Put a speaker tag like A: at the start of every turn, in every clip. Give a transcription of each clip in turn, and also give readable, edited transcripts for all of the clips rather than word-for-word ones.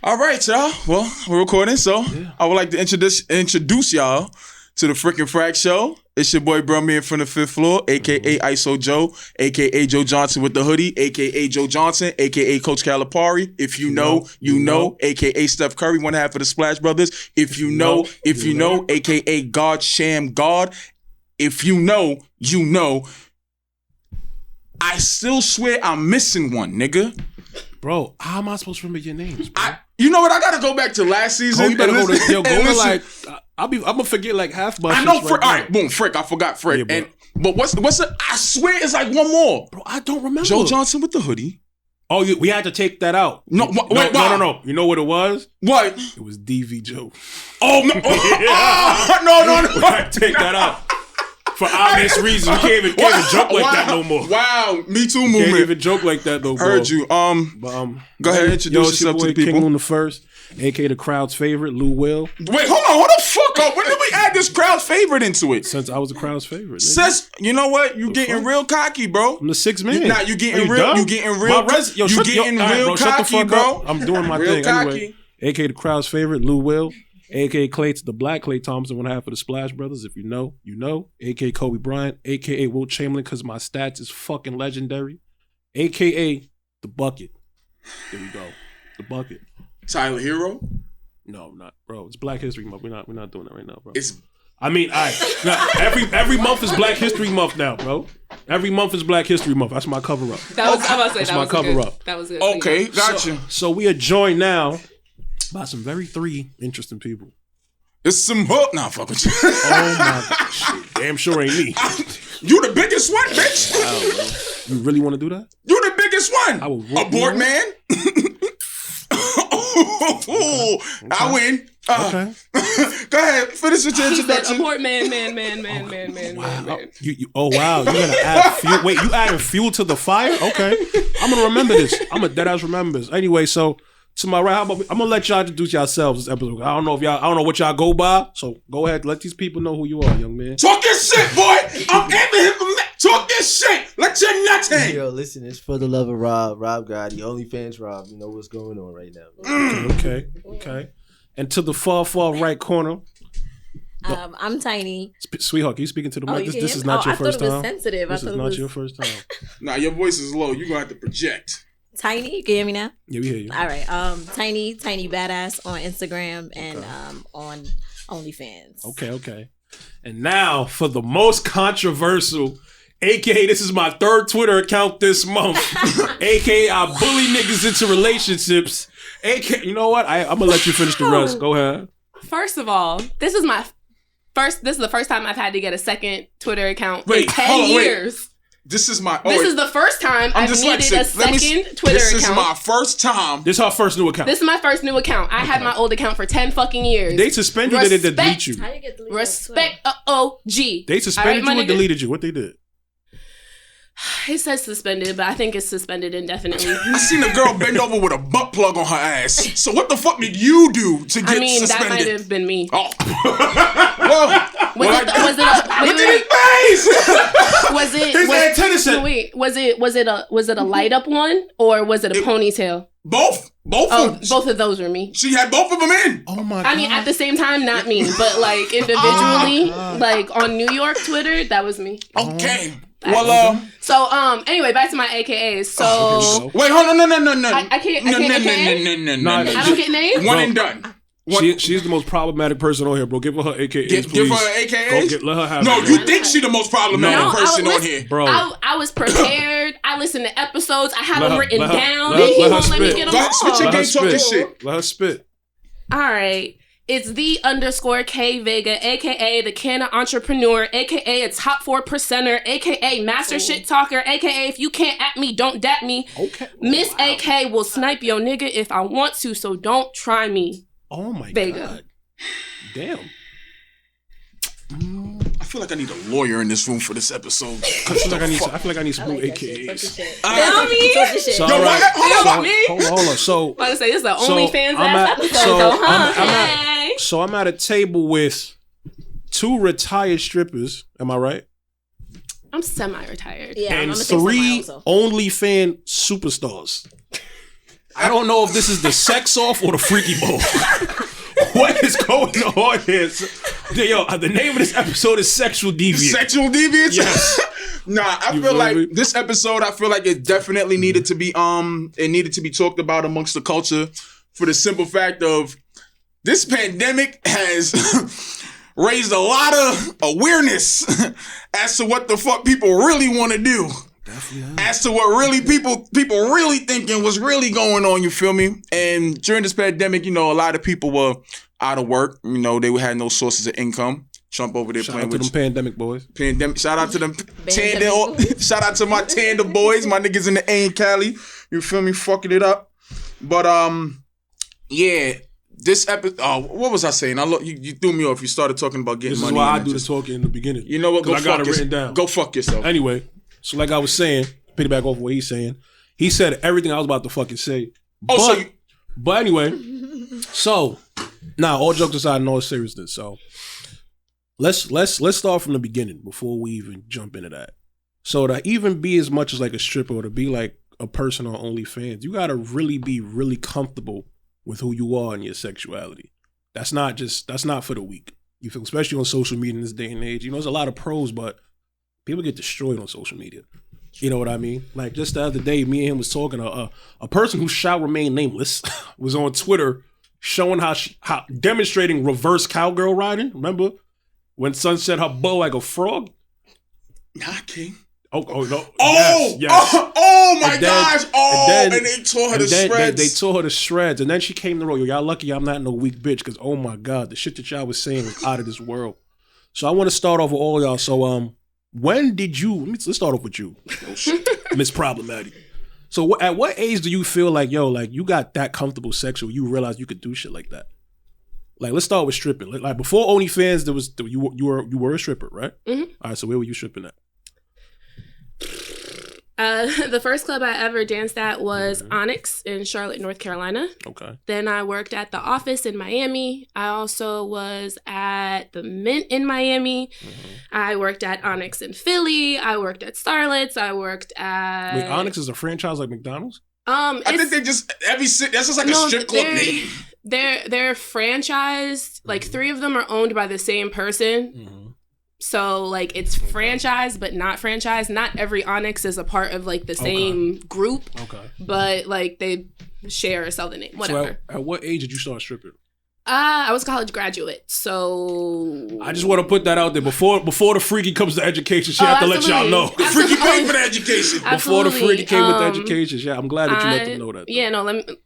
A: All right, y'all. Well, we're recording, so I would like to introduce y'all to the freaking Frac show. It's your boy Brummy from the fifth floor, a.k.a. ISO Joe, a.k.a. Joe Johnson with the hoodie, a.k.a. Joe Johnson, a.k.a. Coach Calipari. If you know, you know, a.k.a. Steph Curry, one half of the Splash Brothers. If you know, a.k.a. God Sham God. If you know, you know. I still swear I'm missing one, nigga.
B: Bro, how am I supposed to remember your names, bro?
A: You know what? I gotta go back to last season.
B: You better go to like. I'm gonna forget like half my.
A: I know. All right, boom, Fric. I forgot Fric. Yeah, but what's the? I swear it's like one more.
B: Bro, I don't remember.
A: Joe Johnson with the hoodie.
B: Oh, we had to take that out.
A: No.
B: You know what it was?
A: What?
B: It was DV Joe.
A: Oh no! No!
B: We had to take that out. For obvious reasons, we can't even joke like that no more.
A: Wow, Me Too movement.
B: Can't even joke like that no more.
A: Heard you. Go ahead, introduce yourself to the people.
B: King on the first, aka the crowd's favorite, Lou Will.
A: Wait, hold on, hold the fuck up. When did we add this crowd's favorite into it?
B: Since I was the crowd's favorite.
A: Since you know what, you getting real cocky, bro.
B: I'm the sixth man.
A: Nah, you getting real. You getting real. Cocky, bro.
B: I'm doing my thing anyway. Aka the crowd's favorite, Lou Will. A.K.A. the Black Klay Thompson, one half of the Splash Brothers. If you know, you know. A.K.A. Kobe Bryant. A.K.A. Wilt Chamberlain, because my stats is fucking legendary. A.K.A. The Bucket. There we go. The Bucket.
A: Tyler Hero?
B: No, not bro. It's Black History Month. We're not doing that right now, bro. Every month is Black History Month now, bro. Every month is Black History Month. That's my cover up. That's my cover up.
C: That was good.
A: Okay, gotcha.
B: So we are joined now by some three interesting people.
A: It's some hook. Nah, fuck with you.
B: Oh my god. Shit. Damn sure ain't me.
A: You the biggest one, bitch.
B: Wow, you really want to do that?
A: You the biggest one.
B: I will
A: abort man. Okay. I win.
B: Okay.
A: Go ahead. Finish with your introduction.
C: Abort man.
B: Wow. Oh wow. You're gonna add fuel. Wait, you adding fuel to the fire? Okay. I'm gonna remember this. I'm a dead ass remember this. Anyway, so to my right, I'm gonna let y'all introduce yourselves this episode. I don't know what y'all go by, so go ahead, let these people know who you are, young man.
A: Talk your shit, boy. I'm aiming him for talk your shit. Let your nuts hang.
D: Yo, listen, it's for the love of Rob God, the OnlyFans Rob. You know what's going on right now.
B: Okay. And to the far right corner.
E: I'm Tiny.
B: Sweetheart, can you speak into the mic? This is not your first time.
E: I thought it was sensitive.
B: This is not your first time.
A: Nah, your voice is low. You're gonna have to project.
E: Tiny, you can hear me now?
B: Yeah, we hear you.
E: All right. Tiny Badass on Instagram and on OnlyFans.
B: Okay. And now for the most controversial, aka this is my third Twitter account this month, aka I bully niggas into relationships, aka you know what? I'm gonna let you finish the rest. Go ahead.
C: First of all, this is the first time I've had to get a second Twitter account in 10 years.
A: This is my.
C: This is the first time I've needed a second Twitter account.
A: This is my first time.
B: This is her first new account.
C: This is my first new account. I had my old account for 10 fucking years.
B: They suspended you or they delete you?
E: How you get deleted?
C: Respect OG.
B: They suspended you or deleted you? What they did?
C: It says suspended, but I think it's suspended indefinitely.
A: I seen a girl bend over with a butt plug on her ass. So what the fuck did you do to get suspended?
C: That might have been me.
A: Oh.
C: Was it a light up one or was it a ponytail?
A: Both of them.
C: Both of those were me.
A: She had both of them in.
B: Oh my god.
C: I mean, at the same time, not me, but like individually, like on New York Twitter, that was me.
A: Okay. Well,
C: so anyway, back to my AKAs. So
A: wait, hold on, no.
C: I can't. No. I don't get named.
A: One and done.
B: She's the most problematic person on here, bro. Give her AKAs, please.
A: Give her AKAs?
B: Let her have it.
A: No, you think she the most problematic person on here.
B: Bro.
C: I was prepared. I listened to episodes. I have them written down.
B: Let
C: He won't let me get them all.
A: Switch your game, talk your shit.
B: Let her spit.
C: All right. It's _K Vega, aka the Canna Entrepreneur, aka a top 4%er, aka Master Shit Talker, aka if you can't at me, don't dat me.
B: Okay.
C: Miss AK will snipe your nigga if I want to, so don't try me.
B: Oh my
C: Vega.
B: god. Damn.
A: I feel like I need a lawyer in this room for this episode.
B: I feel like I need some new AKAs. Hold on. So
C: I was to say this is the OnlyFans episode.
B: So I'm at a table with 2 retired strippers. Am I right?
C: I'm semi-retired.
E: Yeah,
B: and
E: I'm
B: 3 OnlyFans superstars. I don't know if this is the sex off or the freaky mode. What is going on here? Yo, the name of this episode is Sexual Deviants.
A: Sexual Deviants?
B: Yes.
A: Nah, I feel like this episode, I feel like it definitely needed to be talked about amongst the culture for the simple fact of this pandemic has raised a lot of awareness as to what the fuck people really want to do. Definitely. As to what really people really thinking was really going on, you feel me? And during this pandemic, you know, a lot of people were out of work. You know, they had no sources of income. Trump over there playing with
B: them pandemic boys.
A: Shout out to them shout out to my Tanda boys, my niggas in the A and Cali. You feel me? Fucking it up. But yeah. This episode, what was I saying? You threw me off. You started talking about getting money.
B: This is why I do the talking in the beginning.
A: You know what?
B: Go I got it written down.
A: Go fuck yourself.
B: Anyway, so like I was saying, piggyback off what he's saying. He said everything I was about to fucking say. But anyway, so now all jokes aside, in all seriousness. So let's start from the beginning before we even jump into that. So to even be as much as like a stripper or to be like a person on OnlyFans, you gotta really be really comfortable with who you are and your sexuality. That's not for the weak. You feel, especially on social media in this day and age. You know, there's a lot of pros, but people get destroyed on social media. You know what I mean? Like just the other day, me and him was talking. A person who shall remain nameless was on Twitter showing how demonstrating reverse cowgirl riding. Remember when Sun said her bow like a frog?
A: Nah, King.
B: Oh no!
A: Yes. Oh my gosh! And they tore her to shreds.
B: They tore her to shreds, and then she came to the road. Yo, y'all lucky I'm not no weak bitch, because oh my god, the shit that y'all was saying was out of this world. So I want to start off with all y'all. So when did you? Let's start off with you, Miss Problematic. So at what age do you feel like you got that comfortable sexual? You realize you could do shit like that. Like let's start with stripping. Like before OnlyFans, you were a stripper, right?
C: Mm-hmm.
B: All right. So where were you stripping at?
C: The first club I ever danced at was Onyx in Charlotte, North Carolina.
B: Okay.
C: Then I worked at the Office in Miami. I also was at the Mint in Miami. Mm-hmm. I worked at Onyx in Philly. I worked at Starlet's. I worked at...
B: Wait, Onyx is a franchise like McDonald's?
A: I think they just that's just like a strip club name.
C: They're franchised. Like 3 of them are owned by the same person. Mm-hmm. So, like, it's franchised, but not franchised. Not every Onyx is a part of, like, the same group. Okay. But, like, they share or sell the name. Whatever.
B: So, at what age did you start stripping?
C: I was a college graduate, so...
B: I just want to put that out there. Before the freaky comes to education, she have to let y'all know.
A: The freaky paid for the education.
B: Before the freaky came with the education. Yeah, I'm glad that you let them know that.
C: Yeah, no, let me...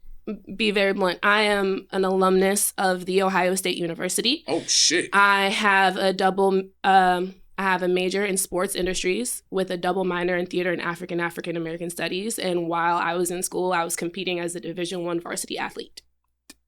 C: be very blunt. I am an alumnus of the Ohio State University.
A: Oh shit!
C: I have a major in sports industries with a double minor in theater and African American studies. And while I was in school, I was competing as a Division I varsity athlete.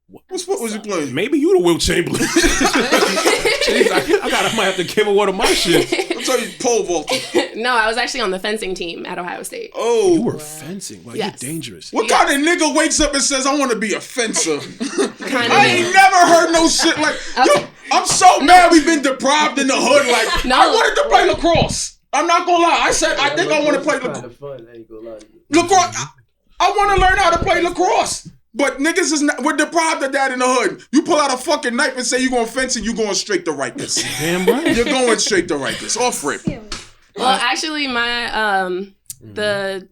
A: What sport was you playing?
B: Maybe you the Will Chamberlain. Jeez, I might have to give her one of my shit.
A: I'm telling you, pole vaulting.
C: No, I was actually on the fencing team at Ohio State.
A: Oh,
B: you were fencing? Wow, yes. You're dangerous.
A: What kind of nigga wakes up and says, "I want to be a fencer"? I ain't never heard no shit like. Yo, I'm so mad we've been deprived in the hood. Like, I wanted to play lacrosse. I'm not gonna lie. I said I think I want to play lacrosse. Lacrosse. I want to learn how to play lacrosse. But niggas we're deprived of that in the hood. You pull out a fucking knife and say you're going fencing, you're going straight to Rikers.
B: Damn right.
A: You're going straight to Rikers. Off rip.
C: Well, actually, my the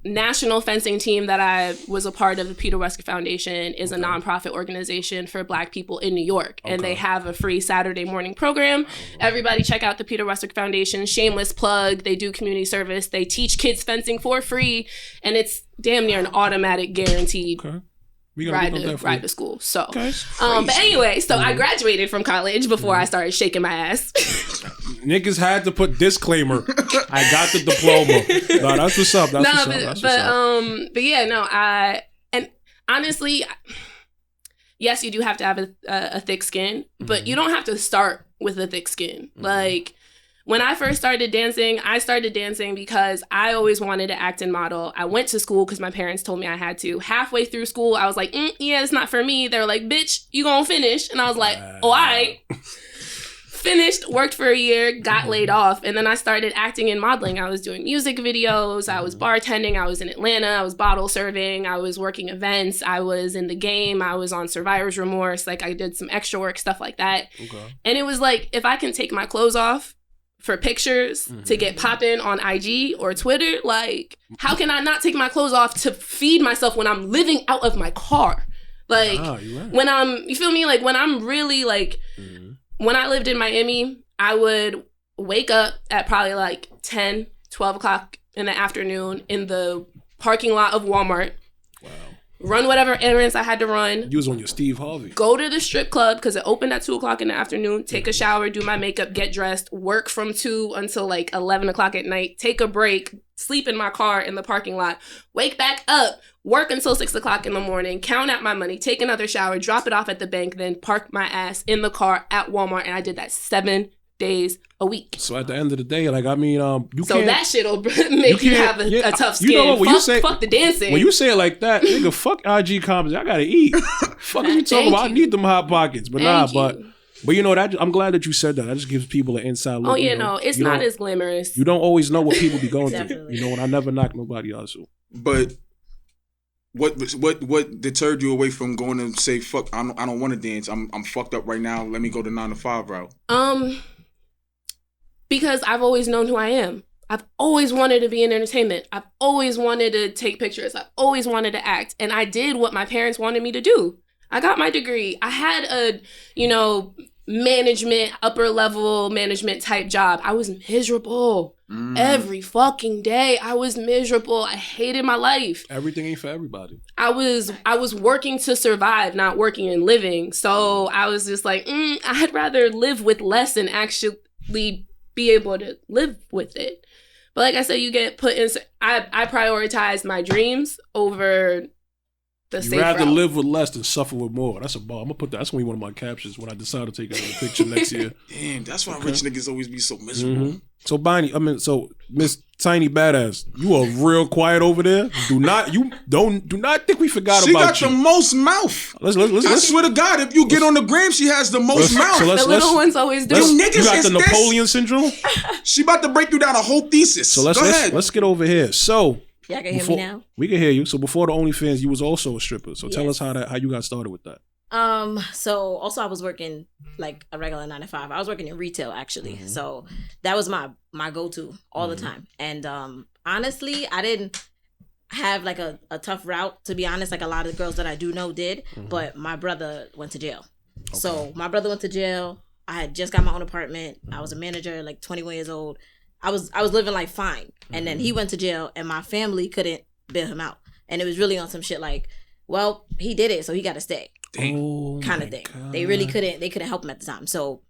C: national fencing team that I was a part of, the Peter Wesker Foundation, is a nonprofit organization for Black people in New York. Okay. And they have a free Saturday morning program. Everybody check out the Peter Wesker Foundation. Shameless plug. They do community service. They teach kids fencing for free. And it's damn near an automatic guaranteed ride to school. So, but anyway, so I graduated from college before I started shaking my ass.
B: Niggas had to put disclaimer. I got the diploma. No, that's what's up.
C: But yeah, no, and honestly, yes, you do have to have a thick skin, but you don't have to start with a thick skin. Like, when I first started dancing, I started dancing because I always wanted to act and model. I went to school because my parents told me I had to. Halfway through school, I was like, yeah, it's not for me. They were like, bitch, you gonna finish? And I was like, all right. finished, worked for a year, got laid off, and then I started acting and modeling. I was doing music videos, I was bartending, I was in Atlanta, I was bottle serving, I was working events, I was in the game, I was on Survivor's Remorse, like I did some extra work, stuff like that. Okay. And it was like, if I can take my clothes off for pictures to get popping on IG or Twitter, like, how can I not take my clothes off to feed myself when I'm living out of my car? Like, when I'm, you feel me? Like, when I'm really, like, when I lived in Miami, I would wake up at probably, like, 10, 12 o'clock in the afternoon in the parking lot of Walmart. Wow. Run whatever errands I had to run.
B: You was on your Steve Harvey.
C: Go to the strip club because it opened at 2 o'clock in the afternoon. Take a shower, do my makeup, get dressed, work from 2 until like 11 o'clock at night. Take a break, sleep in my car in the parking lot. Wake back up, work until 6 o'clock in the morning. Count out my money, take another shower, drop it off at the bank, then park my ass in the car at Walmart. And I did that 7 days a week.
B: So at the end of the day, like, I mean, you
C: so
B: can't...
C: that shit'll make you have a tough skin.
B: You know what, when
C: fuck the dancing.
B: When you say it like that, nigga, fuck IG comments. I gotta eat. Fuck you talking about? I need them hot pockets. But but you know, that I'm glad that you said that. That just gives people an inside look.
C: Oh yeah, no, it's not as glamorous.
B: You don't always know what people be going through. You know, and I never knock nobody else.
A: But what deterred you away from going and say, fuck, I don't want to dance. I'm fucked up right now. Let me go the 9 to 5 route.
C: Because I've always known who I am. I've always wanted to be in entertainment. I've always wanted to take pictures. I've always wanted to act. And I did what my parents wanted me to do. I got my degree. I had a, management, upper level management type job. I was miserable. Every fucking day. I was miserable. I hated my life.
B: Everything ain't for everybody.
C: I was working to survive, not working and living. So I was just like, I'd rather live with less and actually be able to live with it. But like I said, you get put in. I prioritize my dreams over the safe route.
B: You'd rather live with less than suffer with more. That's a ball. I'm gonna put that. That's gonna be one of my captions when I decide to take another picture next year.
A: Damn, that's why rich niggas always be so miserable.
B: So Bonnie, so Miss Tiny Badass, you are real quiet over there. Do not think we forgot about you.
A: She got the most mouth. I swear to God, if you get on the gram, she has the most mouth.
C: The little ones always do.
A: You niggas,
B: you got the Napoleon syndrome.
A: She about to break you down a whole thesis.
B: So let's get over here. So
E: y'all can hear me now.
B: We can hear you. So before the OnlyFans, you was also a stripper. So tell us how you got started with that.
E: So also I was working like a regular 9 to 5. I was working in retail actually. So that was my go-to all the time. And honestly, I didn't have like a tough route, to be honest, like a lot of girls that I do know did, but my brother went to jail. Okay. So my brother went to jail. I had just got my own apartment. I was a manager, like 21 years old. I was living like fine. And then he went to jail and my family couldn't bail him out. And it was really on some shit like, well, he did it, so he got to stay. Kind of thing. God. They really couldn't help him at the time. So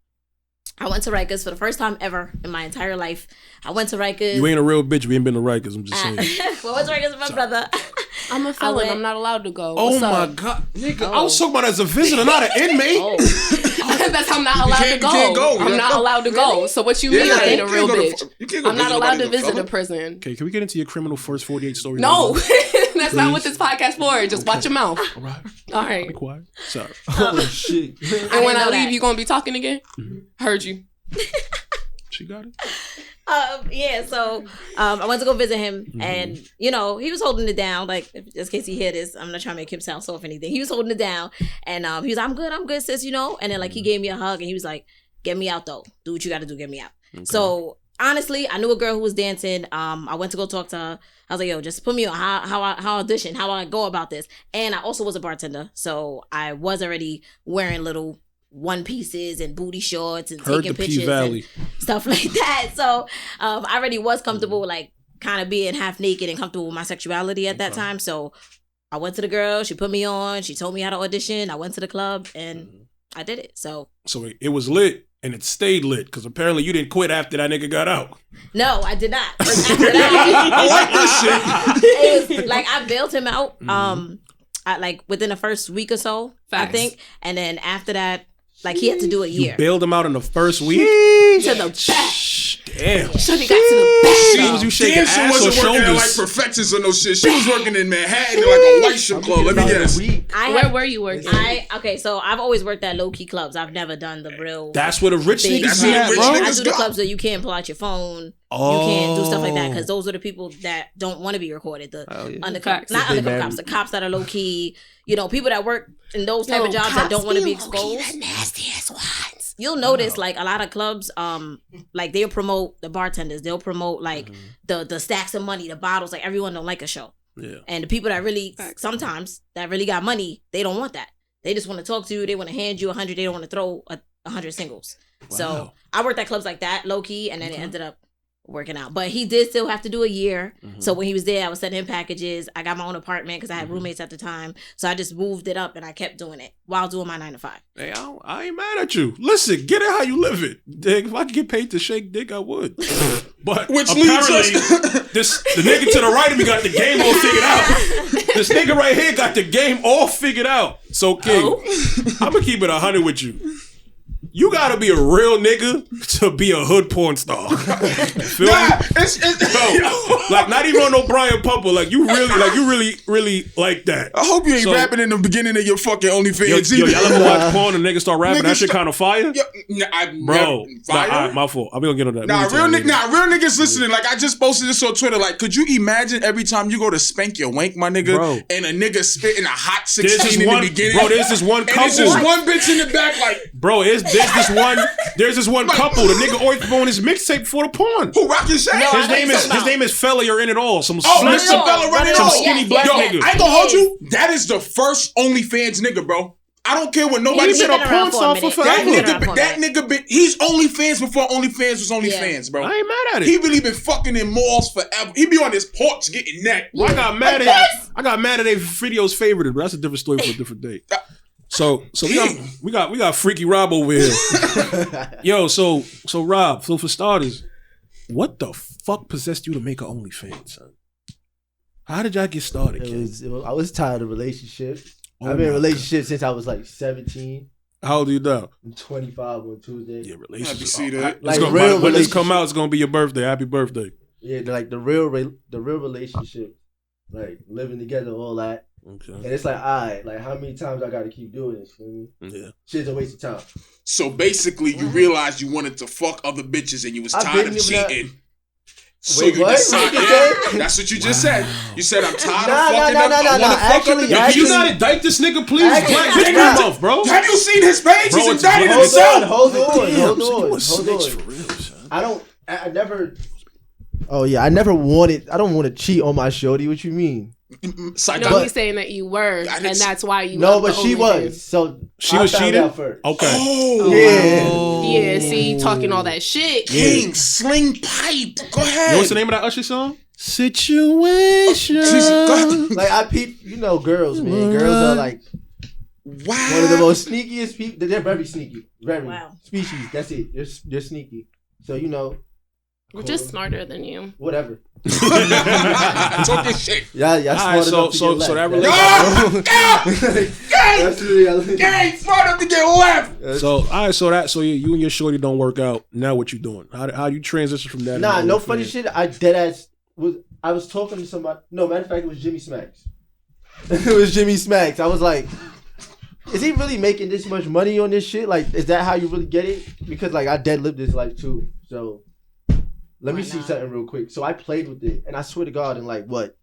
E: I went to Rikers for the first time ever in my entire life. I went to Rikers.
B: You ain't a real bitch. We ain't been to Rikers. I'm just saying.
E: Well, I went to Rikers with my brother.
C: I'm a felon. I'm not allowed to go.
B: Oh my God, nigga! I was talking about as a visitor, not an inmate.
C: That's I'm not allowed to go.
A: You can't go.
C: I'm not allowed to go. So what you mean I ain't a real bitch? I'm not allowed to visit a prison.
B: Okay, can we get into your criminal first 48 story?
C: No, that's not what this podcast for. Just watch your mouth. All right.
B: Be quiet. Sorry. Oh shit.
C: And when I leave, you gonna be talking again? Heard you.
B: She got it.
E: So I went to go visit him, and he was holding it down. Like, just in case he hear this, I'm not trying to make him sound soft or anything. He was holding it down, and he was, I'm good, sis, And then like he gave me a hug, and he was like, "Get me out though. Do what you got to do. Get me out." Okay. So honestly, I knew a girl who was dancing. I went to go talk to her. I was like, "Yo, just put me on how I audition, how I go about this." And I also was a bartender, so I was already wearing little one pieces and booty shorts and taking pictures and stuff like that. So I already was comfortable, like kind of being half naked and comfortable with my sexuality at that time. So I went to the girl, she put me on, she told me how to audition. I went to the club and I did it. So
B: it was lit and it stayed lit because apparently you didn't quit after that nigga got out.
E: No, I did not. After that,
A: I like this shit.
E: It was like I bailed him out like within the first week or so, I think. And then after that, like he had to do a year.
B: You bailed him out in the first week?
E: To the back.
B: Damn.
C: Shorty got to the back.
B: She
C: though.
B: was you shaking
A: She
B: ass or
A: wasn't working at like
B: shoulders?
A: Perfections or no shit. She was working in Manhattan in like a white strip club. Let me guess.
C: Where were you working?
E: Okay, so I've always worked at low key clubs. I've never done the real.
B: That's where the rich
E: big-
B: niggas
A: That's
B: be
A: where
B: at,
A: the rich
B: bro.
A: niggas
E: I do the
A: go.
E: clubs that you can't pull out your phone.
B: Oh.
E: You can't do stuff like that because those are the people that don't want to be recorded. The undercover,
C: Facts.
E: not
D: They
E: undercover
D: married.
E: cops, the cops that are low key. You know, people that work in those type of jobs that don't want to be exposed.
C: Nasty ass ones.
E: You'll notice like a lot of clubs, like they'll promote the bartenders, they'll promote like the stacks of money, the bottles. Like everyone don't like a show, and the people that really sometimes that really got money, they don't want that. They just want to talk to you. They want to hand you 100. They don't want to throw 100 singles.
B: Wow.
E: So I worked at clubs like that, low key, and then it ended up working out. But he did still have to do a year. So when he was there, I was sending him packages. I got my own apartment because I had roommates at the time. So I just moved it up and I kept doing it while doing my 9 to 5.
B: Hey, I ain't mad at you. Listen, get it how you live it. Dick, if I could get paid to shake dick, I would. But
A: Which leads
B: apparently,
A: us-
B: the nigga to the right of me got the game all figured out. This nigga right here got the game all figured out. So, King, I'm going to keep it 100 with you. You gotta be a real nigga to be a hood porn star. Feel me? No, like not even on no Brian Pumper. Like you really like that.
A: I hope you ain't rapping in the beginning of your fucking OnlyFans.
B: Yo, y'all ever watch porn and niggas start rapping? That shit kind of fire, bro. My fault. I'm gonna get on that.
A: Real niggas listening. Like I just posted this on Twitter. Like, could you imagine every time you go to spank your wank, my nigga,
B: Bro.
A: and a nigga spitting a hot
B: There's
A: 16
B: this
A: in
B: one,
A: the beginning,
B: bro. There's this one
A: and it's
B: couple.
A: just one bitch in the back, like,
B: Bro, there's this one couple. The nigga always on his mixtape for the porn.
A: who rockin' shit?
B: His name is Fella. You're in it all. Some
A: Oh,
B: slick,
A: Mr. Fella running
B: some
A: off.
B: skinny black
A: Yo,
B: nigga.
A: I ain't gonna hold you. That is the first OnlyFans nigga, bro. I don't care what nobody
E: He's
A: said.
E: been
B: a
E: around
B: porn
E: for a
B: star for
E: minute.
B: forever.
A: That nigga been, he's OnlyFans before OnlyFans was OnlyFans, bro.
B: I ain't mad at it.
A: He really been fucking in malls forever. He be on his porch getting neck.
B: I got mad at their videos favorited, but that's a different story for a different day. So we got Freaky Rob over here. Yo, so Rob, so for starters, what the fuck possessed you to make an OnlyFans, son? How did y'all get started, kid?
D: I was tired of relationships.
B: Oh
D: I've been in a
B: my
D: relationship since I was like 17.
B: How old are you now?
D: I'm 25 on Tuesday.
B: Yeah,
A: Happy
B: relationship.
A: to see that.
D: Like
B: When
D: real
B: this come
D: relationship.
B: out, it's gonna be your birthday. Happy birthday.
D: Yeah, like the real relationship, like living together, all that.
B: Okay.
D: And it's like, alright, like how many times I got to keep doing this? You know what I mean?
B: Yeah.
D: Shit's a waste of time.
A: So basically, you realized you wanted to fuck other bitches and you was
D: I've
A: tired
D: been
A: of
D: doing that.
A: cheating. So
D: Wait,
A: you
D: what?
A: decided,
D: What you say?
A: that's what you just said. You said, I'm tired
D: Nah,
A: of fucking
D: nah,
A: up.
D: nah,
A: I
D: nah,
A: want to
D: nah.
A: fuck
D: Actually,
A: other
B: Yo,
A: bitches.
B: can you not indict this nigga, please?
D: Actually,
B: Black
D: nigga,
B: History Month, bro.
A: Have you seen his page?
B: Bro,
A: He's
B: it's
A: indicted
B: black.
A: himself.
D: Hold on.
B: You a snitch for real, son.
D: I never. Oh yeah, I don't want to cheat on my shorty. What you mean?
C: No, he's saying that you were,
A: I
C: and
A: didn't-
C: that's why you.
D: No,
C: left
D: but
C: the
D: she
C: OnlyFans.
D: was. So
B: She
D: I
B: was
D: found
B: cheating?
D: out first.
B: Okay.
A: Oh,
D: Yeah.
C: Yeah, see, talking all that shit.
A: King, sling pipe. Go ahead.
B: What's the name of that Usher song? Situation.
A: Jesus, go ahead.
D: Like I peep, girls, man. Girls are like
A: Wow.
D: one of the most sneakiest people. They're very sneaky, very
E: Wow.
D: species. That's it. They're sneaky. So
C: We're just smarter than you.
D: whatever.
A: Talking shit.
D: Yeah,
B: All right,
D: smart
B: so
D: enough to get
B: that
D: left.
B: relationship.
D: That's really
A: Gang, smart enough to get left.
B: So all right, so you and your shorty don't work out. Now what you doing? How you transition from that?
D: Nah,
B: to
D: no
B: OnlyFans?
D: funny shit. I was talking to somebody. No, matter of fact, it was Jimmy Smacks. It was Jimmy Smacks. I was like, is he really making this much money on this shit? Like, is that how you really get it? Because like I dead lived this life too. So let me see something real quick. So I played with it, and I swear to God, in like what?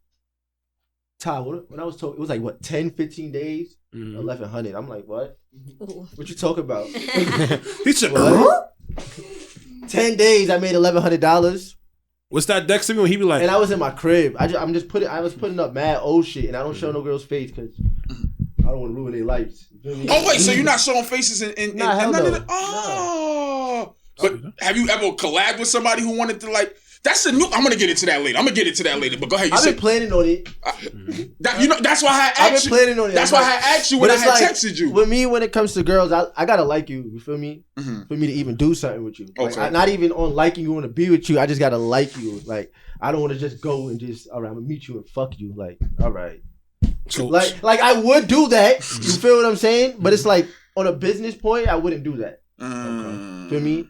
D: Ty, when I was told, it was like what 10, 15 days, 1,100. I'm like, what? What you talking about?
B: He said,
D: What? 10 days, I made $1,100.
B: what's that Dexter when he be like,
D: And I was in my crib. I was putting up mad old shit, and I don't show no girl's face because I don't want to ruin their lives. You feel me?
A: Oh wait, so you're not showing faces in
D: Nah, hell
A: none of
D: no.
A: the, oh. But have you ever collabed with somebody who wanted to like? That's a new. I'm gonna get into that later. But go ahead.
D: I've been planning on it.
A: That's why I asked
D: I've been planning on it.
A: That's why I asked you when I had texted you.
D: With me, when it comes to girls, I gotta like you. You feel me?
A: Mhm.
D: For me to even do something with you. Like,
A: Okay.
D: not even on liking you, want to be with you. I just gotta like you. Like I don't want to just go and just all right. I'm gonna meet you and fuck you. Like all right.
B: so,
D: Like I would do that. You feel what I'm saying? But it's like on a business point, I wouldn't do that. Feel me?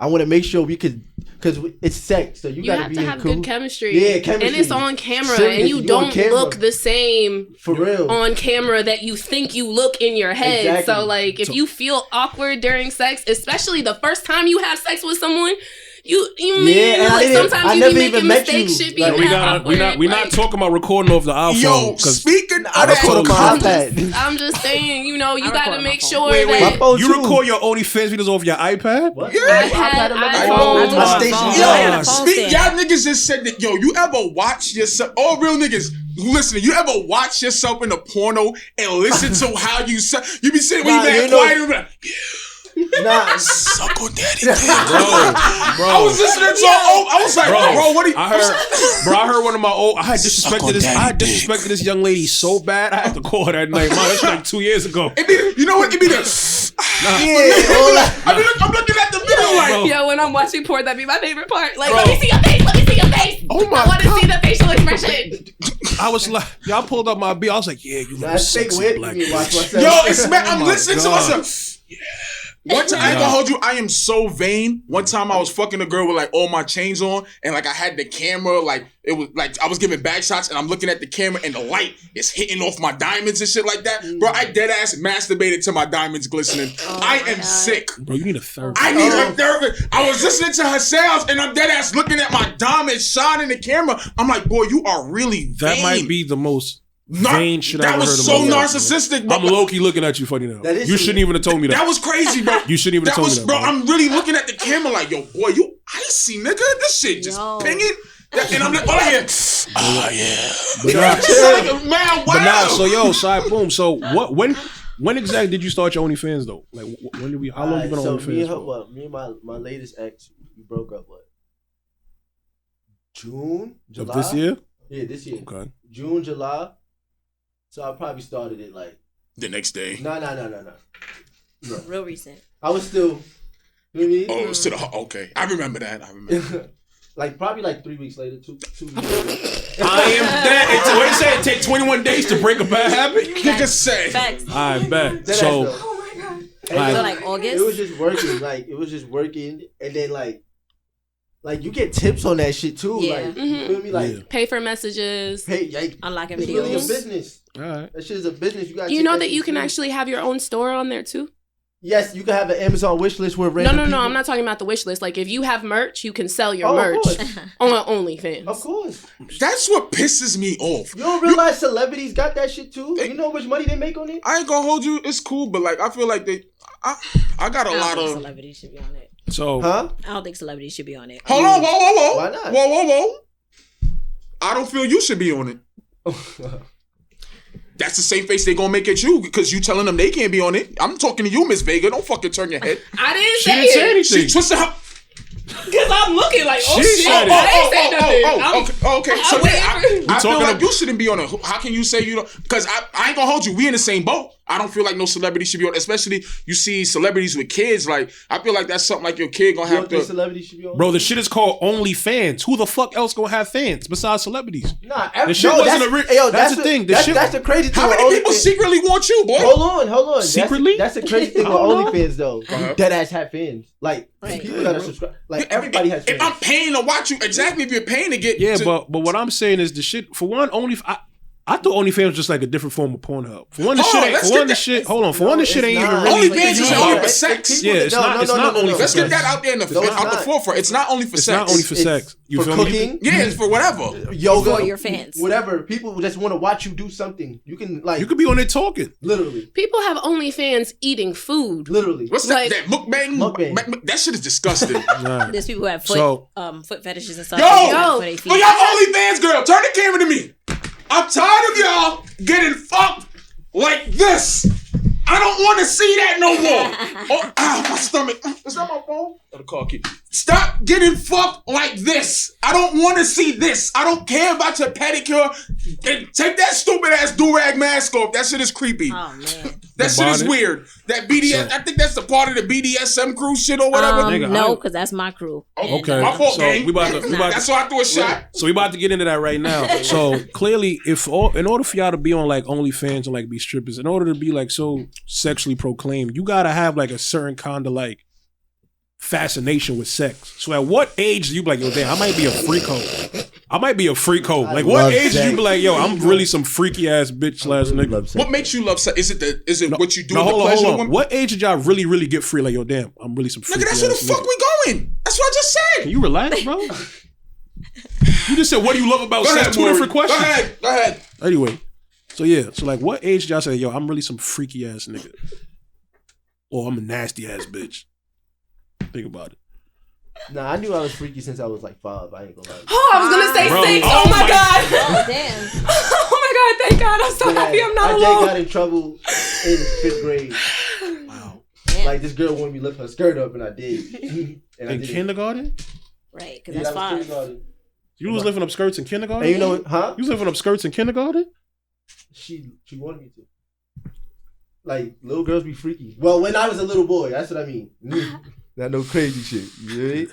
D: I want to make sure we could, because it's sex, so you got
C: have to have
D: cool.
C: good chemistry.
D: Yeah, chemistry.
C: And it's on camera,
D: Seriously,
C: and you don't look the same
D: for real
C: on camera that you think you look in your head.
D: Exactly.
C: So, like, if you feel awkward during sex, especially the first time you have sex with someone, sometimes you be making mistakes. Shit be
B: we're not talking about recording off the iPhone.
A: Yo, speaking of
D: that,
C: I'm just saying, you gotta make sure
B: wait,
C: that
B: you record your OnlyFans videos off your iPad.
D: What?
A: Yeah,
C: iPhone.
A: Y'all niggas just said that. Yo, you ever watch yourself? All real niggas. Listen, you ever watch yourself in a porno and listen to how you say? You be sitting when you be quiet and be like,
D: nah,
A: suck on daddy.
B: Bro.
A: I was listening to I was like, bro, what are you?
B: I heard one of my old. I had disrespected this young lady so bad. I had to call her that night. Man, that's like 2 years ago.
A: You know what? It be the. I'm looking at the video like.
C: Yo, when I'm watching porn, that'd be my favorite part. Like, let me see your face. Let me see your face.
A: Oh my God.
C: I want to see the facial expression.
B: I was like, y'all pulled up my beat. I was like, yeah, you know, sexy black bitch.
A: Yo, it's man. I'm listening to myself. Yeah. One time, I ain't gonna hold you, I am so vain. One time I was fucking a girl with like all my chains on and like I had the camera, like it was like I was giving back shots and I'm looking at the camera and the light is hitting off my diamonds and shit like that. Bro, I dead ass masturbated to my diamonds glistening. I am sick.
B: Bro, you need a therapist.
A: I need a therapist. I was listening to her sounds and I'm dead ass looking at my diamonds shining in the camera. I'm like, boy, you are really vain.
B: That might be the most vain shit I ever heard.
A: That was so narcissistic, bro.
B: I'm low-key looking at you funny now. You shouldn't even have told me that.
A: That was crazy, bro.
B: You shouldn't even have told me that.
A: Bro, I'm really looking at the camera like, yo, boy, you icy, nigga. This shit just pinging. And I'm like, oh, yeah. Oh, yeah. Man, wow.
B: But now, so, yo, side boom. So, when exactly did you start your OnlyFans, though? Like, when did we, how long you been on OnlyFans?
D: Me and my latest ex, we broke up, June? July?
B: Of this year?
D: Yeah, this year.
B: Okay.
D: June, July. So I probably started it like
A: the next day.
D: No.
E: Real recent. I
D: was still. You know what I mean?
A: Oh, it was to the okay. I remember that.
D: Like probably like 3 weeks later, 2 weeks later.
B: I am dead. What did you say? It take 21 days to break a bad habit.
A: Nigga say.
E: Facts.
B: I bet. So.
E: Oh my god. So like August.
D: It was just working. And then like you get tips on that shit too.
E: Yeah.
D: Like you feel me? Like
C: pay for messages.
E: Unlocking
D: videos. It's really a business.
B: All right.
D: That shit is a business.
C: You know that you can actually have your own store on there too?
D: Yes, you can have an Amazon wish list where random people...
C: No, I'm not talking about the wish list. Like, if you have merch, you can sell your merch on OnlyFans.
D: Of course.
A: That's what pisses me off.
D: You don't realize celebrities got that shit too? You know how much money they make on it?
A: I ain't gonna hold you. It's cool, but like, I feel like I got a lot of...
E: celebrities should be on it.
B: So...
E: I don't think celebrities should be on it.
A: Hold on, whoa.
D: Why not?
A: Whoa. I don't feel you should be on it. That's the same face they gonna make at you because you telling them they can't be on it. I'm talking to you, Miss Vega. Don't fucking turn your head.
C: I didn't
B: say anything.
A: She twisted her.
C: Because I'm looking like,
A: okay. So I feel like you shouldn't be on it. How can you say you don't? Because I ain't gonna hold you. We in the same boat. I don't feel like no celebrity should be on it. Especially you see celebrities with kids. Like, I feel like that's something like your kid gonna have to.
D: Celebrity should be on
B: Bro, the shit is called OnlyFans. Who the fuck else gonna have fans besides celebrities?
D: Nah,
B: that's the thing.
D: That's the crazy thing.
A: How many people secretly want you, boy?
D: Hold on.
B: Secretly?
D: That's the crazy thing with OnlyFans, though. Dead ass have fans. Like, people gotta subscribe. Like, everybody has fans.
A: If I'm paying to watch you, exactly. If you're paying to get,
B: but what I'm saying is the shit. For one, I thought OnlyFans was just like a different form of Pornhub. For one, the shit ain't even really.
A: OnlyFans is only for sex.
B: Yeah, it's not only for sex.
A: Let's get that out there in the forefront. It's not only for sex.
B: It's not only for sex. You
D: feel
B: cooking?
D: Me?
A: Yeah, it's for whatever.
D: Yoga.
E: For your fans.
D: Whatever. People just want to watch you do something. You can like.
B: You could be on there talking.
D: Literally.
C: People have OnlyFans eating food.
D: Literally.
A: What's that mukbang? That shit is disgusting.
E: There's people who have foot fetishes and stuff.
A: Yo, for y'all OnlyFans girl, turn the camera to me. I'm tired of y'all getting fucked like this. I don't want to see that no more. My stomach. Is that my phone? Or the car key? Stop getting fucked like this. I don't want to see this. I don't care about your pedicure. Take that stupid ass do-rag mask off. That shit is creepy.
E: Oh, man.
A: That shit is weird. That BDS, I think that's the part of the BDSM crew shit or whatever.
E: No, because that's my crew.
B: Okay.
A: My fault,
B: so
A: gang.
B: That's
A: why I threw a shot.
B: So we about to get into that right now. So clearly, in order for y'all to be on like OnlyFans and like be strippers, in order to be like so sexually proclaimed, you gotta have like a certain kind of like fascination with sex. So at what age do you be like, yo, damn, I might be a freak hoe. Like what age do you be like, yo, I'm really some freaky ass bitch slash nigga?
A: What makes you love sex? Is it what you do?
B: No,
A: the
B: hold
A: pleasure?
B: on. What age did y'all really get free? Like, yo, damn, I'm really some freaky
A: Nigga, that's where the
B: ass
A: fuck
B: nigga.
A: we going. That's what I just said.
B: Can you relax, bro? You just said, what do you love about sex? Two different questions.
A: Go ahead.
B: Anyway, so yeah, so like what age did y'all say, yo, I'm really some freaky ass nigga? Or I'm a nasty ass bitch? Think about it.
D: Nah, I knew I was freaky since I was like 5. I ain't gonna lie.
C: Oh, I was gonna say
B: Bro.
C: 6.
B: Oh
C: Oh my
B: my
C: god.
E: Oh damn.
C: Oh my god, thank God. I'm so happy I'm not
D: I
C: alone.
D: got in trouble in 5th grade.
B: Wow.
D: Like this girl wanted me to lift her skirt up, and I did. And I
B: In
D: did.
B: kindergarten?
E: Right, because
D: Yeah,
E: that's
D: that was
E: 5.
D: kindergarten.
B: You was lifting up skirts in kindergarten?
D: And you know what? Huh?
B: You was lifting up skirts in kindergarten?
D: She wanted me to. Like little girls be freaky. Well, when I was a little boy, that's what I mean. Not no crazy shit. You know what I mean?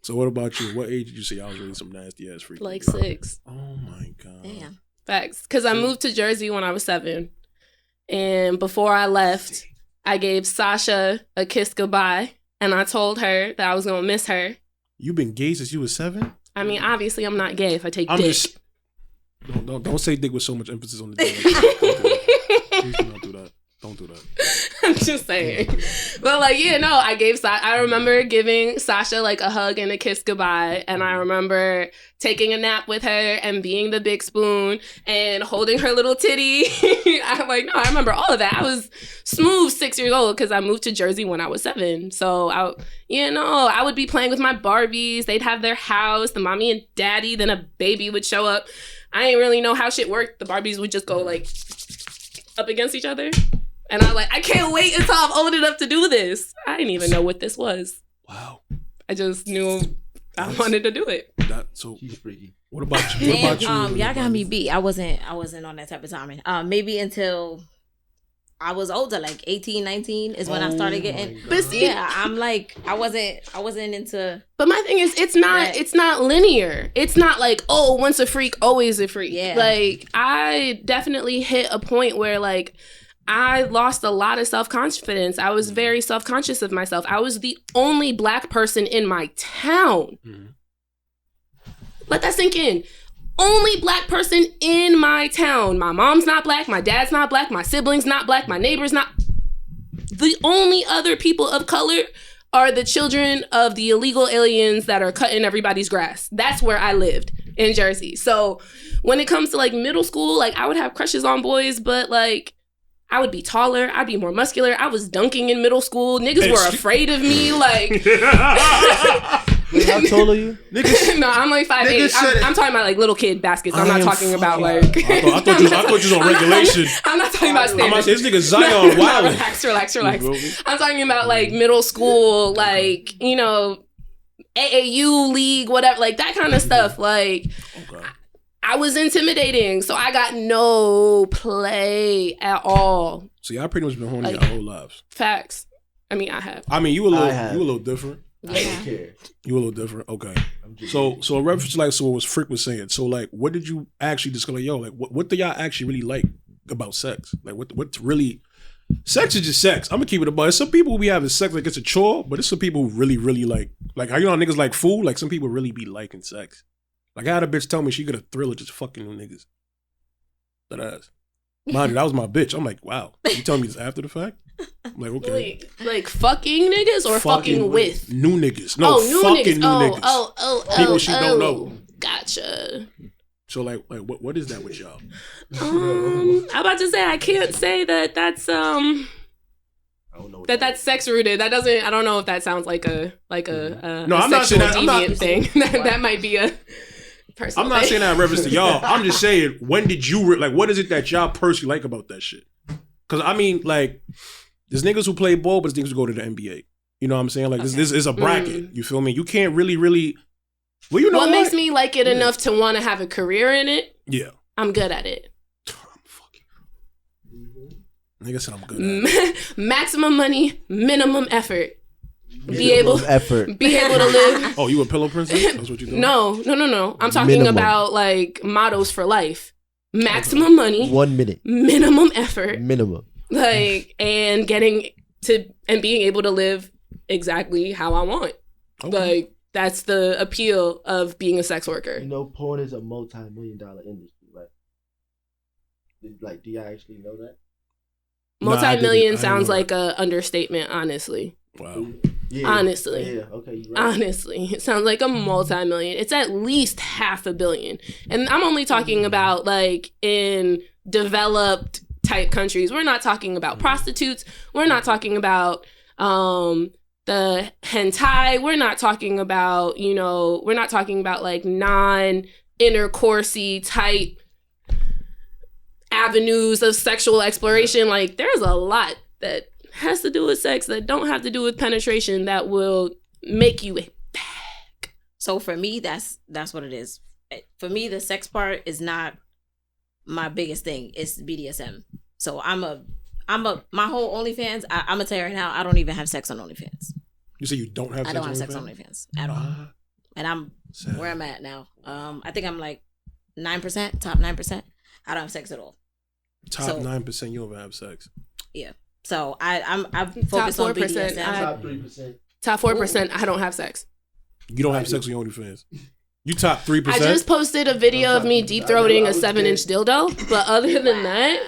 B: So what about you? What age did you say I was really some nasty ass freak?
C: Like 6.
B: Oh my god.
E: Damn.
C: Facts. Because I moved to Jersey when I was 7. And before I left, I gave Sasha a kiss goodbye. And I told her that I was going to miss her.
B: You been gay since you was 7?
C: I mean, obviously, I'm not gay if I take
B: I'm
C: dick.
B: just don't say dick with so much emphasis on the dick. Please don't do that. Don't do that.
C: I'm just saying. But like, yeah, no, I remember giving Sasha like a hug and a kiss goodbye. And I remember taking a nap with her and being the big spoon and holding her little titty. I'm like, no, I remember all of that. I was smooth 6 years old because I moved to Jersey when I was 7. So I would be playing with my Barbies. They'd have their house, the mommy and daddy, then a baby would show up. I didn't really know how shit worked. The Barbies would just go like up against each other. And I'm like, I can't wait until I'm old enough to do this. I didn't even know what this was.
B: Wow.
C: I just knew I wanted to do it.
B: So
D: She's freaky.
B: what about you?
E: Damn, y'all got me beat. I wasn't on that type of timing. Maybe until I was older, like 18, 19 is when I started getting.
C: But see,
E: yeah, I'm like, I wasn't into.
C: But my thing is, it's not linear. It's not like, oh, once a freak, always a freak.
E: Yeah.
C: Like, I definitely hit a point where, like, I lost a lot of self-confidence. I was very self-conscious of myself. I was the only Black person in my town.
B: Mm-hmm.
C: Let that sink in. Only Black person in my town. My mom's not Black. My dad's not Black. My siblings not Black. My neighbor's not. The only other people of color are the children of the illegal aliens that are cutting everybody's grass. That's where I lived in Jersey. So when it comes to like middle school, like I would have crushes on boys, but like I would be taller. I'd be more muscular. I was dunking in middle school. Niggas were afraid of me. Like,
D: Wait, how tall are you?
C: no, I'm like 5'8". I'm talking about like little kid baskets. I'm not talking about like.
B: I thought you was on regulation.
C: I'm not talking about
B: I'm about to
C: standards.
B: say, this nigga Zion wild.
C: Relax. I'm talking about like middle school, like, you know, AAU league, whatever, like that kind of stuff. Like, I was intimidating, so I got no play at all.
B: So y'all pretty much been horny your whole lives.
C: Facts. I mean, I have.
B: I mean, you a little different.
D: I don't care.
B: You a little different. Okay. So in reference to like, so what was Fric was saying. So like, what did you actually discover? Yo, like, what do y'all actually really like about sex? Like, what really? Sex is just sex. I'm gonna keep it about. Some people will be having sex like it's a chore, but it's some people who really like how you know niggas like food. Like some people really be liking sex. Like I had a bitch tell me she got a thrill of just fucking them niggas. That ass. Mind you, that was my bitch. I'm like, wow. You telling me this after the fact? I'm like, okay.
C: Like fucking niggas or fucking with?
B: New niggas. No, fucking new niggas.
C: Oh.
B: People she don't know.
C: Gotcha.
B: So like what is that with y'all?
C: I'm about to say I can't say that's
D: I don't know
C: that's sex rooted. That doesn't. I don't know if that sounds like a
B: No, I'm not saying that.
C: deviant thing. that might be a personal.
B: I'm not
C: thing.
B: saying that in reference to y'all. I'm just saying, when did you like? What is it that y'all personally like about that shit? Because I mean, like, there's niggas who play ball, but there's niggas who go to the NBA. You know what I'm saying? Like, this is a bracket. You feel me? You can't really. Well, you know
C: what makes me like it enough to want to have a career in it?
B: Yeah,
C: I'm good at it.
B: Nigga said I'm good at it.
C: Maximum money, minimum effort. Be able to live.
B: Oh, you a pillow princess? That's what you doing?
C: No. I'm talking about like mottos for life. Maximum money.
D: 1 minute.
C: Minimum effort.
D: Minimum.
C: Like, and being able to live exactly how I want.
B: Okay.
C: Like, that's the appeal of being a sex worker.
D: You know, porn is a multi-million-dollar industry, right? Like, do y'all actually know that?
C: Multi-million sounds like a understatement, honestly.
B: Wow.
D: Yeah.
C: Honestly.
D: Yeah, okay, you're right.
C: Honestly, it sounds like a multi-million. It's at least $500 million. And I'm only talking about like in developed type countries. We're not talking about prostitutes. We're not talking about the hentai. We're not talking about, we're not talking about like non-intercoursey type avenues of sexual exploration. Like, there's a lot that has to do with sex that don't have to do with penetration that will make you a bag.
E: So for me, that's what it is. For me, the sex part is not my biggest thing. It's BDSM. So my whole OnlyFans, I'm gonna tell you right now, I don't even have sex on OnlyFans.
B: You say you don't have sex on OnlyFans? I don't have sex on OnlyFans at all. And I'm where I'm at now. I think I'm like 9%, top 9%. I don't have sex at all. Top 9%, you don't have sex.
E: Yeah. So I'm focused on BDSM.
D: Top 3%.
C: Top 4%, I don't have sex.
B: You don't have sex on your OnlyFans. You top 3%?
C: I just posted a video of me deep throating a 7-inch dildo, but other than that,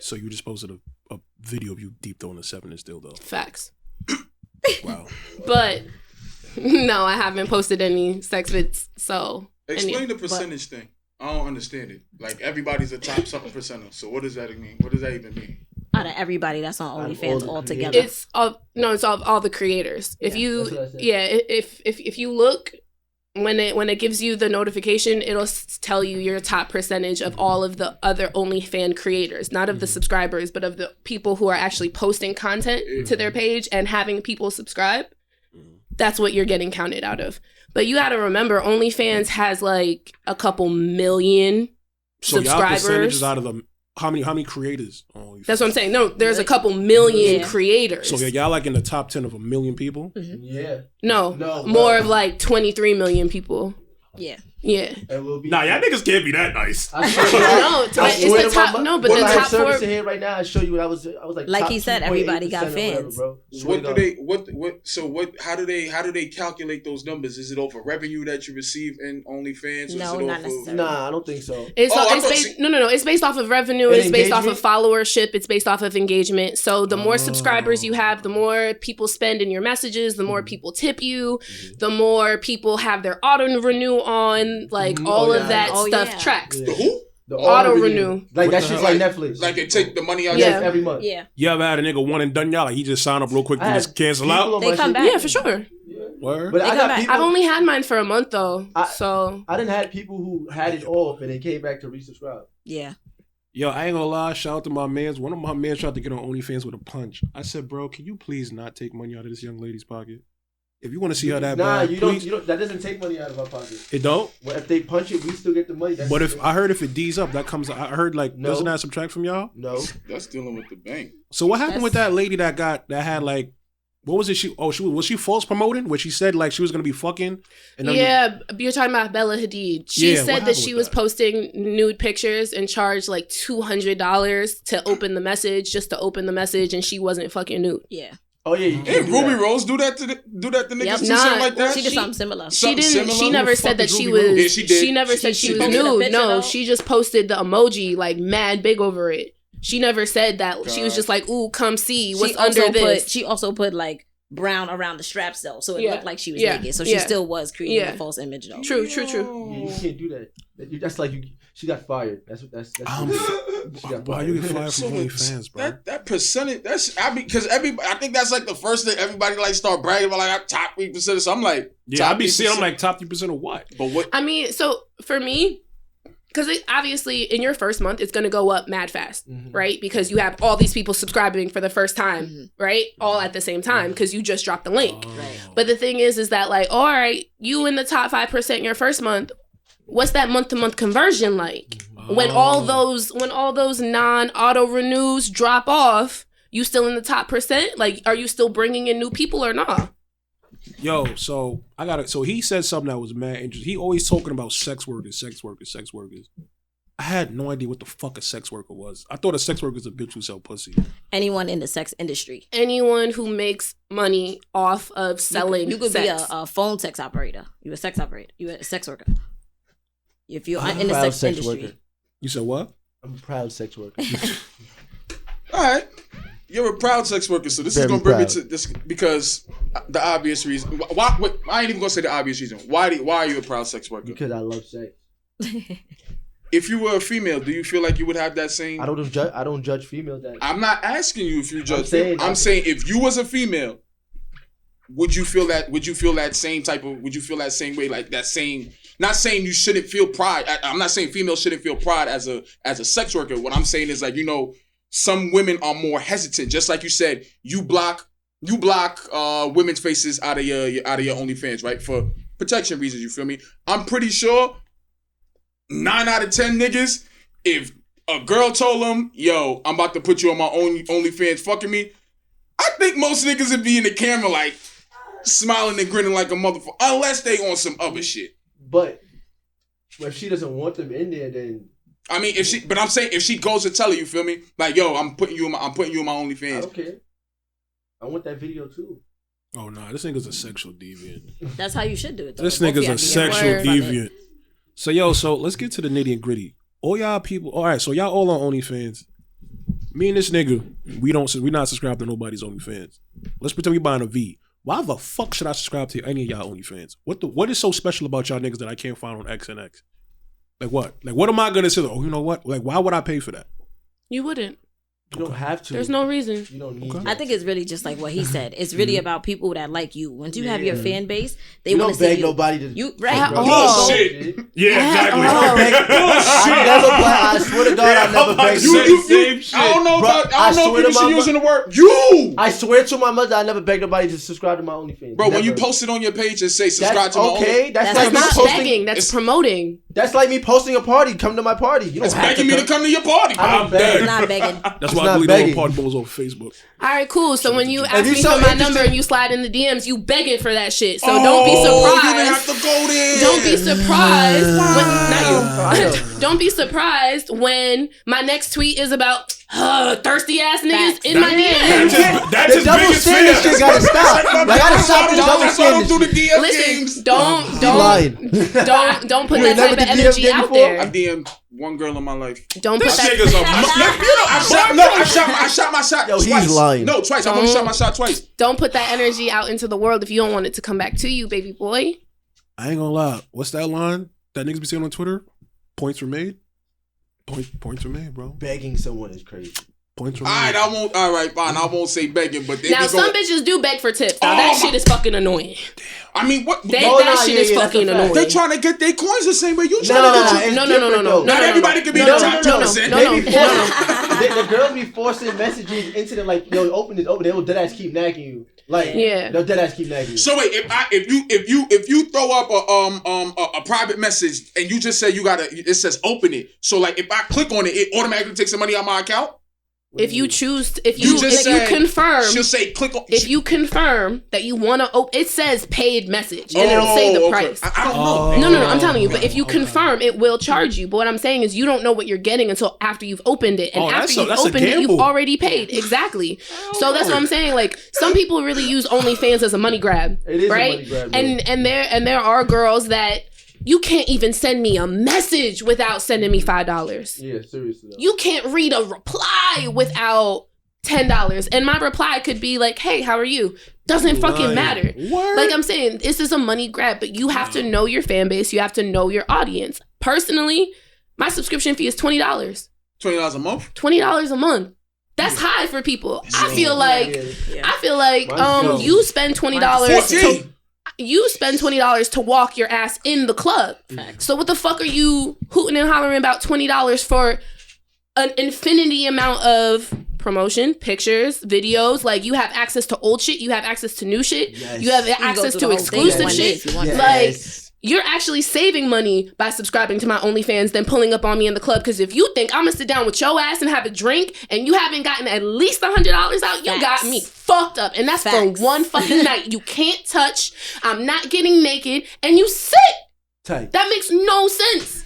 B: So you just posted a video of you deep throwing a 7-inch dildo.
C: Facts.
B: Wow.
C: But no, I haven't posted any sex vids. So
A: explain the percentage thing. I don't understand it. Like, everybody's a top something percenter. So what does that mean? What does that even mean?
E: Out of everybody that's on OnlyFans altogether.
C: It's all the creators. If if you look when it gives you the notification, it'll tell you your top percentage of all of the other OnlyFans creators, not of the subscribers, but of the people who are actually posting content to their page and having people subscribe. That's what you're getting counted out of. But you got to remember, OnlyFans has like a couple million subscribers.
B: So y'all percentages out of the how many creators on OnlyFans?
C: That's what I'm saying. No, there's a couple million creators.
B: So y'all like in the top 10 of a million people?
D: Mm-hmm. Yeah.
C: No, more of like 23 million people.
E: Yeah.
C: Yeah.
B: Y'all niggas can't be that nice.
C: No, it's the top. No, but the top four.
D: Here right now, I show you what I was like
E: he said, everybody got fans.
A: Whatever, bro. How do they calculate those numbers? Is it over revenue that you receive in OnlyFans?
E: No, not necessarily.
D: Nah, I don't think so.
C: It's based off of revenue. It's based off of followership. It's based off of engagement. So the more subscribers you have, the more people spend in your messages, the more people tip you, the more people have their auto renew on. Like all of that stuff tracks.
A: The who?
D: The
C: auto renew.
D: Like that shit's like Netflix.
A: Like they take the money out
D: every month.
E: Yeah.
B: You ever had a nigga one and done y'all? Like he just sign up real quick and just cancel out?
E: They come back.
C: Yeah, for sure.
B: Word?
D: But
C: I've only had mine for a month though.
D: I didn't have people who had it off and they came back to resubscribe.
E: Yeah.
B: Yo, I ain't gonna lie. Shout out to my mans. One of my mans tried to get on OnlyFans with a punch. I said, bro, can you please not take money out of this young lady's pocket? If you want to see her that bad,
D: you don't. That doesn't take money out of our pocket.
B: It don't.
D: Well, if they punch it, we still get the money.
B: But if it D's up, that comes. I heard doesn't that subtract from y'all?
D: No,
A: that's dealing with the bank.
B: So what happened with that lady that had like, what was it? Was she false promoting? Where she said like she was gonna be fucking? And
C: you're talking about Bella Hadid. She said that she was posting nude pictures and charged like $200 to open the message, just to open the message, and she wasn't fucking nude.
E: Yeah.
D: Oh yeah,
A: didn't Ruby Rose do that to niggas something like that?
E: She did something similar.
C: She didn't. She never said that she was.
A: Yeah, she did.
C: She never said she was nude. No, she just posted the emoji like mad big over it. She never said that. God. She was just like, "Ooh, come see what's under this."
E: She also put like brown around the straps though, so it looked like she was naked. So she still was creating a false image though.
C: True.
D: Yeah, you can't do that. That's like she got fired. That's.
B: Why you get fired from OnlyFans, bro?
A: That percentage. Because I think that's like the first thing everybody like start bragging about. Like top 3%. So I'm like,
B: I be seeing I'm like top 3% of what?
A: But what?
C: I mean, so for me. Because obviously in your first month, it's going to go up mad fast, right? Because you have all these people subscribing for the first time, right? All at the same time because you just dropped the link.
E: Right.
C: But the thing is that like, all right, you in the top 5% in your first month, what's that month-to-month conversion like? When all those non-auto renews drop off, you still in the top percent? Like, are you still bringing in new people or not?
B: Yo, so he said something that was mad interesting. He always talking about sex workers. I had no idea what the fuck a sex worker was. I thought a sex worker is a bitch who sell pussy.
E: Anyone in the sex industry.
C: Anyone who makes money off of selling
E: You could
C: sex.
E: be a phone sex operator. You a sex operator. You a sex worker. If you're
D: I'm
E: in
D: a
E: the
D: proud
E: sex
D: sex
E: industry.
D: worker.
B: You said what?
D: I'm a proud sex worker.
A: All right. You're a proud sex worker, so this is
D: Very
A: gonna bring me
D: proud.
A: to this because the obvious reason. Why? I ain't even gonna say the obvious reason. Why are you a proud sex worker?
D: Because I love sex.
A: If you were a female, do you feel like you would have that same?
D: I don't judge females. That
A: I'm not asking you if you judge.
D: I'm saying
A: if you was a female, would you feel that? Would you feel that same type of? Would you feel that same way? Like that same. Not saying you shouldn't feel pride. I'm not saying females shouldn't feel pride as a sex worker. What I'm saying is like some women are more hesitant. Just like you said, you block women's faces out of your OnlyFans, right? For protection reasons. You feel me? I'm pretty sure 9 out of 10 niggas, if a girl told them, yo, I'm about to put you on my OnlyFans fucking me, I think most niggas would be in the camera like smiling and grinning like a motherfucker, unless they on some other shit.
D: But if she doesn't want them in there, then
A: I mean, I'm saying if she goes to tell her, you feel me? Like, yo, I'm putting you in my
D: I
A: OnlyFans.
D: don't care. I want that video too.
B: Oh nah, this nigga's a sexual deviant.
E: That's how you should do it. Though.
B: This
E: Both of
B: nigga's
E: y'all
B: a
E: be
B: sexual
E: aware of it.
B: deviant. So let's get to the nitty and gritty. All y'all people, all right. So y'all all on OnlyFans. Me and this nigga, we not subscribed to nobody's OnlyFans. Let's pretend we buying a V. Why the fuck should I subscribe to any of y'all OnlyFans? What is so special about y'all niggas that I can't find on X and X? Like what? Like what am I gonna say? Oh, you know what? Like why would I pay for that?
C: You wouldn't.
D: You don't have to.
C: There's no reason.
D: You don't need.
E: I think it's really just like what he said. It's really about people that like you. Once you have your fan base, they
D: You
E: want
D: don't
E: to see
D: beg
E: you.
D: nobody to.
E: You right?
D: Bro,
A: Bullshit.
B: Yeah, exactly.
D: I don't beg. I never beg. I swear to God, I never beg.
A: I don't know
D: Bro,
A: about. I don't know
D: swear
A: if
D: to
A: you should
D: my
A: using the word you.
D: I swear to my mother, I never begged nobody to subscribe to my OnlyFans.
A: Bro, when you
D: Never.
A: post it on your page and say subscribe
D: That's
A: to my
D: okay.
A: OnlyFans.
D: That's
E: That's
D: like me
C: Not
D: posting.
C: begging. That's promoting.
D: That's like me posting a party. Come to my party. You don't
A: It's
D: have
A: begging me to come to your party.
D: I don't
B: I'm
D: beg.
B: dead.
E: It's not begging.
B: That's
D: It's
B: why I
D: not
B: delete all
D: begging.
B: party bowls off Facebook.
C: All right, cool. So when you ask
D: you
C: me
D: so
C: for my
D: interested-
C: number and you slide in the DMs, you begging for that shit. So don't be
A: You
C: surprised.
A: didn't have to go there.
C: Don't be surprised when
D: I
C: not
D: know.
C: you. Don't be surprised when my next tweet is about thirsty ass niggas
E: Facts.
C: in my DMs.
B: That's
D: The
B: his
D: double
B: biggest
D: standard
B: fear.
D: shit gotta stop. I gotta stop the double
A: That's why I don't
D: standard.
A: do the
D: shit.
A: DM games.
C: Listen, don't
D: lying.
C: don't put
D: You
C: that
D: ain't never
C: type of
D: did DM
C: energy
D: game
C: out
D: before?
A: I
C: there.
A: DM'd one girl in my life.
C: Don't put
B: This
C: that.
B: nigga's a
A: I shot my shot
D: Yo, he's
A: twice.
D: lying.
A: No, twice. I only shot my shot twice.
C: Don't put that energy out into the world if you don't want it to come back to you, baby boy.
B: I ain't gonna lie. What's that line that niggas be saying on Twitter? Points were made. Points were made, bro.
D: Begging someone is crazy.
B: Points were
A: All
B: made.
A: right, I won't. All right, fine. I won't say begging, but they
C: Now
A: be
C: some
A: going.
C: bitches do beg for tips. Now
A: Oh
C: that
A: my-
C: shit is fucking annoying.
A: I mean, what?
C: That
D: Oh, nah,
C: shit
D: yeah,
C: is
D: yeah, that's
C: fucking
D: a fact.
C: annoying.
A: They're trying to get their coins the same way you trying
D: No,
A: to get
D: it's
C: No,
D: different, though.
A: Not everybody can be
C: no,
A: the top
C: no, no,
A: 10%.
C: no,
D: They
C: no,
D: be
C: no,
D: forcing, the girls be forcing messages into them like, yo, open it, open. They will deadass keep nagging you. Like,
C: Yeah.
D: they'll deadass keep nagging you.
A: So wait, if you throw up a private message and you just say it says open it. So like if I click on it, it automatically takes some money out my account.
C: If you choose, if
A: You
C: you
A: just said-
C: confirm,
A: She'll say click on.
C: if you confirm that you want to, it says paid message and it'll say the
A: okay.
C: price.
A: I don't know.
C: No, I'm telling you. But if you confirm, it will charge you. But what I'm saying is, you don't know what you're getting until after you've opened it, and
B: Oh,
C: after you've
B: that's a
C: opened it, you've
B: gamble.
C: already paid. Exactly. So that's what I'm saying. Like some people really use OnlyFans as a money grab,
D: It is a
C: right?
D: money grab, bro.
C: and there are girls that you can't even send me a message without sending me $5.
D: Yeah, seriously. Though.
C: You can't read a reply without $10, and my reply could be like, "Hey, how are you?" Doesn't fucking
B: Lying.
C: matter.
B: What?
C: Like I'm saying, this is a money grab, but you have to know your fan base. You have to know your audience. Personally, my subscription fee is $20.
A: $20 a month.
C: $20 a month. That's high for people. I feel like
D: Mine's low.
C: you spend $20
A: $14.
C: you spend $20 to walk your ass in the club.
E: Facts.
C: So what the fuck are you hooting and hollering about $20 for an infinity amount of promotion, pictures, videos? Like you have access to old shit, you have access to new shit,
D: Yes.
C: you have
E: You can go
C: access
E: through
C: to
E: the whole thing in
C: exclusive
E: one day
C: shit.
E: if you want to.
C: Like you're actually saving money by subscribing to my OnlyFans than pulling up on me in the club. Because if you think I'm gonna sit down with your ass and have a drink and you haven't gotten at least $100 out, you got me fucked up. And that's
E: Facts.
C: for one fucking night. You can't touch. I'm not getting naked, and you sit.
D: Tight.
C: That makes no sense.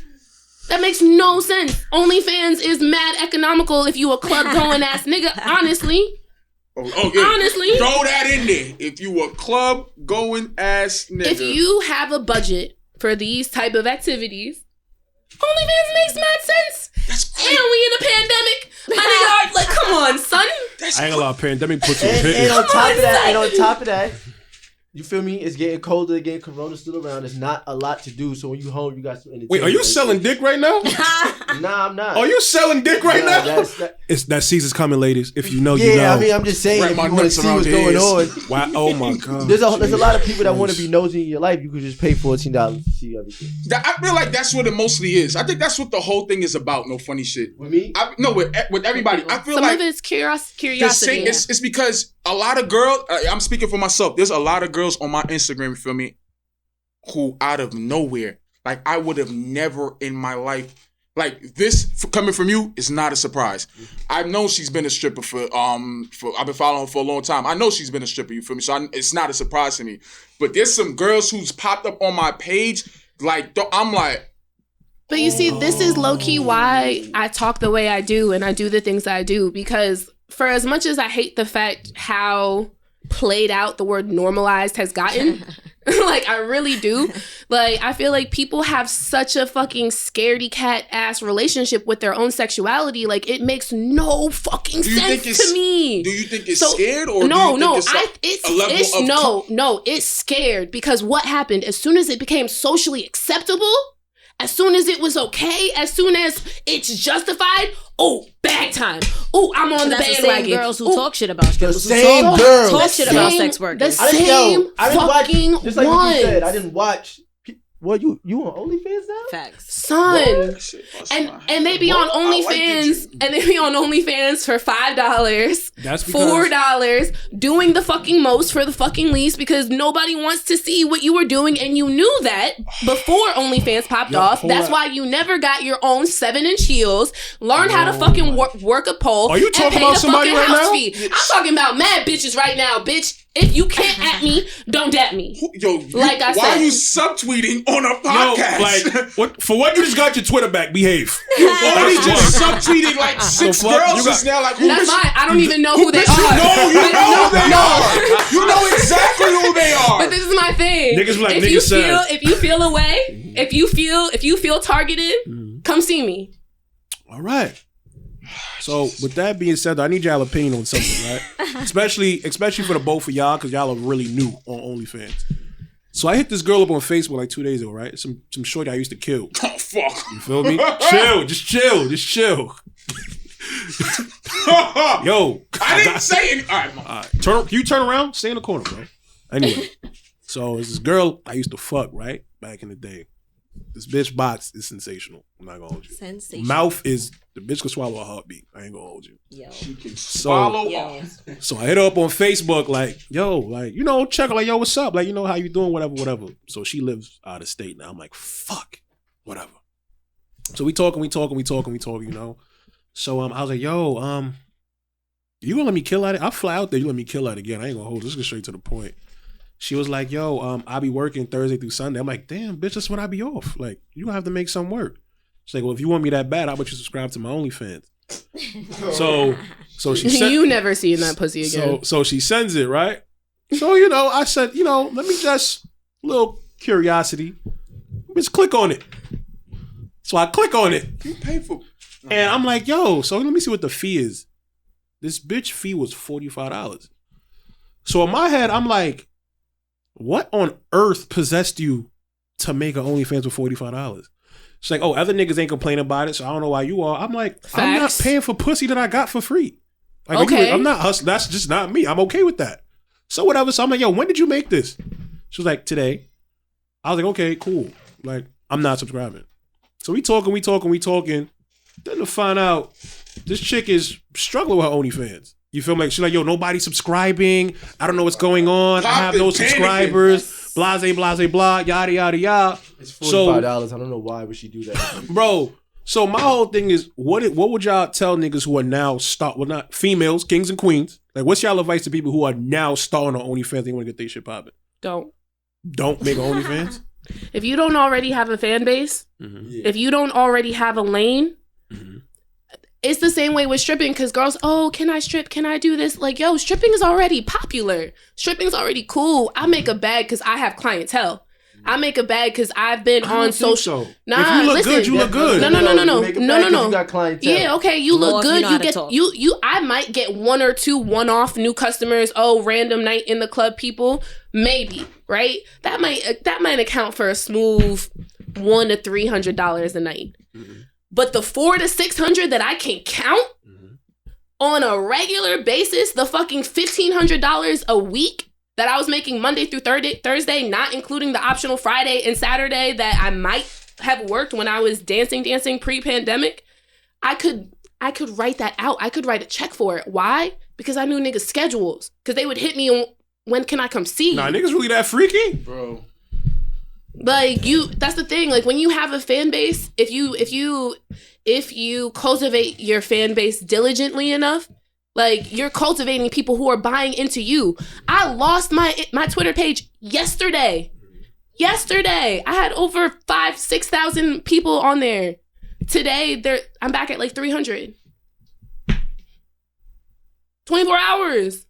C: That makes no sense. OnlyFans is mad economical if you a club going ass nigga. Honestly.
A: Okay. Honestly. Throw that in there. If you a club going ass nigga.
C: If you have a budget for these type of activities, OnlyFans makes mad sense.
A: That's great.
C: And we in a pandemic. My nigga, like, come on, son.
B: I ain't gonna lie, pandemic puts some hit.
D: And on top of that, you feel me? It's getting colder again. Corona's still around. There's not a lot to do. So when you home, you got some entertainment.
B: Wait, are you selling dick right now?
D: Nah, I'm not.
B: Are you selling dick right now? It's that season's coming, ladies. If you know, you know.
D: Yeah, I mean, I'm just saying. If you want to see what's going on.
B: Wow! Oh my god.
D: There's a lot of people that want to be nosy in your life. You could just pay $14 to see everything.
A: I feel like that's what it mostly is. I think that's what the whole thing is about. No funny shit.
D: With me?
A: With everybody. I feel
C: some
A: like
C: of it's curiosity.
A: It's because a lot of girls. I'm speaking for myself. There's a lot of girls on my Instagram. You feel me? Who out of nowhere, like I would have never in my life, like this coming from you is not a surprise. I've known she's been a stripper for I've been following her for a long time. I know she's been a stripper. You feel me? So it's not a surprise to me. But there's some girls who's popped up on my page, like I'm like.
C: But you see, this is low key why I talk the way I do and I do the things I do, because for as much as I hate the fact how played out the word normalized has gotten, like I really do, like I feel like people have such a fucking scaredy cat ass relationship with their own sexuality. Like it makes no fucking sense to me.
A: Do you think it's scared or
C: no?
A: It's
C: it's scared because what happened as soon as it became socially acceptable, as soon as it was okay, as soon as it's justified, oh, bag time. Oh, I'm on the bandwagon.
E: The same girls who talk shit about strippers.
D: The same girls.
E: Talk shit about sex workers.
C: The same fucking
D: ones. Just like what you said, I didn't watch. What you on OnlyFans now?
E: Facts.
C: Son. And they be on OnlyFans and they be on OnlyFans for $5.
B: That's because
C: $4 doing the fucking most for the fucking least because nobody wants to see what you were doing and you knew that before OnlyFans popped off. That's why you never got your own 7-inch heels, learned how to fucking work a pole.
B: Are you talking about somebody right now?
C: I'm talking about mad bitches right now, bitch. If you can't at me, don't at me.
A: Yo,
C: like I said.
A: Why are you subtweeting on a podcast?
B: For what you just got your Twitter back, behave.
A: Already just subtweeting like 6 girls just now. Like,
C: that's fine. I don't even know who they are.
A: You know who they are. You know exactly who they are.
C: But this is my thing.
B: Niggas like niggas said.
C: If you feel away, if you feel targeted, come see me.
B: All right. So with that being said, I need y'all opinion on something, right? especially for the both of y'all, because y'all are really new on OnlyFans. So I hit this girl up on Facebook like 2 days ago, right? Some shorty I used to kill.
A: Oh fuck!
B: You feel me? Just chill. Yo,
A: I didn't say anything. All right.
B: You turn around, stay in the corner, bro. Anyway, so it's this girl I used to fuck, right? Back in the day. This bitch box is sensational. I'm not gonna hold you.
E: Sensational.
B: Mouth is the bitch can swallow a heartbeat. I ain't gonna hold you.
E: Yo.
A: She can swallow.
B: So I hit her up on Facebook, like, yo, like, you know, check her, like, yo, what's up? Like, you know, how you doing? Whatever. So she lives out of state now. I'm like, fuck, whatever. So we talking, you know. So I was like, yo, you gonna let me kill at it? I'll fly out there. You let me kill at it again. I ain't gonna hold. Let's get straight to the point. She was like, yo, I'll be working Thursday through Sunday. I'm like, damn, bitch, that's when I be off. Like, you gonna have to make some work. She's like, well, if you want me that bad, how about you subscribe to my OnlyFans? So she said,
C: you never seen that pussy again.
B: So she sends it, right? So, you know, I said, you know, let me just, little curiosity, just click on it. So I click on it.
A: You pay for.
B: And I'm like, yo, so let me see what the fee is. This bitch fee was $45. So in my head, I'm like, what on earth possessed you to make an OnlyFans for $45? She's like, oh, other niggas ain't complaining about it, so I don't know why you are. I'm like,
C: Facts.
B: I'm not paying for pussy that I got for free. Like,
C: okay.
B: I'm not hustling. That's just not me. I'm okay with that. So whatever. So I'm like, yo, when did you make this? She was like, today. I was like, okay, cool. Like, I'm not subscribing. So we talking. Then to find out, this chick is struggling with her OnlyFans. You feel me? Like, she's like, yo, nobody's subscribing. I don't know what's going on. I have no subscribers. Blase, blah, yada, yada, yada.
D: It's $45. I don't know why would she do that.
B: Bro, so my whole thing is, what would y'all tell niggas who are now not females, kings and queens? Like, what's y'all advice to people who are now starting on OnlyFans? They want to get their shit popping.
C: Don't
B: make an OnlyFans?
C: If you don't already have a fan base, if you don't already have a lane, it's the same way with stripping, because girls, oh, can I strip? Can I do this? Like, yo, stripping is already popular. Stripping is already cool. I make a bag because I have clientele. I make a bag because I've been on social.
B: So. Nah, if you look good, you look good.
C: No.
D: You got clientele.
C: Yeah, okay, you look good. You I might get 1 or 2 one-off new customers. Oh, random night in the club people, maybe, right? That might account for a smooth $100 to $300 a night. But the $400 to $600 that I can count on a regular basis, the fucking $1,500 a week that I was making Monday through Thursday, not including the optional Friday and Saturday that I might have worked when I was dancing pre-pandemic, I could write that out. I could write a check for it. Why? Because I knew niggas' schedules. Because they would hit me on, when can I come see you?
B: Nah, niggas really that freaky?
A: Bro.
C: Like, that's the thing. Like, when you have a fan base, if you cultivate your fan base diligently enough, like, you're cultivating people who are buying into you. I lost my Twitter page yesterday. I had over 5,000-6,000 people on there. Today, I'm back at like 300. 24 hours.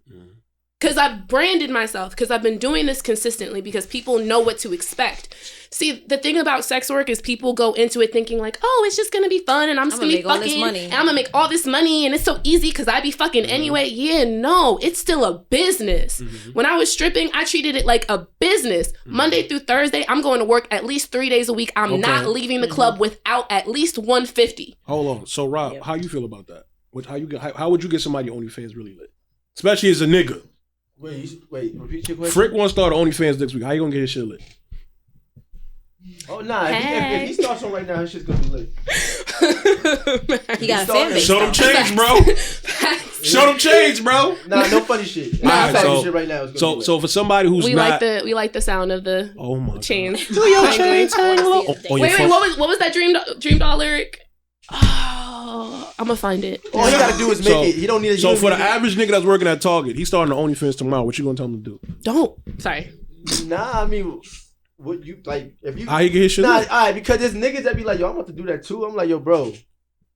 C: Because I've branded myself, because I've been doing this consistently, because people know what to expect. See, the thing about sex work is people go into it thinking like, oh, it's just going to be fun and I'm just going to be fucking and I'm going to make all this money and it's so easy because I be fucking anyway. Yeah, no, it's still a business. When I was stripping, I treated it like a business. Monday through Thursday, I'm going to work at least 3 days a week. I'm not leaving the club without at least $150.
B: Hold on. So, Rob, how you feel about that? How would you get somebody OnlyFans really lit? Especially as a nigga.
D: Wait, repeat your question.
B: Fric wants to start OnlyFans next week. How you gonna get his shit lit?
D: Oh, nah. If he starts on right now, his shit's gonna be lit.
E: He got a fan base.
B: Show them change, bro. Show them change, bro.
D: Nah, no funny shit. Shit right now.
B: So for somebody who's
C: we like the sound of the chains.
B: Do your chains hang low.
C: Wait, what was that Dream Doll lyric? Oh, I'm gonna find it.
D: All he gotta do is make it. He don't need.
B: So for the average nigga that's working at Target, he's starting the OnlyFans tomorrow. What you gonna tell him to do?
C: Don't. Sorry.
D: Nah, I mean, what you like? If you
B: how he get his shit?
D: Nah, alright, because there's niggas that be like, yo, I'm about to do that too. I'm like, yo, bro,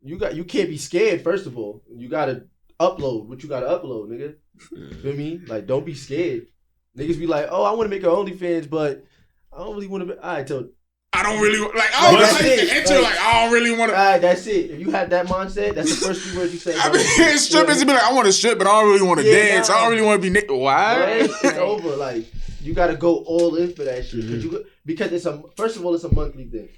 D: you can't be scared. First of all, you gotta upload what you gotta upload, nigga. Feel me? Like, don't be scared. Niggas be like, oh, I want to make an OnlyFans, but I don't really want to be. Alright, so.
A: I don't really like. I don't like the enter. Like, I don't really want to.
D: Alright, that's it. If you have that mindset, that's the first 2 words you say.
A: I mean, strippers be like, I want to strip, but I don't really want to dance. I don't really want to be naked. Why?
D: It's over. Like, you got to go all in for that shit. Because first of all, it's a monthly thing.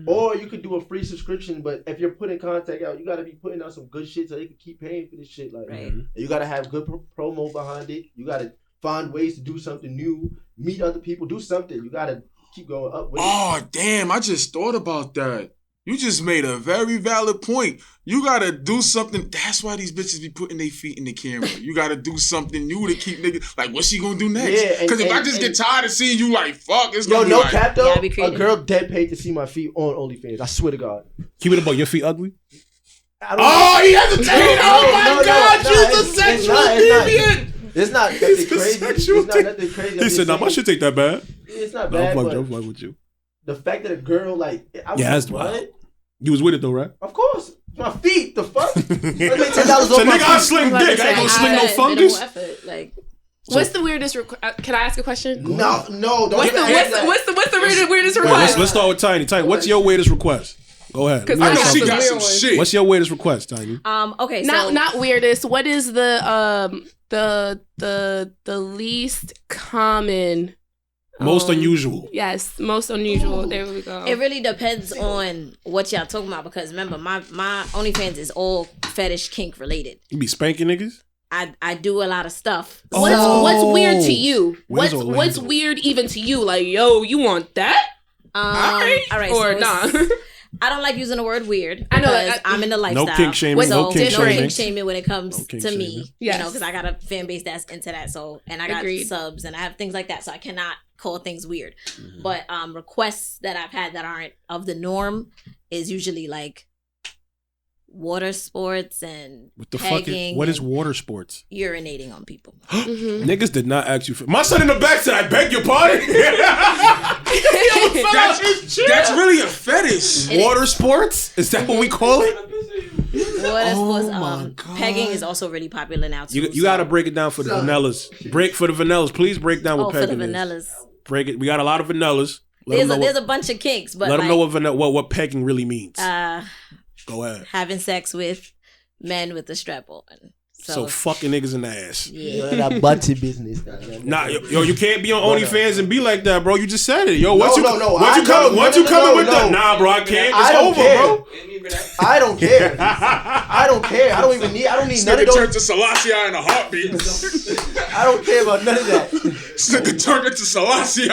D: Or you could do a free subscription, but if you're putting content out, you got to be putting out some good shit so they can keep paying for this shit. Like, you got to have good promo behind it. You got to find ways to do something new, meet other people, do something. You got to keep going up with it.
A: Damn, I just thought about that. You just made a very valid point. You gotta do something. That's why these bitches be putting their feet in the camera. You gotta do something new to keep niggas. Like, what's she gonna do next? Because if I just get tired of seeing you like, fuck, it's gonna be
D: no
A: like...
D: cap though, a girl dead paid to see my feet on OnlyFans. I swear to God.
B: Keep it about your feet ugly?
A: He hesitated! Oh my God, you're the sexual deviant!
D: It's not nothing crazy. It's not nothing crazy.
B: He said, "Nah, my shit ain't that bad."
D: It's not bad.
B: I'm fucking with you.
D: The fact that a girl like,
B: that's wild. You was with it though, right?
D: Of course. My feet. The fuck. $10
B: so nigga, I sling dick. I ain't gonna sling no fungus.
C: What's the weirdest? Can I ask a question?
D: No. Don't
C: what's the weirdest request?
B: Let's start with Tiny. Tiny, what's your weirdest request? Go ahead.
A: Because I know she got some shit.
B: What's your weirdest request, Tiny?
E: Okay.
C: Not weirdest. What is the least common?
B: Most unusual.
C: Yes, most unusual. There we go.
E: It really depends on what y'all talking about, because remember, my OnlyFans is all fetish kink related.
B: You be spanking niggas?
E: I do a lot of stuff.
C: What's weird to you? What's weird even to you? Like, yo, you want that?
E: All right.
C: Or nah.
E: I don't like using the word weird.
C: I know that
E: I'm in the lifestyle.
B: No kink shaming.
E: No kink shaming when it comes to
B: shaming.
E: me.
C: Yes.
E: You know, because I got a fan base that's into that. So, and I got subs and I have things like that. So I cannot call things weird. But requests that I've had that aren't of the norm is usually like water sports and
B: What the
E: pegging.
B: fuck? What is water sports?
E: Urinating on people.
B: Niggas did not ask you for. My son in the back said, "I beg your pardon."
A: That's really a fetish.
B: Water sports? Is that what we call it?
E: Water sports.
B: my God.
E: Pegging is also really popular now too.
B: You got to break it down for the vanillas. For the vanillas. Please break down what
E: for the
B: pegging is.
E: vanillas.
B: Break it. We got a lot of vanillas.
E: There's a bunch of kinks, but
B: let them know what pegging really means. Go ahead.
E: Having sex with men with the strap on.
B: So fucking niggas in the ass.
E: Yeah.
D: That butty business.
B: Nah, yo, you can't be on OnlyFans and be like that, bro. You just said it, yo. Once you coming with that? Nah, bro, I can't. It's over, bro.
D: I don't care. I don't care. I don't need none of those.
A: Turn to Selassie in a heartbeat.
D: I don't care about none of that.
A: Nigga turn into Selassie.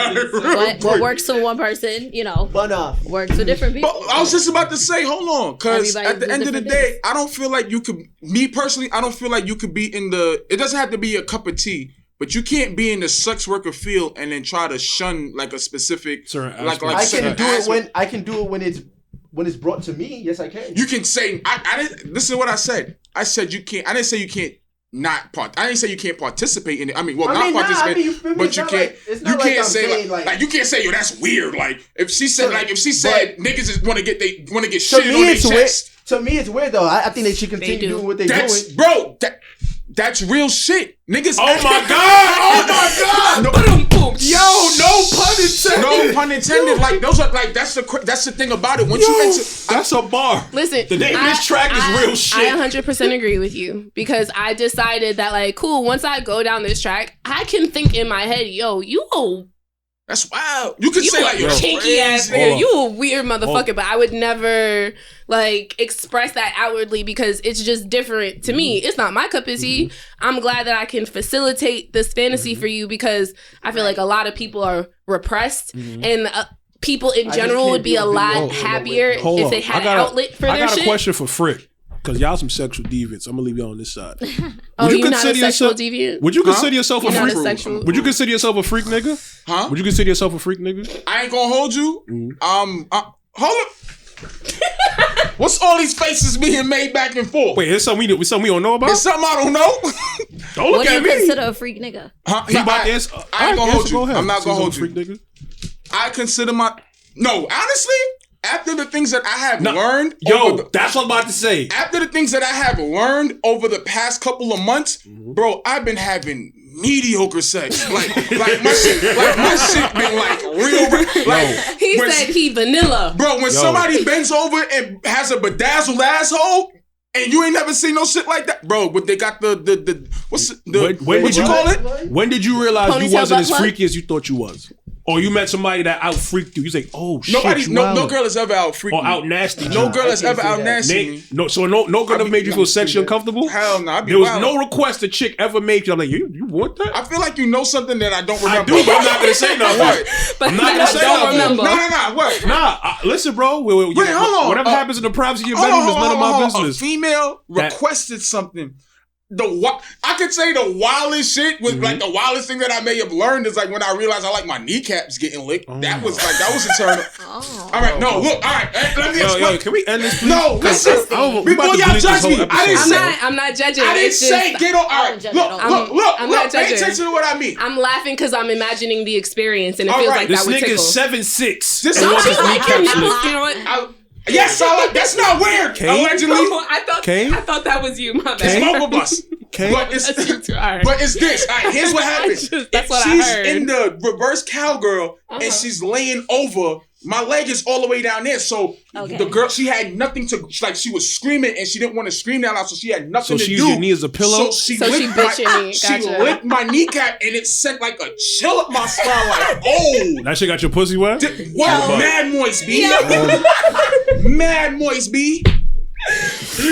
E: What works for one person,
D: Bun off.
E: works for different people.
A: But I was just about to say, hold on, because
E: Everybody
A: at the
E: do
A: end of the
E: different
A: day,
E: things.
A: I don't feel like you could. Me personally, I don't feel like you could be in the. It doesn't have to be a cup of tea. But you can't be in the sex worker field and then try to shun like a specific
B: Like
D: I can do it when it's brought to me. Yes, I can.
A: You can say I didn't. This is what I said. I said you can't. I didn't say you can't not part. I didn't say you can't participate in it. Not participate,
D: you feel me?
A: but you can't.
D: It's
A: You
D: not
A: can't
D: I'm
A: say
D: saying,
A: like you can't say yo that's weird. Like if she said niggas want to get
D: to
A: shit
D: me
A: on their
D: it's weird.
A: chest.
D: To me, it's weird though. I think they should continue
C: do.
D: doing what they're doing.
A: Bro. That's real shit. Niggas.
B: Oh my God! Oh my God! Yo, no pun intended.
A: No pun intended. Like those are like that's the thing about it. Once you enter,
B: That's a bar.
C: Listen,
B: The name of this track is real shit.
C: I 100% agree with you because I decided that like, cool. Once I go down this track, I can think in my head, yo,
A: that's wild. You could say like
C: you
A: you're
C: a kinky
A: crazy.
C: ass nigga. You a weird motherfucker, but I would never like express that outwardly because it's just different to me. It's not my cup of tea. I'm glad that I can facilitate this fantasy for you because I feel like a lot of people are repressed and people in general would be a lot happier if they had an outlet for their shit.
B: I got a question for Fric. Because y'all some sexual deviants. I'm going to leave y'all on this side.
C: You're not a sexual deviant?
B: Would you consider yourself a freak? Would you consider yourself a freak nigga?
A: Huh?
B: Would you consider yourself a freak nigga?
A: I ain't gonna hold you. Hold up. What's all these faces being made back and forth?
B: Wait, it's something we don't know about?
A: It's something I don't know.
B: Don't look at me.
E: What do you consider a freak nigga?
A: Huh?
B: He about to answer.
A: I ain't gonna hold you.
B: Go ahead.
A: I'm not gonna hold you.
B: Freak nigga?
A: I consider honestly, after the things that I have learned,
B: that's what I'm about to say.
A: After the things that I have learned over the past couple of months, bro, I've been having mediocre sex. Like my shit been like real. Like
C: he said he vanilla.
A: Bro, when somebody bends over and has a bedazzled asshole. And you ain't never seen no shit like that, bro. But they got what you call it?
B: When did you realize
C: Ponytail
B: you wasn't as
C: butt
B: freaky as you thought you was? Or you met somebody that out freaked you? You say, "Oh shit!"
A: No girl has ever out freaked me.
B: Or out nasty.
A: No girl has ever out nasty me.
B: No girl ever made you feel sexually uncomfortable.
A: Hell no.
B: There was no request a chick ever made you. I'm like, you want that?
A: I feel like you know something that I don't remember.
B: I do, but I'm not gonna say nothing.
C: But
B: I'm not gonna say nothing.
C: remember.
A: No. What?
B: Nah, listen, bro.
A: Wait, hold on.
B: Whatever happens in the privacy of your bedroom is none of my business.
A: A female requested something. I could say the wildest shit was like the wildest thing that I may have learned is like when I realized I like my kneecaps getting licked. That was a turn. All right, no, look, all right, let me explain.
B: Yo, can we end this, please?
A: No, listen. Before y'all judge me,
C: I'm not judging.
A: I didn't say get on. All right, look.
C: I'm not
A: Pay
C: judging.
A: attention to what I mean.
C: I'm laughing because I'm imagining the experience and it feels like that would tickle.
B: This nigga's 7'6".
A: This
C: Don't
A: is
C: you like your nipples? You know what?
A: Yes, that's not weird. Allegedly,
C: I thought that was you. My bad.
A: it's both of us. But it's this. All right, here's what happened.
C: That's what I
A: she's
C: heard.
A: in the reverse cowgirl and she's laying over. My leg is all the way down there. So the girl, she had nothing to, like she was screaming and she didn't want to scream that loud. So she had nothing to do.
B: So she used your knee as a pillow?
A: She licked my kneecap and it sent like a chill up my spine like, oh.
B: That shit got your pussy wet?
A: Mad moist, B. Mad moist, B.
B: So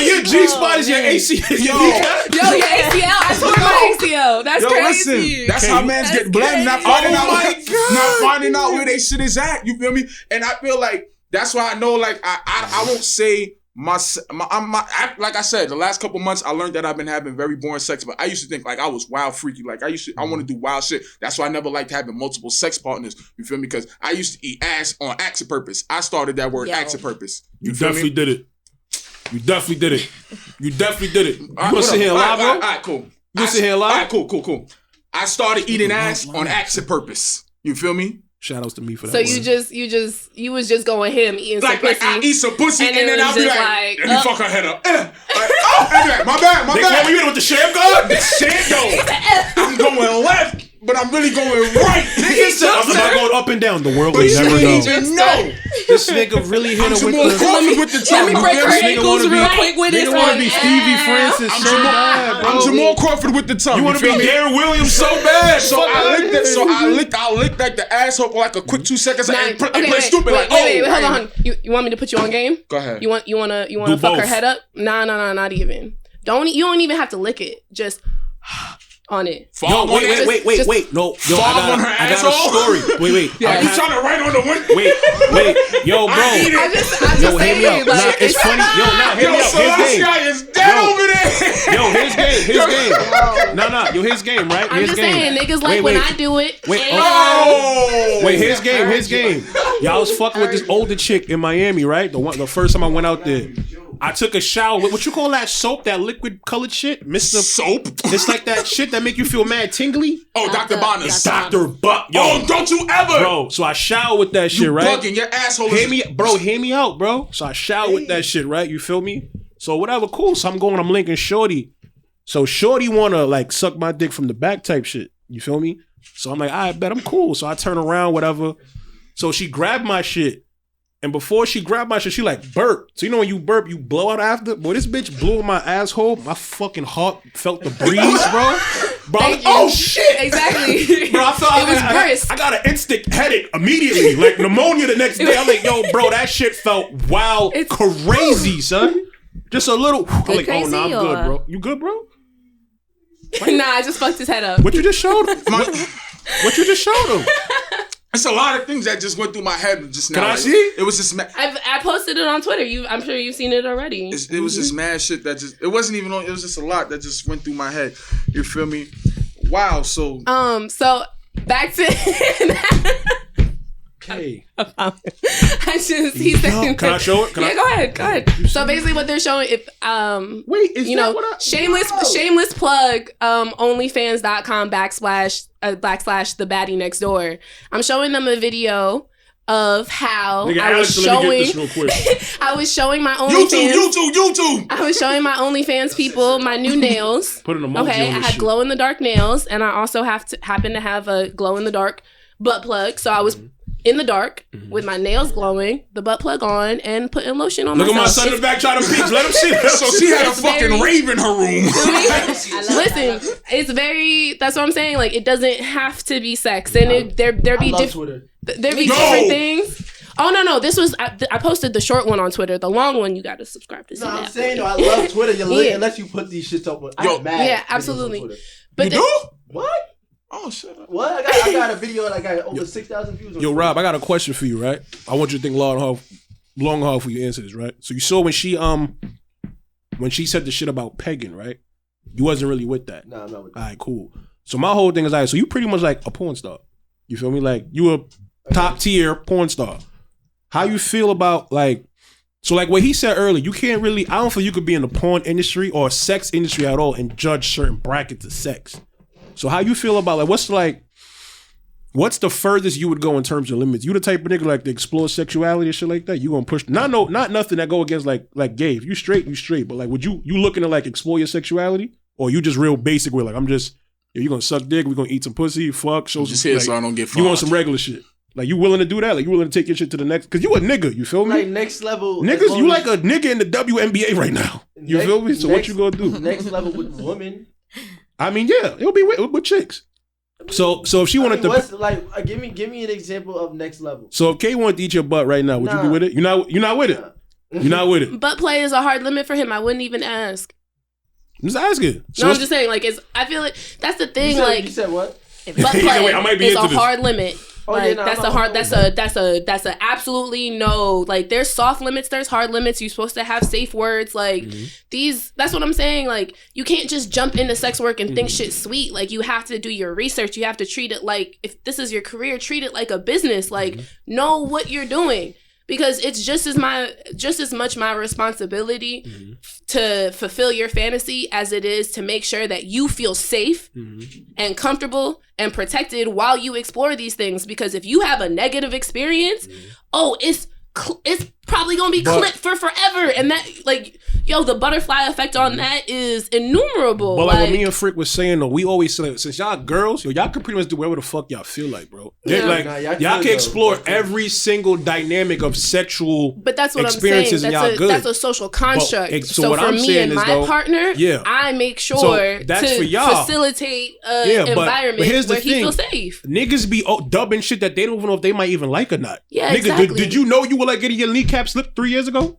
B: your G-spot is your ACL.
C: Yo, your ACL. I tore my ACL. That's crazy.
A: Listen, that's how mans get bled. Not finding out where they shit is at. You feel me? And I feel like that's why I know, like, I won't say like I said, the last couple months I learned that I've been having very boring sex, but I used to think like I was wild freaky. Like I want to do wild shit. That's why I never liked having multiple sex partners. You feel me? Because I used to eat ass on acts of purpose. I started that word acts of purpose.
B: You definitely did it. You definitely did it. You definitely did it. You gonna sit here and lie, bro?
A: All right, cool. You
B: gonna sit here and lie?
A: All right, cool. I started eating ass on acts of purpose. You feel me?
B: Shout outs to me for that.
C: So you was just going him eating some pussy.
A: I eat some pussy and then I'll be like, let me fuck her head up. My bad.
B: They call me in with the sham guard?
A: The sham, yo. I'm going left, but I'm really going right.
B: I'm not going up and down. The world will never know. This nigga really hit her with the
C: Let me break her ankles real quick with this one.
B: Nigga want to be Stevie Francis so bad, bro.
A: I'm Jamal Crawford with the tongue.
B: You want to be Darren Williams so bad.
A: So I licked like the asshole for like a quick 2 seconds and play stupid.
C: Wait, hold on. You want me to put you on game?
A: Go ahead.
C: You wanna fuck her head up? Nah, not even. You don't even have to lick it. Just on it.
B: Wait. No, yo, I got a story. Wait.
A: Yeah, you trying to write on the window?
B: Wait. Yo, bro.
C: I'm just
B: yo, hear me out. Nah, it's funny. Yo, nah, hear me out.
A: His game. Guy is dead over there.
B: Yo, his game. Nah. Yo, his game, right?
C: I'm just saying, niggas like when I do it.
B: Wait, his game. Y'all was fucking with this older chick in Miami, right? The first time I went out there. I took a shower with what you call that soap, that liquid colored shit, Mr.
A: Soap.
B: It's like that shit that make you feel mad tingly.
A: Oh, Dr. Bonner's.
B: Dr. Buck. Yo.
A: Oh, don't you ever,
B: bro. So I shower with that shit, right?
A: Bugging your asshole.
B: Hear me out, bro. So I shower with that shit, right? You feel me? So whatever, cool. So I'm linking Shorty. So Shorty wanna like suck my dick from the back type shit. You feel me? So I'm like, I bet I'm cool. So I turn around, whatever. So she grabbed my shit. And before she grabbed my shit, she like burped. So you know when you burp, you blow out after? Boy, this bitch blew in my asshole. My fucking heart felt the breeze, bro. Oh shit!
C: Exactly.
B: Bro, I thought I got an instant headache immediately. Like pneumonia the next day. I'm like, yo, bro, that shit felt wild, crazy, son. Just a little. I'm like, oh, no, I'm good, bro. You good, bro?
C: Nah, I just fucked his head up.
B: What you just showed him? What you just showed him?
A: It's a lot of things that just went through my head just now.
B: Can I see?
A: It was just
C: I posted it on Twitter. I'm sure you've seen it already.
A: It was just mad shit that just. It wasn't even on. It was just a lot that just went through my head. You feel me? Wow. So.
C: So back to.
B: Okay.
C: Can I
B: show it?
C: Go ahead. So basically, what they're showing, if shameless plug, OnlyFans.com / the baddie next door. I'm showing them a video of how I was showing my OnlyFans.
A: YouTube.
C: I was showing my OnlyFans people my new nails.
B: Put an emoji on
C: I had
B: shit.
C: glow in the dark nails, and I also happen to have a glow in the dark butt plug. So I was in the dark with my nails glowing, the butt plug on, and putting lotion on myself.
B: Look at my son in the back trying to peach. Let him see.
A: So she had a fucking rave in her room.
C: Listen, it's very. That's what I'm saying. Like, it doesn't have to be sex, and there be different things. Oh no! This was I posted the short one on Twitter. The long one you got to subscribe to see.
D: I'm saying I love Twitter. You unless you put these shits up. I'm mad.
C: Yeah, absolutely.
A: But you do
D: what?
A: Oh shit!
D: What? I got a video that got over 6,000 views.
B: Yo, Rob, I got a question for you, right? I want you to think long and hard for you to answer this, right? So you saw when she said the shit about pegging, right? You wasn't really with that.
D: No, I'm not with that.
B: All right, cool. So my whole thing is, so you pretty much like a porn star. You feel me? Like you a top tier porn star. How you feel about like? So like what he said earlier, you can't really. I don't feel you could be in the porn industry or sex industry at all and judge certain brackets of sex. So how you feel about what's the furthest you would go in terms of limits? You the type of nigga like to explore sexuality and shit like that? You gonna push not nothing that go against like gay. If you straight, but like would you looking to like explore your sexuality? Or you just real basic with like I'm just you gonna suck dick, we gonna eat some pussy, fuck, show
A: just
B: some
A: here
B: like,
A: so I don't get fucked.
B: You want some regular shit. Like you willing to do that? Like you willing to take your shit to the next? Cause you a nigga, you feel me?
D: Like next level.
B: Niggas, you like a nigga in the WNBA right now. You feel me? So what you gonna do?
D: Next level with women.
B: I mean, yeah, it'll be with chicks. So if she wanted to,
D: give me an example of next level.
B: So if Kay wanted to eat your butt right now, would you be with it? You're not with it. You're not with it.
C: Butt play is a hard limit for him. I wouldn't even ask.
B: I'm just asking.
C: So I'm just saying, like, I feel like that's the thing.
D: You said what?
C: Butt play is a hard limit. That's a absolutely no. Like, there's soft limits, there's hard limits. You're supposed to have safe words. Like, that's what I'm saying. Like, you can't just jump into sex work and think shit's sweet. Like, you have to do your research. You have to treat it like, if this is your career, treat it like a business. Like, know what you're doing. Because it's just as much my responsibility to fulfill your fantasy as it is to make sure that you feel safe and comfortable and protected while you explore these things. Because if you have a negative experience, it's probably gonna be clipped for forever, and that, like, yo, the butterfly effect on that is innumerable.
B: But like what me and Fric was saying though, we always say, since y'all girls, y'all can pretty much do whatever the fuck y'all feel like, bro. Y'all can explore every single dynamic of sexual
C: but that's what
B: experiences,
C: I'm saying. That's a social construct. So for me and my partner, I make sure
B: that's
C: to
B: for y'all.
C: Facilitate an environment where he feels safe.
B: Niggas be dubbing shit that they don't even know if they might even like or not.
C: Yeah,
B: niggas,
C: exactly.
B: Did you know you were like getting your kneecap slipped 3 years ago?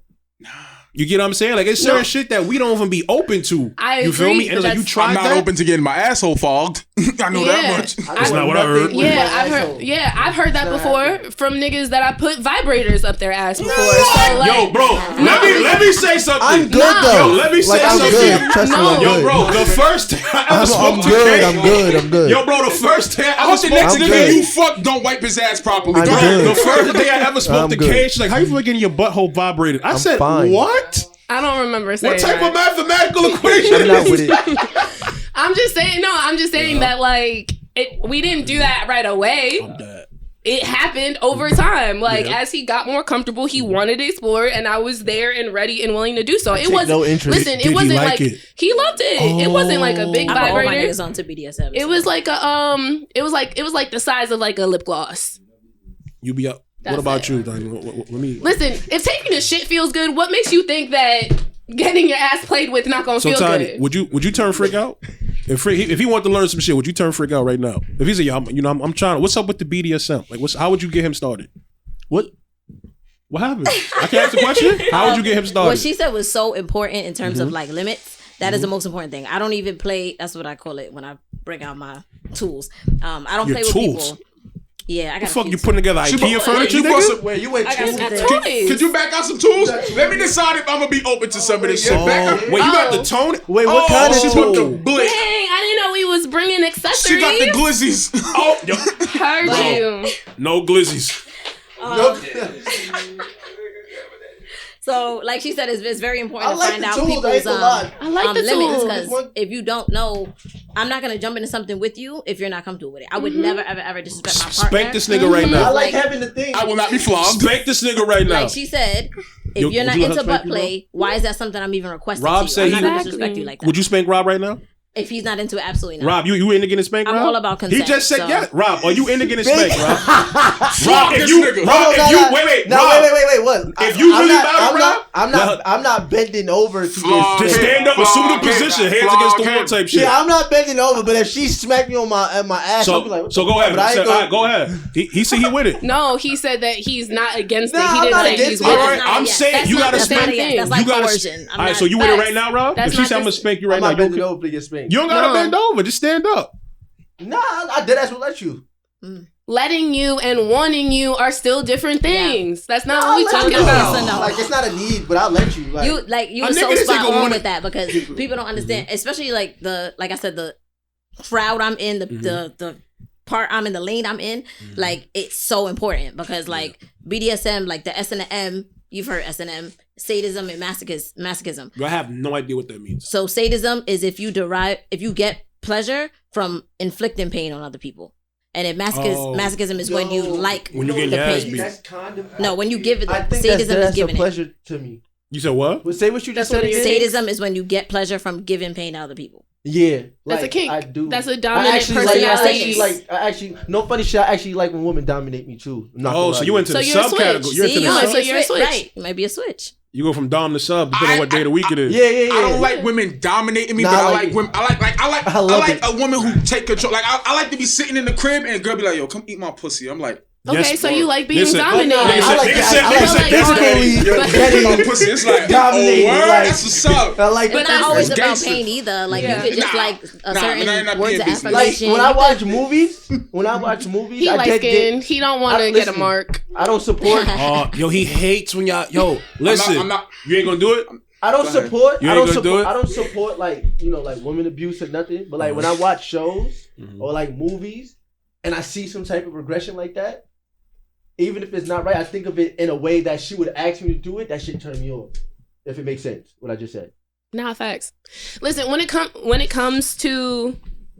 B: You get what I'm saying? Like, it's certain shit that we don't even be open to. You feel me? And it's like, you tried
A: I'm not open to getting my asshole fogged. I know that much.
B: That's not what I heard.
C: I've heard that before from niggas that I put vibrators up their ass before.
B: So, like, yo, bro, let me say something.
D: I'm good though.
B: Yo, let me say
D: I'm
B: something.
D: Good. Trust me, I'm
B: yo,
D: good.
B: bro, the first time I ever spoke to Kay.
D: I'm good.
B: Yo, bro, the first time
A: I hope the next nigga you fuck don't wipe his ass properly.
B: The first day I ever spoke to Kay, she's like, how you feel like getting your butthole vibrated? I said, what?
C: I don't remember saying
B: what type
C: that.
B: of mathematical equation?
D: I'm not with it.
C: I'm just saying that, like, we didn't do that right away. It happened over time. Like, as he got more comfortable, he wanted to explore, and I was there and ready and willing to do so. It wasn't
D: no interest.
C: Listen, it wasn't like he loved it. It wasn't like a big vibrator.
E: All my niggas onto BDSM.
C: It was like a it was like the size of like a lip gloss.
B: You be up. What about you, Donnie? Let me
C: listen. If taking a shit feels good, what makes you think that getting your ass played with not gonna feel
B: Tiny,
C: good?
B: Would you turn Fric out? If he wanted to learn some shit, would you turn Fric out right now? If he's I'm trying. What's up with the BDSM? Like, how would you get him started? What happened? I can't ask the question. How would you get him started?
E: What she said was so important in terms of like limits. That is the most important thing. I don't even play. That's what I call it when I bring out my tools. I don't play with people. Yeah, I got.
B: What the fuck you putting together IKEA furniture?
D: You went
C: toys.
A: Could you back out some tools? Let me decide if I'm gonna be open to some of this shit. Back up.
B: Wait, you got the tone?
D: Wait, what kind of
A: she
D: tool?
A: put the blick.
C: Dang, I didn't know we was bringing accessories.
A: She got the glizzies.
B: Oh, yo.
C: Heard you.
B: No glizzies.
E: So, like she said, it's very important to find out
D: tools,
E: people's
C: I like the
E: limits,
C: tools.
E: because if you don't know, I'm not gonna jump into something with you if you're not comfortable with it. I would never, ever disrespect my partner.
B: Spank this nigga right now.
D: I like having the thing.
A: I will not be flogged.
B: Spank this nigga right now.
E: Like she said, if you're not into butt play, why is that something I'm even requesting?
B: Rob
E: to
B: said
E: you? I'm not gonna
C: Exactly.
E: disrespect you like that.
B: Would you spank Rob right now?
E: If he's not into it, absolutely not.
B: Rob, you into getting spanked,
E: I'm
B: Rob?
E: all about consent.
B: He just said
E: so.
B: yes. Rob, are you into getting spanked, Rob?
A: Rob, if you,
B: What? If you really about it, Rob?
D: I'm not bending over to
A: Flog
D: this.
B: Just stand up, assume the position, hands against the wall type shit.
D: Yeah, I'm not bending over, but if she smacked me on my ass, I'll be like,
B: so go ahead. All right, go ahead. He said he with it.
C: No, he said that he's not against it.
D: Nah,
C: He
D: I'm
C: didn't
D: not
C: say
D: against
C: he's
D: it.
C: with
B: All right,
C: it.
B: I'm saying you gotta spank.
E: That's like coercion.
B: All right, so you with it right now, Rob? If she said I'm gonna spank you right now,
D: I'm not bending over to get spanked.
B: you don't gotta bend over. Just stand up.
D: Nah, I dead ass will let you.
C: Letting you and wanting you are still different things. That's not what we
D: I'll let
C: talking
D: you.
C: about.
E: No.
D: Like, it's not a need, but I'll let you. Like,
E: You
B: A
E: were so
B: nigga this
E: spot
B: nigga
E: on
B: wanna-
E: with that, because people don't understand, especially like I said, the crowd I'm in, the part I'm in, the lane I'm in, like, it's so important because like BDSM, like the S and the M, you've heard S&M, sadism and masochism.
B: I have no idea what that means.
E: So sadism is if you get pleasure from inflicting pain on other people. And if masochism is when you like
B: When you
E: the
B: getting your ass
E: pain.
B: beat.
D: That's kind of.
E: No, when you give it,
D: I think
E: sadism is
D: that's a
E: giving it.
D: pleasure to me.
B: You said what?
D: Well, say what you just said again.
E: Sadism is when you get pleasure from giving pain to other people.
D: Yeah,
C: That's
D: like,
C: a kink.
D: I do.
C: That's a dominant
E: personality.
D: I actually, no funny shit. I actually like when women dominate me too.
B: So you went to the
C: So you're a
B: subcategory.
C: switch.
B: You're into
E: See,
B: the sub.
C: so you're a switch.
E: Right. You might be a switch.
B: You go from dom to sub depending on what day of the week it is.
D: Yeah.
A: I don't like women dominating me,
D: Nah,
A: but
D: I
A: I
D: like
A: like women. I
D: love
A: like
D: it.
A: a woman who take control. Like I like to be sitting in the crib and a girl be like, "Yo, come eat my pussy." I'm like,
C: Okay,
B: Yes,
C: so
B: bro.
C: you like being
B: Listen,
C: dominated.
D: I like physically getting
A: pussy. It's like,
D: dominated.
A: oh, word?
D: Like,
A: That's what's up.
D: I like
E: It's
C: But
E: not
C: that's
E: always about
A: gangster.
E: pain either. Like
C: Yeah.
E: you could just like a certain
A: not
E: words
A: being
E: of
A: business.
D: like
E: affirmation.
D: when I watch movies.
C: He
D: I
C: light
D: get
C: skinned. He don't want to get a
D: listen.
C: mark.
D: I don't support.
B: Yo, he hates when y'all. Yo, listen.
A: I'm not.
B: You ain't gonna do it.
D: I don't
A: Go ahead.
D: support.
B: You
D: I
B: ain't
D: don't
B: gonna do
D: support.
B: it?
D: I don't support like like women abuse or nothing. But like when I watch shows or like movies, and I see some type of regression like that, even if it's not right, I think of it in a way that she would ask me to do it. That shit turn me on. If it makes sense, what I just said.
C: Nah, facts. Listen, when it comes to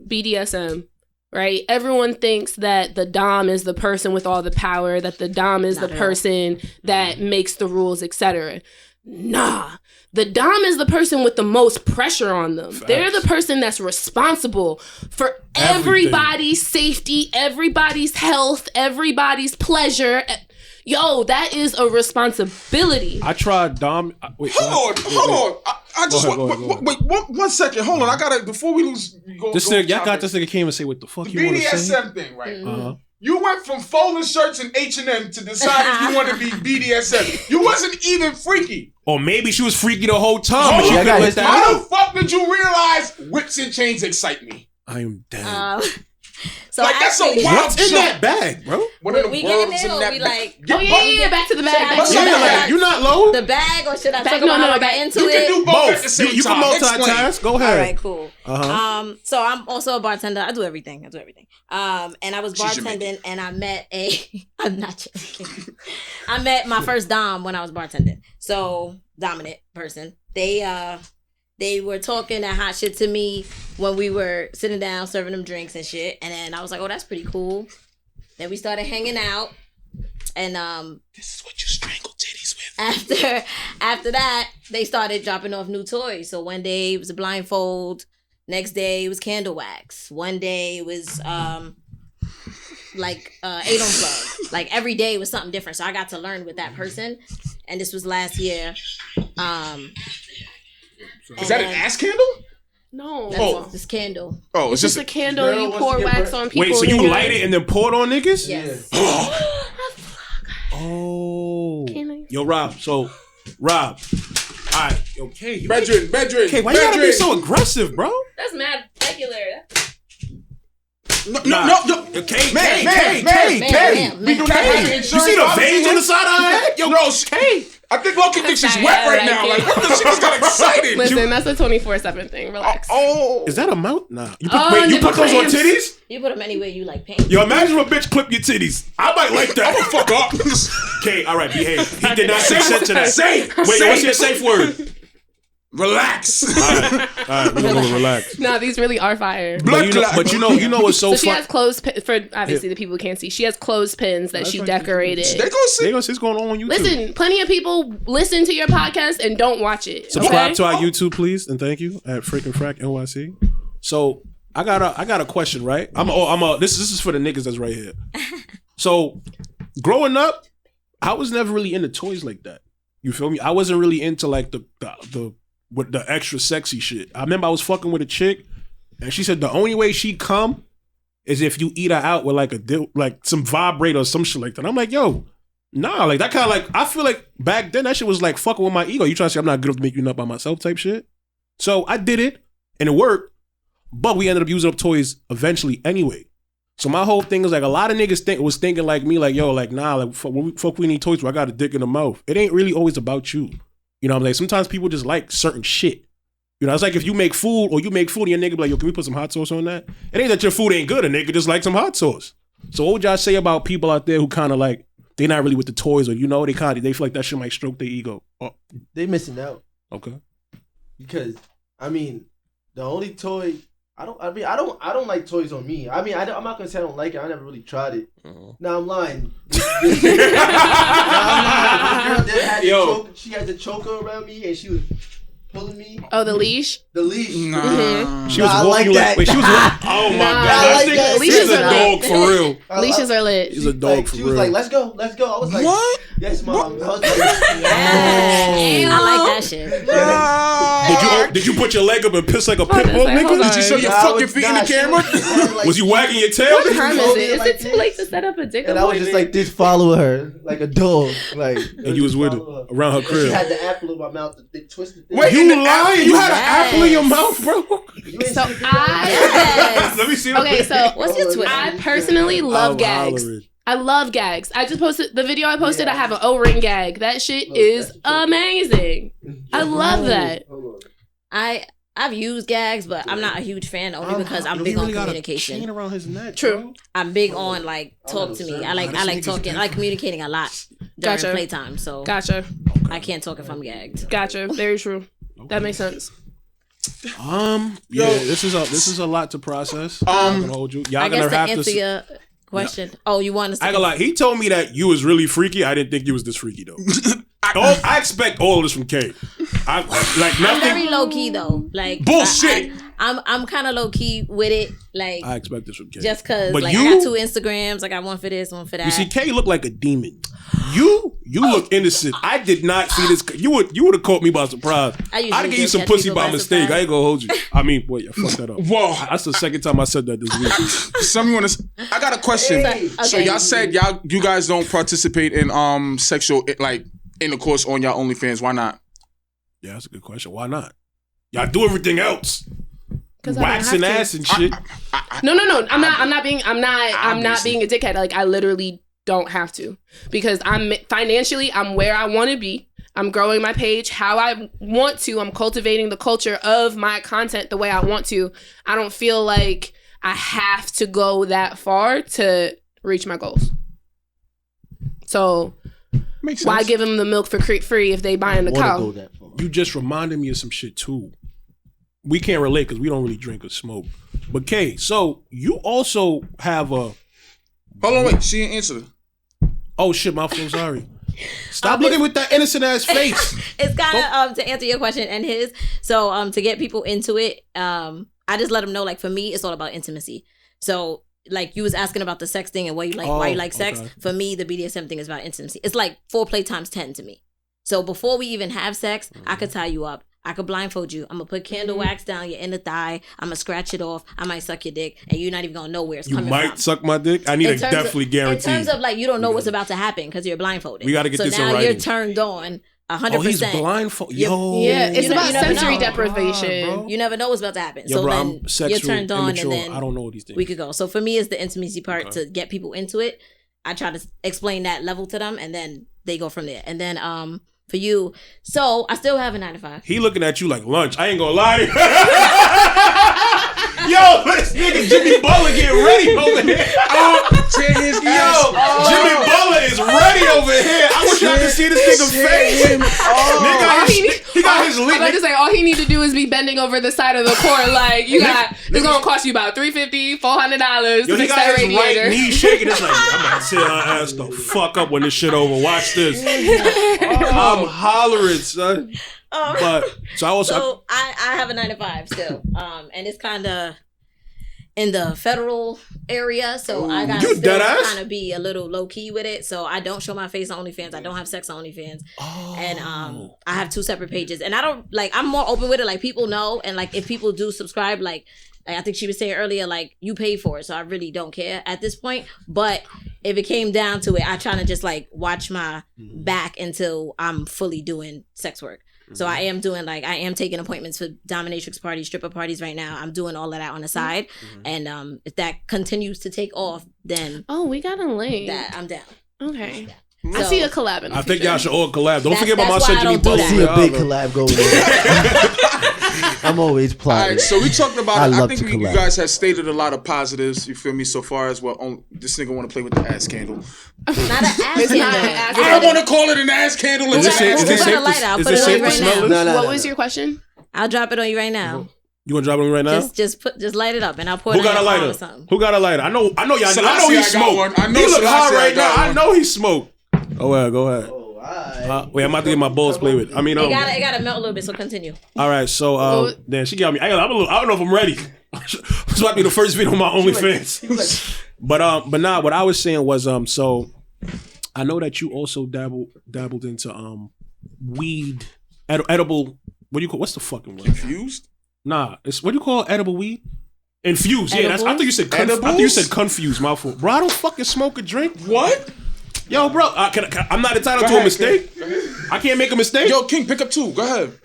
C: BDSM, right? Everyone thinks that the dom is the person with all the power, that the dom is
E: Not
C: the
E: at all.
C: person that makes the rules, etc. Nah. The dom is the person with the most pressure on them.
B: Facts.
C: They're the person that's responsible for
B: Everything.
C: everybody's safety, everybody's health, everybody's pleasure. Yo, that is a responsibility.
B: I tried Dom. Wait,
A: Hold on. I just
B: Go
A: want.
B: ahead.
A: Wait, one second. Hold on. I gotta before we lose.
B: This nigga, y'all got this nigga came and say what the fuck
A: The
B: you want to say.
A: BDSM thing, right?
B: Uh-huh.
A: You went from folding shirts and H&M to decide if you want to be BDSM. You wasn't even freaky.
B: Or maybe she was freaky the whole time. and she
A: Hold on.
B: couldn't let that
A: How
B: out.
A: the fuck did you realize whips and chains excite me?
B: I am dead.
E: So
A: Like, that's a
E: actually,
A: wild-
B: What's in that bag, bro?
A: What are the
E: we getting
A: words
E: it
A: in
E: or
A: that
E: we
A: bag?
E: like?
C: Oh yeah, back to the bag. Back to the
E: Yeah,
C: bag.
E: like-
B: You not low?
E: The bag, or should I
C: Bag-
E: talk
C: no,
E: about how I
C: bag.
E: got into
A: You
E: it?
A: can do both at the
B: Both.
A: same
B: You can
A: time. Explain.
B: multitask. Go ahead.
E: All right, cool.
B: Uh-huh.
E: So I'm also a bartender. I do everything. And I was
A: She's
E: bartending, and I met I'm not joking. I met my first dom when I was bartending. So dominant person. They were talking that hot shit to me when we were sitting down serving them drinks and shit. And then I was like, oh, that's pretty cool. Then we started hanging out, and
A: This is what you strangle titties with.
E: after that, they started dropping off new toys. So one day it was a blindfold. Next day it was candle wax. One day it was like anal plug. Like every day was something different. So I got to learn with that person. And this was last year.
A: Is that an ass candle?
C: No.
A: Oh.
E: This candle.
A: Oh,
C: It's just a candle.
D: Girl
C: You
D: wants
C: pour
D: to get
C: wax
D: burnt.
C: on people.
B: Wait, so
C: and
B: you
C: then
B: light it and then pour it on niggas?
E: Yes.
B: Oh.
C: Can I?
B: Yo, Rob. So, Rob. All right. Okay.
A: Bedroom.
B: Okay, why you gotta be so aggressive, bro?
C: That's mad regular.
A: No.
B: Okay,
E: Man.
A: We do not have
B: You
A: insurance.
B: see the
A: policy
B: veins on
A: here?
B: the side of her head? Yo,
A: No, Kay. I think Loki thinks she's
C: sorry,
A: wet
C: I
A: right now.
C: like
A: Like,
C: it.
A: what the shit just got excited.
C: Listen, that's a 24/7 thing. Relax.
A: Oh.
B: is that a mouth? Nah. You
C: Oh,
B: put, wait, you put those on
C: nipples.
B: titties?
E: You put them anywhere you like paint.
B: Yo, imagine if a bitch clip your titties. I might like that.
A: I'm fuck up.
B: Okay, all right, behave. He did not consent to that.
A: Say.
B: Wait, what's your safe word?
A: Relax.
B: All right, we're gonna relax.
C: No, these really are fire.
A: Blood clot.
B: But you know what's so
C: So she
B: fun?
C: has clothespins for obviously the people who can't see. She has clothespins that she decorated.
A: They gonna see.
B: They gonna see what's going on YouTube.
C: Listen, plenty of people listen to your podcast and don't watch it.
B: Subscribe
C: okay?
B: to our YouTube, please, and thank you at Fric and Frac NYC. So I got a question, right? This is for the niggas that's right here. So growing up, I was never really into toys like that. You feel me? I wasn't really into like the with the extra sexy shit. I remember I was fucking with a chick, and she said the only way she come is if you eat her out with like some vibrator or some shit like that. I'm like, yo, nah, like that kind of like I feel like back then that shit was like fucking with my ego. You trying to say I'm not good enough to make you nut by myself type shit. So I did it, and it worked, but we ended up using up toys eventually anyway. So my whole thing is like a lot of niggas was thinking like me, like yo, like nah, like fuck we need toys where I got a dick in the mouth. It ain't really always about you. You know what I'm saying? Sometimes people just like certain shit. You know, it's like if you make food or you make food and your nigga be like, yo, can we put some hot sauce on that? It ain't that your food ain't good. A nigga just like some hot sauce. So what would y'all say about people out there who kind of like, they not really with the toys or, you know, they feel like that shit might stroke their ego? Oh,
D: They missing out
B: okay.
D: because I mean the only toy I don't like toys on me. I mean I'm not gonna say I don't like it. I never really tried it. Now I'm lying. This girl that had she had the choker around me and she was pulling me.
C: Oh, the leash.
D: The leash.
A: Nah.
B: She was
D: I
B: walking
D: like that.
B: Wait, she was. Oh my god!
D: I like that.
B: She's a dog for real.
C: Leashes are lit.
B: She's a dog
D: Like,
B: for
D: she
B: real.
D: was like, let's go. I was like,
A: What?
D: yes, mom. I was like,
E: Yes. I like that shit.
B: Did you put your leg up and piss like a pit
C: Hold
B: bull,
C: on, hold
B: nigga?
C: on.
A: Did you show your
D: Nah, I
A: fucking
D: was
A: feet in
D: not.
A: the camera?
B: Was you wagging your tail?
C: What time is it? Is
D: Like
C: it too late to set up a dick
D: and I was just like this, following her like a dog, like.
B: And you was with her around her
D: And
B: crib.
D: she had the apple in my mouth, the twisted thing.
A: Wait,
B: You
A: in the
B: lying? You had an
E: Yes.
B: apple in your mouth, bro?
D: You ain't
C: So
D: see the video?
E: Yes.
B: Let me see. the
C: Okay,
B: picture.
C: so
E: What's your Twitter?
C: I personally love
B: I'm
C: gags.
B: hollering.
C: I love gags. I just posted the video I posted.
D: Yeah.
C: I have an O-ring gag. That shit is amazing. I love that.
D: Hold on.
E: I've used gags, but I'm not a huge fan only because I'm big on communication.
B: Chain around his neck,
C: True.
B: bro.
E: I'm big on like talk to me. I like talking. I like communicating a lot during
C: Gotcha.
E: playtime. So
C: Gotcha.
E: I can't talk if I'm gagged.
C: Gotcha. Very true. That makes sense.
B: Yeah, this is a lot to process. I'm not gonna hold you. Y'all
E: I
B: gonna
E: guess to
B: have
E: answer
B: to.
E: your question. Oh, you want us to?
B: I ain't gonna lie. He told me that you was really freaky. I didn't think you was this freaky though. I expect all of this from Kay.
E: I'm
B: Nothing.
E: very low key though. Like
A: Bullshit.
E: I'm kind of low key with it. Like
B: I expect this from Kay.
E: just cause
B: But
E: like
B: you-
E: I got 2 Instagrams. I got one for this, one for that.
B: You see, Kay looked like a demon. You look innocent. I did not see this. You would have caught me by surprise.
E: I usually
B: I'd give you
E: just
B: some
E: catch
B: pussy
E: people
B: by
E: by
B: mistake.
E: surprise.
B: I ain't gonna hold you. I mean, boy, you fucked that up.
A: Whoa.
B: That's the second time I said that this week.
A: I got a question.
D: Hey.
A: So
E: Okay.
A: y'all said you guys don't participate in sexual like intercourse on y'all OnlyFans. Why not?
B: Yeah, that's a good question. Why not? Y'all do everything else.
C: 'Cause I don't
B: Waxing
C: have to.
B: ass and shit.
C: No. I'm not being a dickhead. Like I literally don't have to because I'm where I want to be. I'm growing my page how I want to. I'm cultivating the culture of my content the way I want to. I don't feel like I have to go that far to reach my goals. So
A: Makes sense.
C: why give them the milk for free if they buying the
D: Wanna
C: cow?
D: go that far.
B: You just reminded me of some shit too. We can't relate because we don't really drink or smoke. But Kay, so you also have a.
A: Hold on, wait. She didn't answer.
B: Oh shit, my fault. Sorry. Stop looking with that innocent ass face.
E: It's kind of to answer your question and his. So to get people into it, I just let them know like for me it's all about intimacy. So like you was asking about the sex thing and why you like sex.
B: Okay.
E: For me, the BDSM thing is about intimacy. It's like foreplay times 10 to me. So before we even have sex, I could tie you up. I could blindfold you. I'm gonna put candle wax down your inner thigh. I'm gonna scratch it off. I might suck your dick, and you're not even gonna know where it's
B: You
E: coming
B: might
E: from.
B: suck my dick. I need
E: In
B: a
E: terms of-
B: definitely guarantee.
E: In terms of like, you don't know what's about to happen because you're blindfolded.
B: We gotta get
E: so
B: this in
E: now you're
B: writing.
E: turned on 100%.
B: Oh, he's blindfolded. Yo.
C: Yeah, it's
E: You
C: about
E: never
C: sensory
E: know.
C: deprivation.
B: bro.
E: You never know what's about to happen.
B: Yo,
E: So
B: bro,
E: then
B: I'm sexual,
E: you're turned on,
B: immature.
E: and then
B: I don't know these things.
E: we could go. So for me, it's the intimacy part
B: Okay.
E: to get people into it. I try to explain that level to them, and then they go from there. And then for you, so I still have a 9 to 5.
B: He looking at you like lunch. I ain't gonna lie to you. Yo, this nigga Jimmy Butler getting ready over here. Jimmy Butler is ready over here. I wish y'all could see this nigga face. Nigga, he got his
C: I'm
B: lead.
C: about to say all he need to do is be bending over the side of the court. Like it's gonna cost you about $350, $400
B: Yo,
C: to
B: he
C: fix
B: got
C: that
B: his right
C: radiator.
B: knee shaking. It's like, I'm about to tear her ass the fuck up when this shit over. Watch this. I'm hollering, son. But so I also
E: So I have a 9 to 5 still, and it's kind of in the federal area, so I gotta
B: You
E: still
B: deadass?
E: kind of be a little low key with it. So I don't show my face on OnlyFans. I don't have sex on OnlyFans, and I have 2 separate pages. And I don't like. I'm more open with it. Like people know, and like if people do subscribe, like I think she was saying earlier, like you paid for it, so I really don't care at this point. But if it came down to it, I try to just like watch my back until I'm fully doing sex work. So I am taking appointments for dominatrix parties, stripper parties right now. I'm doing all of that on the side. And if that continues to take off, then
C: Oh, we got a link.
E: that I'm down.
C: Okay.
E: So,
C: I see a collab in the
B: I think
C: future.
B: y'all should all collab. Don't forget about my
E: that's why I
B: Century
E: don't do
B: Butler.
E: that.
D: See a big
B: Yeah,
D: collab going on. I'm always
A: All
D: plotting.
A: right, so we talked about
D: I
A: it. I
D: love
A: think
D: to
A: you
D: collab.
A: guys have stated a lot of positives, you feel me, so far as well. This nigga want to play with the ass candle.
E: not an ass
C: It's not
E: candle.
C: an ass
A: I
C: candle.
A: want to call it an ass candle.
B: Is
A: It's
B: this
A: an
B: safe-
A: ass
B: is this
A: candle.
E: Put a light out.
B: is
E: Put
B: this
E: it
B: safe
E: on
B: to
E: right
B: smell
E: now.
B: it?
D: No,
C: What
D: no,
C: was
D: no.
C: your question?
E: I'll drop it on you right now.
B: You gonna drop it right now?
E: Just light it up, and I'll pour
B: Who
E: it on
B: got a
E: your arm or
B: lighter?
E: something.
B: Who got a lighter? I know y'all. I know
A: Selassie,
B: he
A: I got
B: smoked.
A: one. I know
B: He look
A: Selassie,
B: hot
A: I
B: right
A: got
B: now. I
A: one.
B: know he smoked. Go ahead.
D: Oh, alright.
B: Wait, I'm about to get my balls played with. I mean,
E: it gotta melt a little bit. So continue.
B: All right, so then she got me. I don't know if I'm ready. This might be the first video on my OnlyFans. But nah, what I was saying was so I know that you also dabbled into weed, edible. What do you call? What's the fucking word?
A: Confused?
B: Nah, it's what do you call edible weed? Infused. Yeah, that's. I thought you said. I
A: Edibles?
B: thought you said confused. Mouthful, bro. I don't fucking smoke or drink.
A: What?
B: Yo, bro, I'm not entitled to a mistake. I can't make a mistake.
A: Yo, King, pick up 2. Go ahead.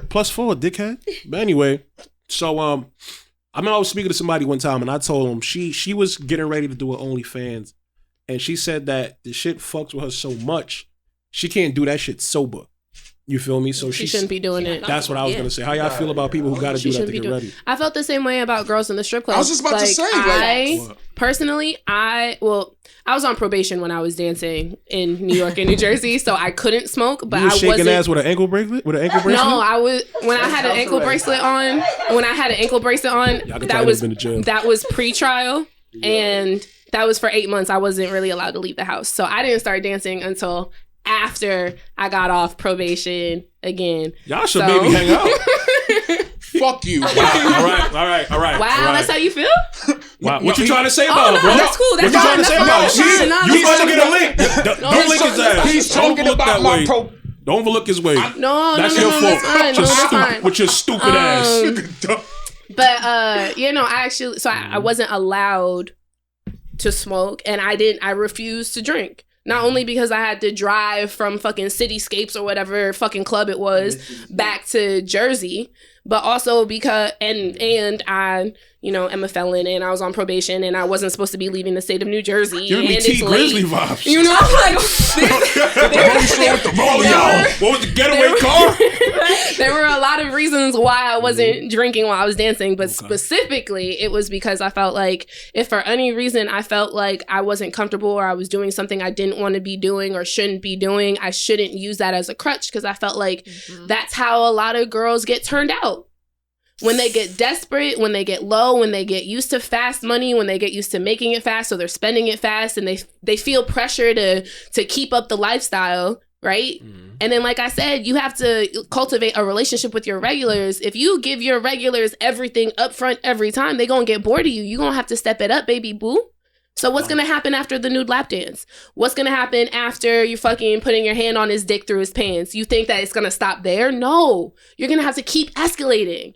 B: +4, dickhead. But anyway, so I was speaking to somebody one time, and I told him she was getting ready to do an OnlyFans, and she said that the shit fucks with her so much she can't do that shit sober. You feel me? So
C: she shouldn't be doing it.
B: That's what I was gonna say. How y'all feel about people who got to do that to get ready?
C: I felt the same way about girls in the strip club.
A: I was just about to say,
C: personally, I was on probation when I was dancing in New York and New Jersey, so I couldn't smoke. But
B: you was
C: I
B: shaking
C: wasn't
B: ass with an ankle bracelet.
C: No, I was when I had an ankle bracelet on. That was pre-trial, and that was for 8 months. I wasn't really allowed to leave the house, so I didn't start dancing until after I got off probation again.
B: Y'all should maybe hang out.
A: Fuck you.
B: Wow. All right.
C: Wow, that's how you feel?
B: Wow. What you trying to say about it, bro?
C: That's cool.
B: What you trying to say about it? You about to get a link. Don't link his ass.
A: He's talking about my
B: Don't overlook his way.
C: That's
B: your fault.
C: That's fine.
B: With your stupid ass.
C: But I wasn't allowed to smoke, and I refused to drink. Not only because I had to drive from fucking Cityscapes or whatever fucking club it was back to Jersey, but also because and I, am a felon and I was on probation and I wasn't supposed to be leaving the state of New Jersey.
B: Giving me T Grizzly vibes. What was the getaway car?
C: There were a lot of reasons why I wasn't drinking while I was dancing, but specifically it was because I felt like if for any reason I felt like I wasn't comfortable or I was doing something I didn't want to be doing or shouldn't be doing, I shouldn't use that as a crutch because I felt like that's how a lot of girls get turned out. When they get desperate, when they get low, when they get used to fast money, when they get used to making it fast, so they're spending it fast, and they feel pressure to keep up the lifestyle, right? And then, like I said, you have to cultivate a relationship with your regulars. If you give your regulars everything up front every time, they're going to get bored of you. You're going to have to step it up, baby boo. So what's going to happen after the nude lap dance? What's going to happen after you're fucking putting your hand on his dick through his pants? You think that it's going to stop there? No. You're going to have to keep escalating.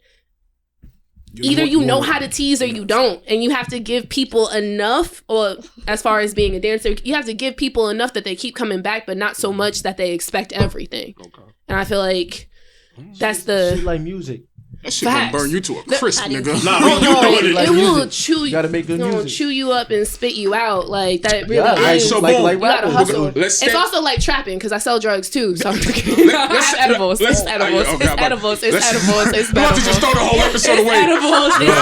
C: Either you know how to tease or you don't. And you have to give people enough, or as far as being a dancer, you have to give people enough that they keep coming back, but not so much that they expect everything. Okay. And I feel like that's the...
D: Shit like music.
A: That shit gonna burn you to a crisp, nigga.
C: It will chew you.
D: You gotta make good music.
C: Chew you up and spit you out. Like that really is.
A: So
C: like you gotta hustle. It's also like trapping because I sell drugs too. So it's edibles. It's edibles. It's
A: just throw the whole episode away.
C: I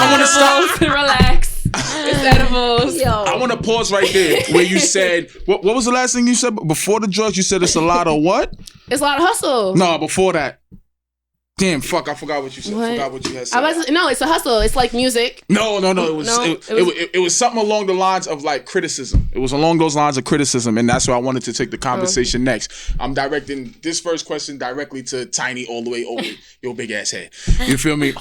C: want to stop. Relax. It's edibles.
E: Yo.
A: I want to pause right there where you said what was the last thing you said before the drugs? You said it's a lot of what?
C: It's a lot of hustle.
A: No, before that. Damn, fuck! I forgot what you said. Forgot what you had said.
C: No, it's a hustle. It's like music.
A: No. It was something along the lines of like criticism. It was along those lines of criticism, and that's where I wanted to take the conversation next. I'm directing this first question directly to Tiny all the way over your big ass head. You feel me?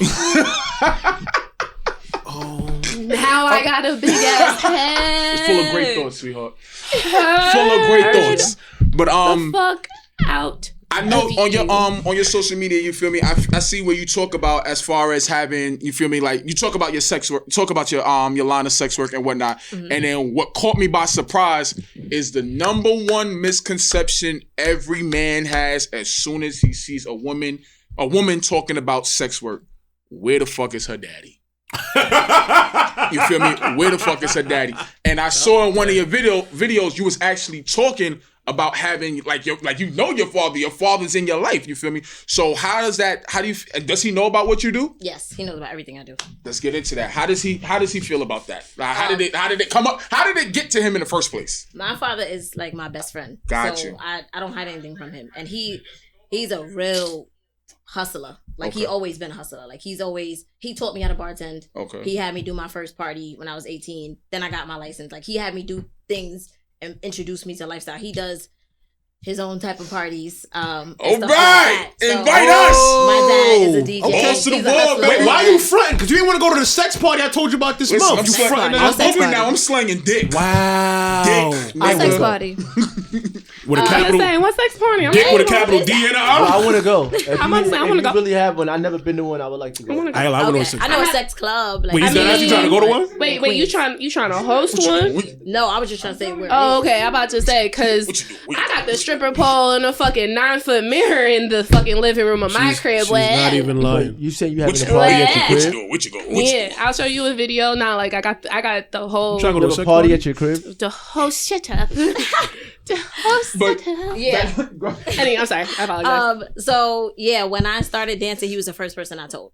C: Now I got a big ass head.
A: It's full of great thoughts, sweetheart. Full of great thoughts. But
C: the fuck out.
A: I know on your social media, you feel me? I see where you talk about as far as having, you feel me, like you talk about your sex work, talk about your line of sex work and whatnot. Mm-hmm. And then what caught me by surprise is the number one misconception every man has as soon as he sees a woman talking about sex work. Where the fuck is her daddy? You feel me? Where the fuck is her daddy? And I saw in one of your videos you was actually talking about having your father's in your life, you feel me? So does he know about what you do?
E: Yes, he knows about everything I do.
A: Let's get into that. How does he feel about that? How did it come up? How did it get to him in the first place?
E: My father is like my best friend.
A: Gotcha.
E: So I don't hide anything from him. And he's a real hustler. Like he always been a hustler. Like he taught me how to bartend.
A: Okay.
E: He had me do my first party when I was 18. Then I got my license. Like he had me do things and introduce me to lifestyle. He does his own type of parties.
A: All right, invite us.
E: My dad is a DJ.
A: Balls to the
E: He's a
A: wall,
E: hustler.
A: baby.
B: Why are you fronting? Because you didn't want to go to the sex party I told you about this
A: Listen,
B: month.
A: I'm
B: You fronting
A: I'm
B: that
A: open now. I'm slanging dick.
B: Wow.
A: Dick.
E: A sex party.
B: With a capital
C: saying, what sex party?
B: dick with a capital D in it.
D: I want to go. If
C: I'm gonna say, I
D: you
C: wanna go.
D: really have one, I've never been to one. I would like to go.
B: I
E: Okay.
B: know
E: I know a sex club. Like,
B: Wait, you actually trying to go to one?
C: Wait, you trying to host one?
E: No, I was just trying to say where.
C: Oh, okay. I'm about to say because I got the stripper pole and a fucking 9-foot mirror in the fucking living room of my crib.
B: She's not even lying.
D: You said you having
A: What
D: a
A: you
D: party
C: doing?
D: at your
A: What you
D: crib?
A: doing? What you going?
C: Yeah, I'll show you a video now. Like I got the whole
B: Trying to go
D: You
B: to a
D: have a
B: sex
D: party
B: party?
D: at your crib?
C: the host shut up. The host shut up.
E: Yeah.
C: Anyway, I'm sorry. I apologize.
E: So yeah, when I started dancing, he was the first person I told.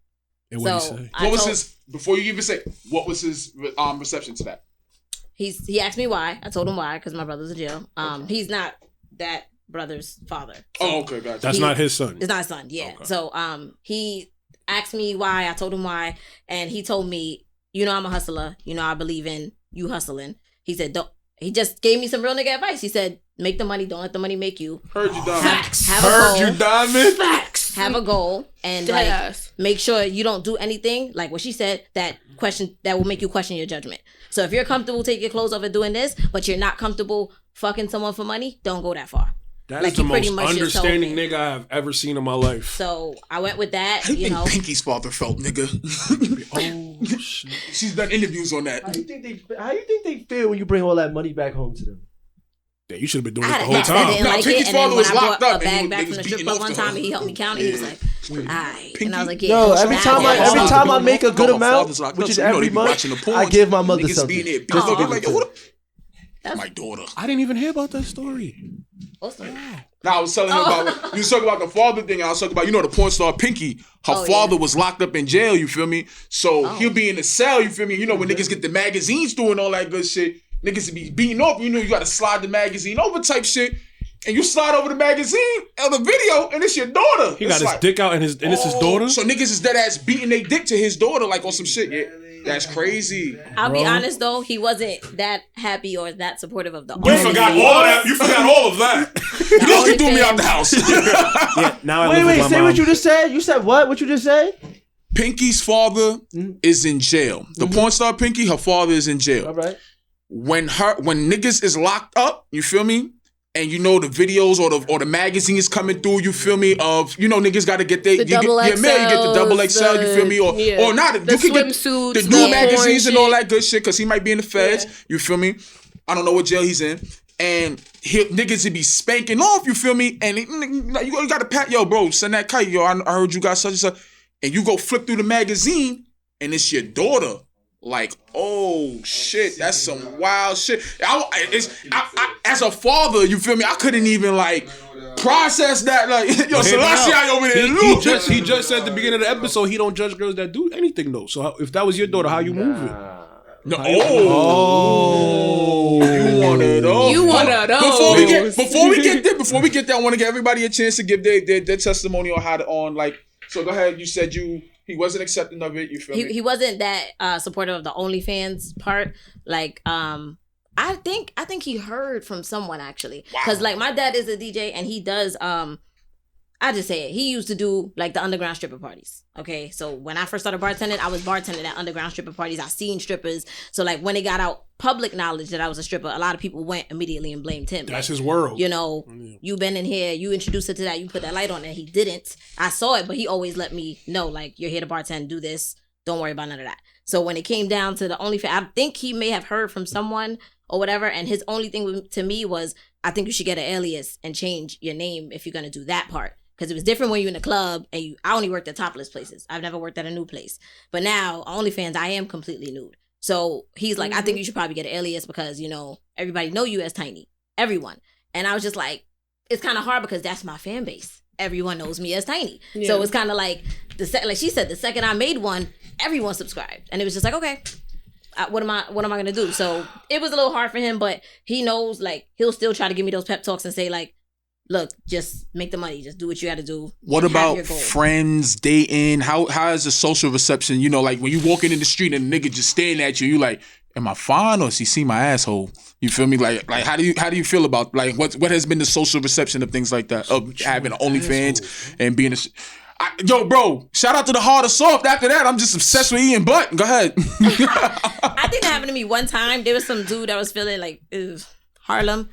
B: And what
E: So
B: do you say?
E: I
A: What was
E: told-
A: his? Before you even say, what was his reception to that?
E: He asked me why. I told him why because my brother's in jail. He's not that brother's father.
A: Oh, okay, gotcha.
B: That's not his son.
E: It's not his son. Yeah.
B: Okay.
E: So he asked me why. I told him why, and he told me, you know, I'm a hustler. You know, I believe in you hustling. He said, don't. He just gave me some real nigga advice. He said, make the money. Don't let the money make you.
A: Heard you, Diamond.
C: Facts.
E: Have a
B: Heard
E: goal.
B: you, Diamond.
C: Facts.
E: Have a goal and like
C: Yes.
E: make sure you don't do anything like what she said that will make you question your judgment. So if you're comfortable taking your clothes off and doing this, but you're not comfortable fucking someone for money, don't go that far.
B: That
E: Like,
B: is the
E: he pretty
B: most
E: much just told
B: understanding
E: me.
B: nigga I've ever seen in my life.
E: So I went with that.
A: How do you
E: You
A: think
E: know,
A: Pinky's father felt, nigga?
B: Oh shit.
A: She's done interviews on that.
D: How you think they feel when you bring all that money back home to them?
B: Yeah, you should have been doing
E: I
B: this
E: had
B: the
E: a
B: whole
E: ex that
B: time.
E: didn't
A: No,
E: like
A: Pinky's
E: it, and then
A: father
E: when
A: was
E: I
A: locked
E: brought
A: up
E: a
A: and
E: bag
A: he
E: back
A: was
E: from the
A: beating
E: strip club
A: off
E: one
A: to
E: time
A: her.
E: and he helped me count it, he was like, "Aight,"
A: Pinky?
E: and I was like,
D: Yo,
E: "Yeah."
D: every
E: that's
D: time
E: bad.
D: every
A: father's
D: time I
A: beating
D: make a
A: off.
D: good
A: No, her
D: amount,
A: father's locked
D: which
A: up,
D: is
A: so you know
D: every
A: they be
D: month,
A: watching the porn.
D: I give my mother
A: Niggas
D: something.
A: being there.
D: Just to
A: I'm
D: give
A: like,
D: it
A: yo,
D: to
A: what
D: her.
A: my daughter.
B: I didn't even hear about that story.
E: What's the-
A: Now I was telling him about you was talking about the father thing. I was talking about the porn star Pinky. Her
E: Oh,
A: father
E: yeah.
A: was locked up in jail. You feel me? So
E: Oh.
A: he'll be in the cell. You feel me? You know when niggas get the magazines doing all that good shit, niggas be beating up. You know you got to slide the magazine over type shit, and you slide over the magazine of the video, and it's your daughter.
B: He got his dick out and it's his daughter.
A: So niggas is dead ass beating their dick to his daughter like on some shit. Yeah, that's crazy.
E: I'll be
B: Bro.
E: honest though, he wasn't that happy or that supportive of the.
B: You forgot all of that. You forgot all of that.
A: You just threw me out the house.
B: Yeah, now I live
D: Wait,
B: with my
D: say
B: mom.
D: what you just said. You said what? What you just said?
A: Pinky's father is in jail. The porn star Pinky, her father is in jail.
D: All right.
A: When niggas is locked up, you feel me? And you know the videos or the magazines coming through, you feel me? Of niggas got to get their
C: The double
A: you get the double XL, you feel me? Or not?
C: The
A: You can get
C: swimsuits,
A: the
C: the
A: new
C: porn
A: magazines and all
C: shit.
A: that good shit because he might be in the feds.
C: Yeah.
A: You feel me? I don't know what jail he's in. And niggas would be spanking off, you feel me? And you got to pat, yo, bro, send that kite, yo. I heard you got such and such. And you go flip through the magazine, and it's your daughter. Like, oh shit, that's some wild shit. I, as a father, you feel me? I couldn't even process that. Like, yo, Selassie over there.
B: He just said at the beginning of the episode he don't judge girls that do anything though. So if that was your daughter, how you move it?
A: No,
B: You
A: one of those.
C: You one of those.
A: Before we get there, I want to give everybody a chance to give their testimony on So go ahead. You said he wasn't accepting of it. You feel me?
E: He wasn't that supportive of the OnlyFans part. Like, I think he heard from someone actually, because like my dad is a DJ and he does I just say it. He used to do like the underground stripper parties. Okay, so when I first started bartending, I was bartending at underground stripper parties. I seen strippers. So like when it got out public knowledge that I was a stripper, a lot of people went immediately and blamed him.
B: That's
E: like,
B: his world.
E: You been in here, you introduced her to that, you put that light on, and he didn't. I saw it, but he always let me know, like, you're here to bartend, do this. Don't worry about none of that. So when it came down to the OnlyFans, I think he may have heard from someone or whatever, and his only thing to me was, I think you should get an alias and change your name if you're gonna do that part. Because it was different when you're in a club and I only worked at topless places. I've never worked at a nude place. But now, OnlyFans, I am completely nude. So he's like, I think you should probably get an alias because, everybody know you as Tiny. Everyone. And I was just like, it's kind of hard because that's my fan base. Everyone knows me as Tiny. Yeah. So it's kind of like, like she said, the second I made one, everyone subscribed. And it was just like, okay, what am I going to do? So it was a little hard for him, but he knows, like, he'll still try to give me those pep talks and say, like, look, just make the money. Just do what you got to do.
A: What
E: Have
A: about
E: your goal.
A: friends, dating? How is the social reception? You know, like when you walking in the street and a nigga just staring at you, you like, am I fine or does he see my asshole? You feel me? Like how do you feel about like what has been the social reception of things like that, of having OnlyFans and being yo, bro, shout out to the hard or soft. After that, I'm just obsessed with eating butt. Go ahead.
E: I think that happened to me one time. There was some dude that was feeling like Harlem.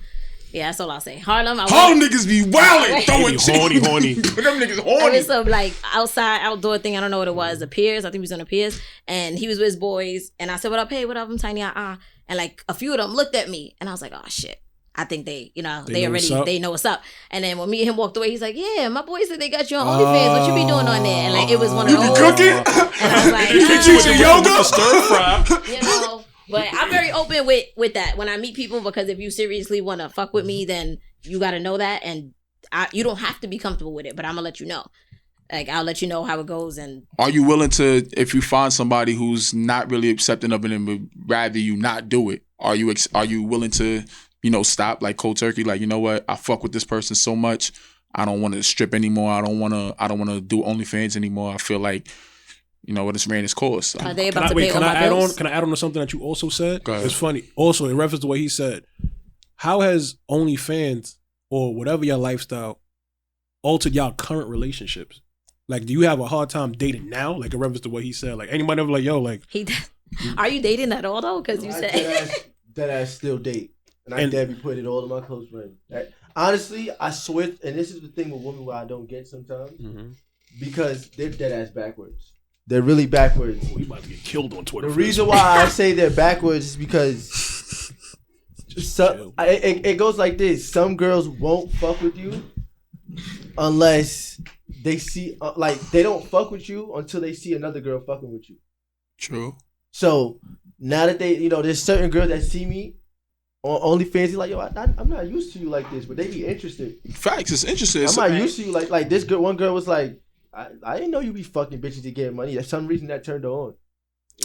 E: Yeah, that's all I'll say. Harlem
A: niggas be wildin', throwing
B: horny.
A: Them niggas
E: It
A: horny.
E: was some like outdoor thing. I don't know what it was. The Piers. I think he was on the Piers. And he was with his boys. And I said, what up? Hey, what up? I'm Tiny. And like a few of them looked at me. And I was like, oh shit. I think they know what's up. And then when me and him walked away, he's like, yeah, my boys said they got you on OnlyFans. What you be doing on there? And like it was one of those.
A: You be cooking?
E: And I was like,
A: you teaching yoga?
B: Stir fry.
E: you know. But I'm very open with that when I meet people, because if you seriously want to fuck with me, then you got to know that, and you don't have to be comfortable with it, but I'm gonna let you know. Like I'll let you know how it goes. And
A: are you willing to, if you find somebody who's not really accepting of it and would rather you not do it, are you willing to, you know, stop like cold turkey? Like, you know what, I fuck with this person so much, I don't want to strip anymore. I don't want to do OnlyFans anymore. I feel like, you know what, it's ran its course.
E: Are they about to pay all my bills?
B: Can I add on to something that you also said?
A: Go ahead.
B: It's funny. Also, in reference to what he said, how has OnlyFans or whatever your lifestyle altered y'all current relationships? Like, do you have a hard time dating now? Like, in reference to what he said, like anybody ever like, yo, like,
E: are you dating at all though? Because you said
D: that I still date, and I dare be putting it all to my close friends. Honestly, I swear, and this is the thing with women where I don't get sometimes, because they're dead ass backwards. They're really backwards.
B: we about to get killed on Twitter.
D: The reason why I say they're backwards is because it goes like this. Some girls won't fuck with you unless they see, like, they don't fuck with you until they see another girl fucking with you.
A: True.
D: So now that they, you know, there's certain girls that see me on OnlyFans, like, yo, I'm not used to you like this, but they be interested.
A: Facts, it's interesting.
D: I'm not used to you like this girl. One girl was like, I didn't know you be fucking bitches to get money. There's some reason that turned her on.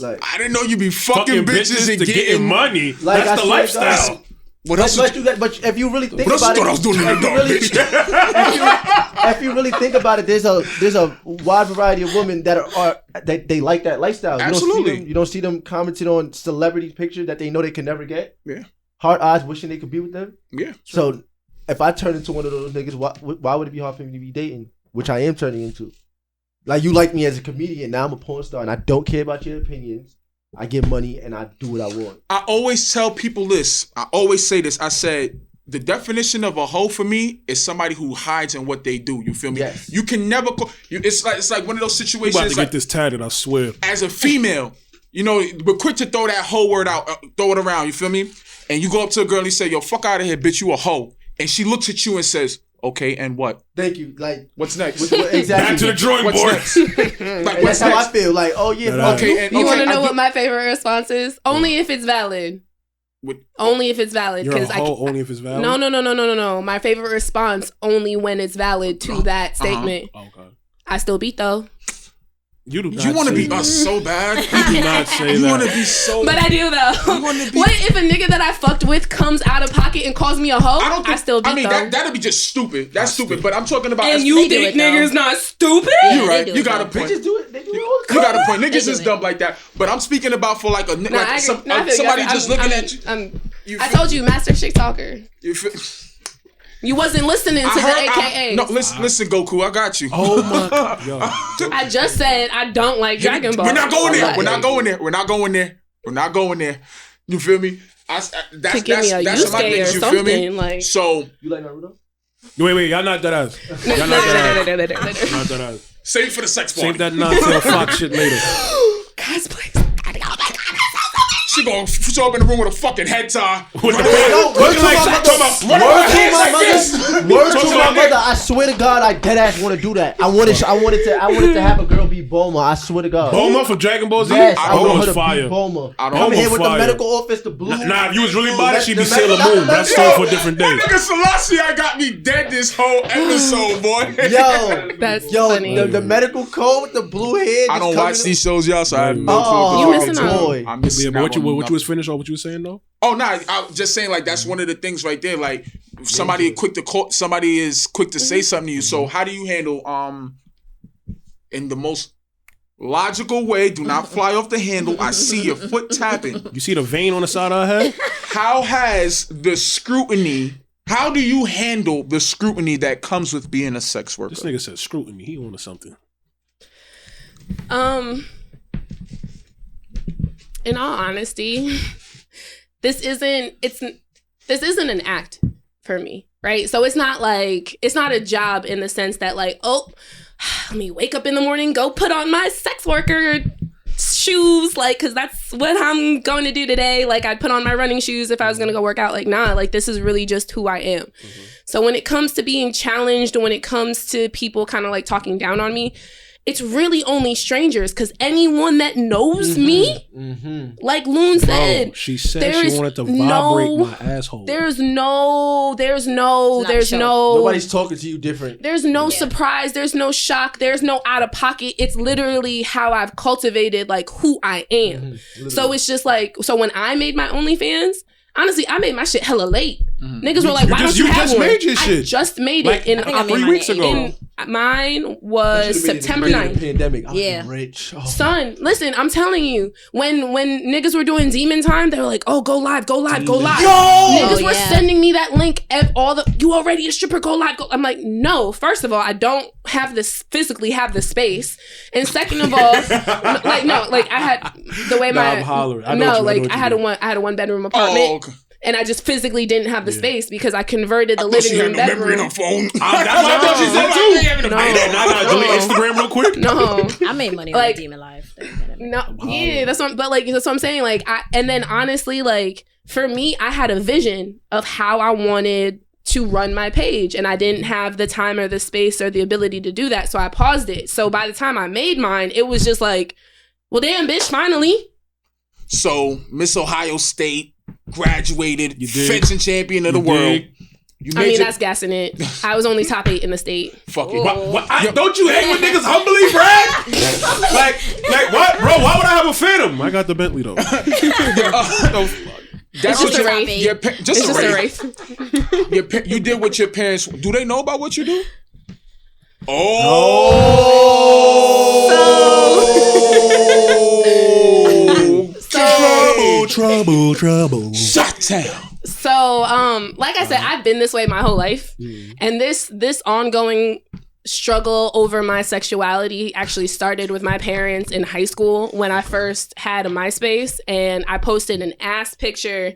D: Like,
A: I didn't know you be fucking bitches and getting
B: money.
D: Like,
B: that's the lifestyle.
A: What else?
D: But if you really think
A: what
D: about
A: else you thought I was doing in the dark,
D: if you really think about it, there's a wide variety of women that they like that lifestyle.
A: Absolutely.
D: You don't see them commenting on celebrity pictures that they know they can never get.
A: Yeah.
D: Hard eyes wishing they could be with them.
A: Yeah.
D: So if I turn into one of those niggas, why would it be hard for me to be dating? Which I am turning into. Like, you like me as a comedian, now I'm a porn star, and I don't care about your opinions. I get money and I do what I want.
A: I always tell people this. I always say this. I said, the definition of a hoe for me is somebody who hides in what they do. You feel me?
D: Yes.
A: You can never it's like one of those situations.
B: You about to
A: like,
B: get this tatted, I swear.
A: as a female, you know, we're quick to throw that hoe word out, throw it around. You feel me? And you go up to a girl and you say, yo, fuck out of here, bitch, you a hoe. And she looks at you and says, okay, and what?
D: Thank you. Like,
A: what's next?
D: Exactly.
B: Back to the drawing
A: What's
B: board.
A: next? Like,
D: That's how I feel. Like, oh yeah,
A: okay. And
C: You want to
A: I
C: know
A: do-
C: what my favorite response is? Only if it's valid. Only if it's valid.
B: You're a
C: Because
B: hoe only if it's valid?
C: No. My favorite response only when it's valid to that statement.
B: Okay.
C: I still beat though.
B: You do not
A: You want to
B: say
A: be
B: that.
A: us so bad.
B: You do not say
A: You
B: that.
A: want to be so.
C: But I do though. What if a nigga that I fucked with comes out of pocket and calls me a hoe? I still beat though.
A: that'd be just stupid. That's stupid. But I'm talking about.
C: And you
E: They do
C: think
E: it, though.
C: niggas not stupid?
A: You're right.
E: They do
A: You
E: it,
A: got a
E: though.
A: point.
D: Bitches do it. They do it all the
A: You
D: time.
A: got a point. Niggas
E: do
A: is
E: it.
A: dumb like that. But I'm speaking about for like a
C: Nah, I agree. Nah, I feel you.
A: somebody
C: I'm-
A: just looking at you.
C: I told you, master shit talker.
A: You feel,
C: You wasn't listening to the AKA.
A: No, listen, Goku. I got you.
B: Oh my God. Yo.
C: I just said I don't like Dragon Ball.
A: We're not going there.
C: What?
A: We're not going there. We're not going there. We're not going there. You feel me? That's
C: To give me a
A: that's my
C: Yusuke
A: things.
C: or
A: You feel me?
C: something, like-
A: So
D: You like Naruto?
B: Wait, y'all not that ass. Y'all not that ass. Not that ass.
A: save for the sex party.
B: Save that non-tail fox shit later.
C: Guys, please.
A: She gonna show up in the room with a fucking head tie.
B: With the
D: No, word
B: looking like
D: to my
A: Running
D: Word
A: with
D: to
A: hands
D: my
A: like this.
D: mother. Word to my mother. I swear to God, I dead ass want to do that. I wanted to have a girl be Bulma. I swear to God.
B: Bulma for Dragon Ball Z?
D: Yes, I want her
B: Bulma's
D: to
B: fire.
D: be Bulma.
A: I don't
D: Come
A: know.
D: here with the
B: Fire.
D: medical office, the blue.
B: Nah, if you was really about it, she'd be
D: The
B: Sailor
D: medical-
B: Moon. That's
D: Yo,
B: still for a different day.
A: That nigga Selassie, I got me dead this whole episode, boy.
C: That's
D: Yo,
C: funny.
D: the medical code with the blue hair.
A: I don't watch these shows, y'all, so I have no clue.
D: Oh,
C: You missing out.
D: boy.
A: I'm missing
B: Yeah, but
A: out
B: what you
A: on
B: what you was finished or what you was saying though?
A: Oh no, I was just saying like that's one of the things right there. Like somebody is quick to say something to you. So how do you handle in the most logical way? Do not fly off the handle. I see your foot tapping.
B: You see the vein on the side of her head?
A: How do you handle the scrutiny that comes with being a sex worker?
B: This nigga said scrutiny. He on to something.
C: In all honesty, this isn't an act for me, right? So it's not a job in the sense that like, oh, let me wake up in the morning, go put on my sex worker shoes, like, cause that's what I'm going to do today. Like I'd put on my running shoes if I was going to go work out. Like, nah, like this is really just who I am. Mm-hmm. So when it comes to being challenged, when it comes to people kind of like talking down on me, it's really only strangers, because anyone that knows me, like Loon said,
B: she said she wanted to vibrate my asshole.
C: There's no,
D: nobody's talking to you different.
C: There's no surprise. There's no shock. There's no out of pocket. It's literally how I've cultivated like who I am. So it's just like, so when I made my OnlyFans, honestly, I made my shit hella late. Niggas were like, why don't you have one?
B: Made your shit.
C: I just made it in
B: 3 weeks ago.
C: Mine was September 9th.
D: Pandemic. I'm rich. Oh.
C: Son, listen, I'm telling you, when niggas were doing demon time, they were like, oh, go live. Yo! Niggas were sending me that link you already a stripper, go live. I'm like, no, first of all, I don't physically have the space. And second of all, I had the way I had a 1-bedroom apartment.
A: Oh, okay.
C: And I just physically didn't have the space because I converted the living room bedroom.
A: That's what
B: I thought she said too. I gotta delete Instagram real quick.
C: No,
E: I made money on Demon Life.
C: That's what I'm saying. Like, and then honestly, like for me, I had a vision of how I wanted to run my page, and I didn't have the time or the space or the ability to do that, so I paused it. So by the time I made mine, it was just like, well, damn, bitch, finally.
A: So Miss Ohio State. Graduated, fencing champion of the world.
C: That's gassing it. I was only top 8 in the state.
A: Fuck it.
B: Don't you hate when niggas humbly brag? like what, bro? Why would I have a Phantom? I got the Bentley though.
C: That's just a Wraith. Just a Wraith.
A: You did what your parents. Do they know about what you do?
B: Trouble.
A: Shut down.
C: So, like I said, I've been this way my whole life, and this ongoing struggle over my sexuality actually started with my parents in high school when I first had a MySpace, and I posted an ass picture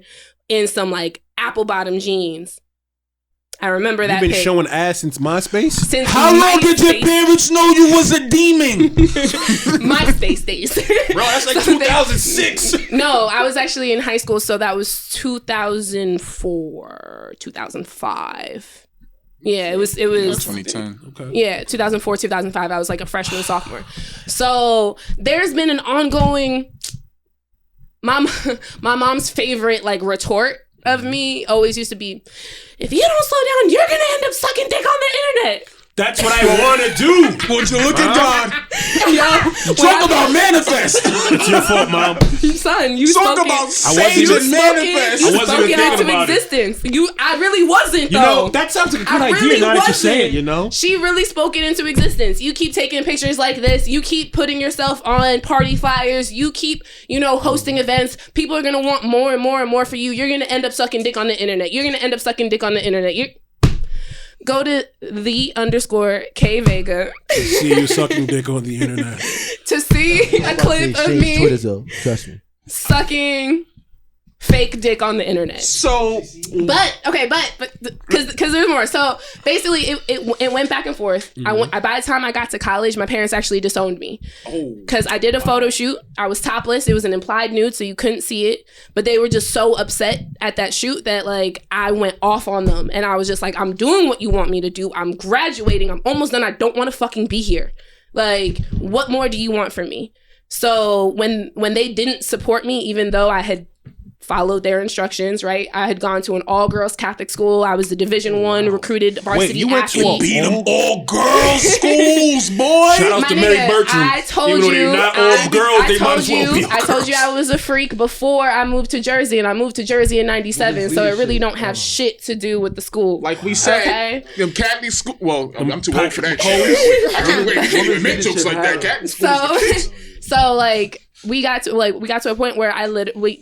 C: in some like apple bottom jeans. I remember that.
B: You've been showing ass since MySpace?
A: How long did your parents know you was a demon?
C: MySpace days.
B: Bro, that's like 2006.
C: No, I was actually in high school, so that was 2004, 2005. Yeah, it was
A: 2010.
B: Okay.
C: Yeah, 2004, 2005. I was like a freshman, sophomore. So there's been an ongoing. My mom's favorite like retort of me always used to be, if you don't slow down, you're gonna end up sucking dick on the internet.
B: That's what I want to do.
A: Would you look at God? Talk about manifest.
B: It's your fault, Mom.
C: Son, you
A: talk about sage and manifest.
C: You spoke it into existence. I really wasn't, though.
B: You know, that sounds like a good idea now that you say it, you know?
C: She really spoke it into existence. You keep taking pictures like this. You keep putting yourself on party flyers. You keep, hosting events. People are going to want more and more and more for you. You're going to end up sucking dick on the internet. Go to _K Vega.
B: See you sucking dick on the internet.
C: To see a clip of me
D: Twitter, though. Trust me.
C: Sucking fake dick on the internet.
A: So,
C: but because there's more. So basically, it went back and forth.
B: Mm-hmm.
C: By the time I got to college, my parents actually disowned me because I did a photo shoot. I was topless. It was an implied nude, so you couldn't see it. But they were just so upset at that shoot that like I went off on them, and I was just like, I'm doing what you want me to do. I'm graduating. I'm almost done. I don't want to fucking be here. Like, what more do you want from me? So when they didn't support me, even though I had followed their instructions, right? I had gone to an all-girls Catholic school. I was the Division I recruited varsity
B: you went
C: athlete.
B: to
A: Beat them all girls schools, boy.
B: Shout out to Mary Bertram.
C: I told
B: Even though
C: you,
B: they're not all girls, they might as well be all
C: I told you I was a freak before I moved to Jersey, and I moved to Jersey in '97, so it really don't have shit to do with the school.
A: Like we said,
C: Okay.
A: them Catholic school. Well, I'm too old for that shit. I can't wait to even make jokes like that. Catholic schools.
C: So like we got to a point where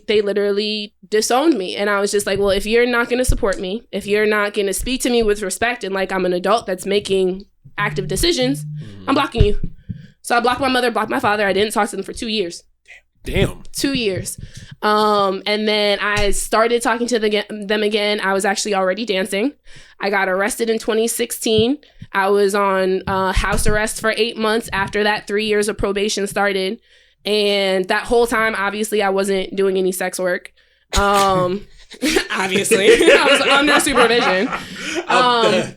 C: they literally disowned me, and I was just like, well, if you're not going to support me, if you're not going to speak to me with respect and like I'm an adult that's making active decisions, I'm blocking you. So I blocked my mother, blocked my father. I didn't talk to them for 2 years.
B: Damn.
C: 2 years. And then I started talking to them again. I was actually already dancing. I got arrested in 2016. I was on house arrest for 8 months. After that, 3 years of probation started. And that whole time, obviously, I wasn't doing any sex work. Obviously. I was under supervision.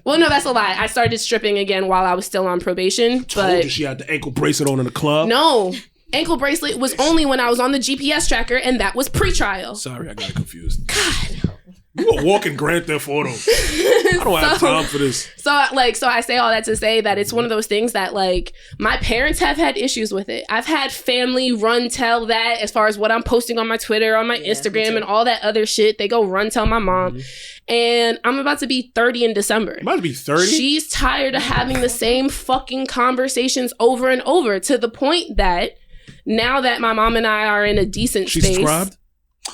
C: Well, no, that's a lie. I started stripping again while I was still on probation.
B: Told you she had the ankle bracelet on in the club.
C: No. Ankle bracelet was only when I was on the GPS tracker, and that was pre-trial.
B: Sorry, I got it confused.
C: God.
B: You a walking Grand Theft Auto. I don't have time for this.
C: So I say all that to say that it's one of those things that like my parents have had issues with it. I've had family run tell that as far as what I'm posting on my Twitter, on my Instagram, and all that other shit. They go run tell my mom. And I'm about to be 30 in December.
B: About to be 30?
C: She's tired of having the same fucking conversations over and over, to the point that now that my mom and I are in a decent space.
B: She subscribed?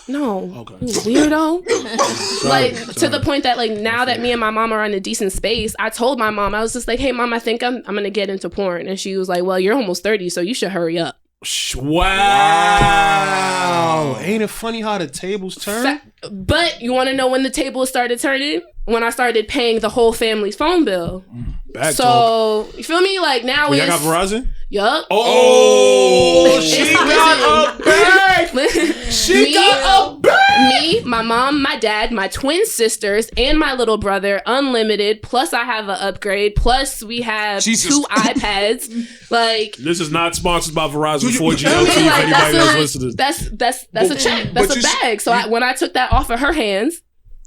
C: No.
B: Okay.
C: You weirdo. Sorry. To the point that like now that me and my mom are in a decent space, I told my mom, I was just like, hey mom, I think I'm gonna get into porn. And she was like, well, you're almost 30, so you should hurry up.
B: Wow. Ain't it funny how the tables turn?
C: But you want to know when the tables started turning? When I started paying the whole family's phone bill.
B: Back
C: so
B: talk.
C: You feel me? Like now
B: y'all got Verizon?
C: Yup.
B: Oh, she got a bag. She got a bag.
C: Me, my mom, my dad, my twin sisters, and my little brother, unlimited. Plus, I have an upgrade. Plus, we have 2 iPads. Like,
B: this is not sponsored by Verizon 4G
C: I
B: LTE.
C: mean, like,
B: if anybody else listening,
C: that's a check. That's a bag. So when I took that off of her hands,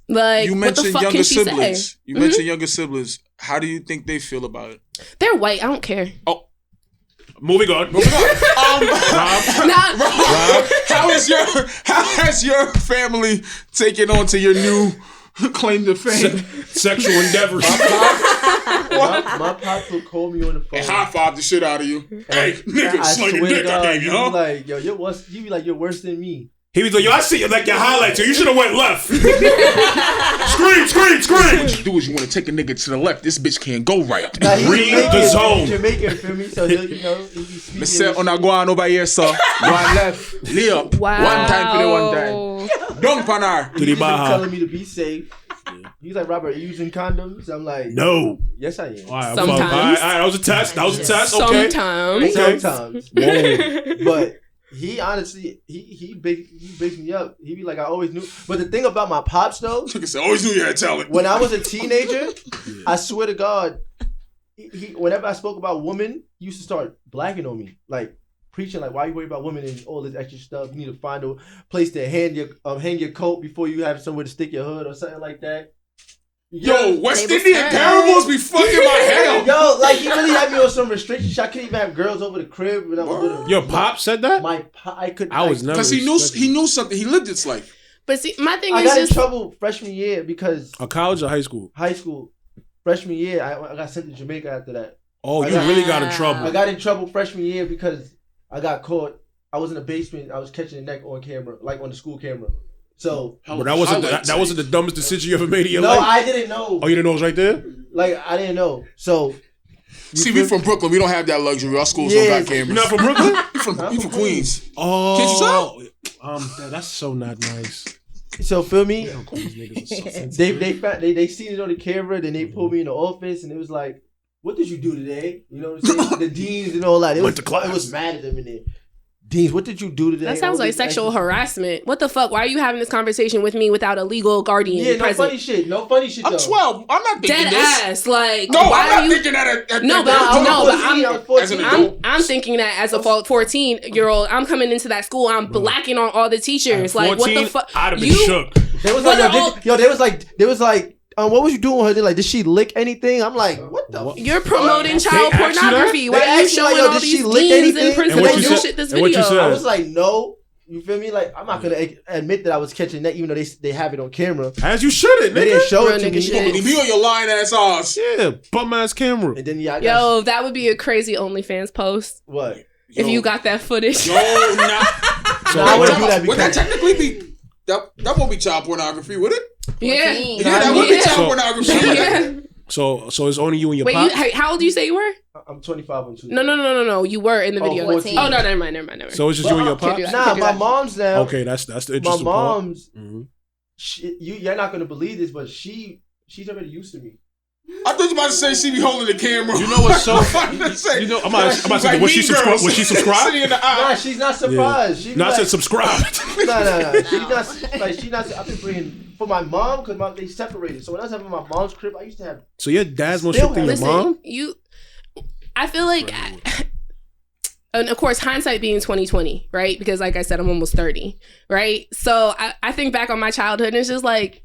C: like,
A: you
C: what the
A: mentioned
C: fuck
A: younger
C: can she
A: siblings.
C: say?
A: You mentioned younger siblings. How do you think they feel about it?
C: They're white. I don't care.
A: Oh.
B: Moving on.
A: Rob, how has your family taken on to your new claim to fame?
B: Sexual endeavors.
D: My pops would call me on the phone
A: and high five the shit out of you. Hey, nigga, slinging dick I gave you, huh?
D: Like, yo, you be like, you're worse than me.
B: He was like, yo, I see you like your highlights. You should have went left. Scream.
A: What you do is you want to take a nigga to the left. This bitch can't go right.
D: Nah,
B: read the zone.
D: Jamaican, feel me? So he'll, he be speaking.
A: Me say, on a go on over here, sir. One left, lay up.
C: Wow.
A: One time for the one time. Don't panar.
D: He's telling me to be safe. He's like, Robert, are you using condoms? I'm like,
B: no.
D: Yes, I am.
B: All right,
C: sometimes.
B: All right, that was a test. Okay.
C: Sometimes.
B: Okay.
D: But he honestly, he bigs me up. He be like, I always knew. But the thing about my pops though,
A: I always knew you had talent.
D: When I was a teenager, I swear to God, he whenever I spoke about women, he used to start blacking on me, like preaching, like, why you worry about women and all this extra stuff? You need to find a place to hang your coat before you have somewhere to stick your hood or something like that.
A: Yo, West Indian parables be fucking my head up.
D: Yo, like he really had me on some restrictions. I couldn't even have girls over the crib when I was with him.
B: Your pop said that?
D: I could.
B: I was never
A: because he knew something. He lived his life.
C: But see, my thing
D: I
C: is
D: got
C: just
D: in trouble freshman year because
B: college or high school.
D: High school, freshman year. I got sent to Jamaica after that.
B: Oh, you really got in trouble.
D: I got in trouble freshman year because I got caught. I was in the basement. I was catching a neck on camera, like on the school camera. So
B: that wasn't the dumbest decision you ever made in your life.
D: No, I didn't know.
B: Oh, you didn't know it was right there?
D: Like I didn't know. So
A: see, we from Brooklyn. We don't have that luxury. Our schools don't got cameras.
B: You're not from Brooklyn?
A: you from Queens.
B: Oh,
A: can't you
B: tell? That's so not nice.
D: So feel me?
B: They
D: they seen it on the camera. Then they pulled me in the office, and it was like, "What did you do today?" You know what I'm saying? The deans and all that. It was mad at them in there. Deans, what did you do today?
C: That sounds like sexual harassment. What the fuck? Why are you having this conversation with me without a legal guardian?
D: Yeah, no
C: present?
D: funny shit. No funny shit.
A: I'm 12. I'm not thinking
C: Dead
A: this.
C: ass. Like,
A: No,
C: why
A: I'm
C: are
A: not
C: you
A: thinking that.
C: I'm thinking that as a 14-year-old, I'm coming into that school, I'm blacking on all the teachers. Like, what the fuck?
B: I'd have been shook.
D: They was like, what was you doing with her? They're like, did she lick anything? I'm like, what the?
C: You're promoting child
B: They asked you
C: pornography.
D: that?
C: Why are you showing all these deans and principals and shit this video?
D: I was like, no. You feel me? Like, I'm not gonna admit that I was catching that, even though they have it on camera.
B: As you shouldn't, nigga.
D: They didn't show it to me.
A: You on your lying ass ass.
B: Yeah, bum ass camera.
D: And then
C: yo, that would be a crazy OnlyFans post.
D: What?
C: If you got that footage.
A: Yo, nah.
D: So I wouldn't do that
A: Would that
D: because
A: technically be that won't be child pornography, would it?
C: Yeah.
A: Yeah, that would be child pornography.
C: Yeah.
B: So it's only you and your
C: Wait,
B: pops?
C: how old do you say you were?
D: I'm 25 on Tuesday.
C: No. You were in the video.
E: 14.
C: Oh, no, never mind.
B: So it's just you and your
C: Can't do
B: pops?
C: that.
D: Nah, my mom's now.
B: Okay, that's the interesting
D: My mom's.
B: part.
D: You're not gonna believe this, but she's already used to me.
A: I thought you about to say she be holding the camera.
B: You know what's so
A: funny?
B: You know, I'm about to say, was she subscribed? Was she subscribed?
D: Nah, she's not surprised.
B: Yeah.
D: She
B: No, I
D: like,
B: said subscribed.
D: No. She's not. I've been bringing for my mom because they separated. So when I was having my mom's crib, I used to have.
B: So your dad's more strict than your mom?
C: I feel like, and of course, hindsight being 2020, right? Because like I said, I'm almost 30, right? So I think back on my childhood and it's just like,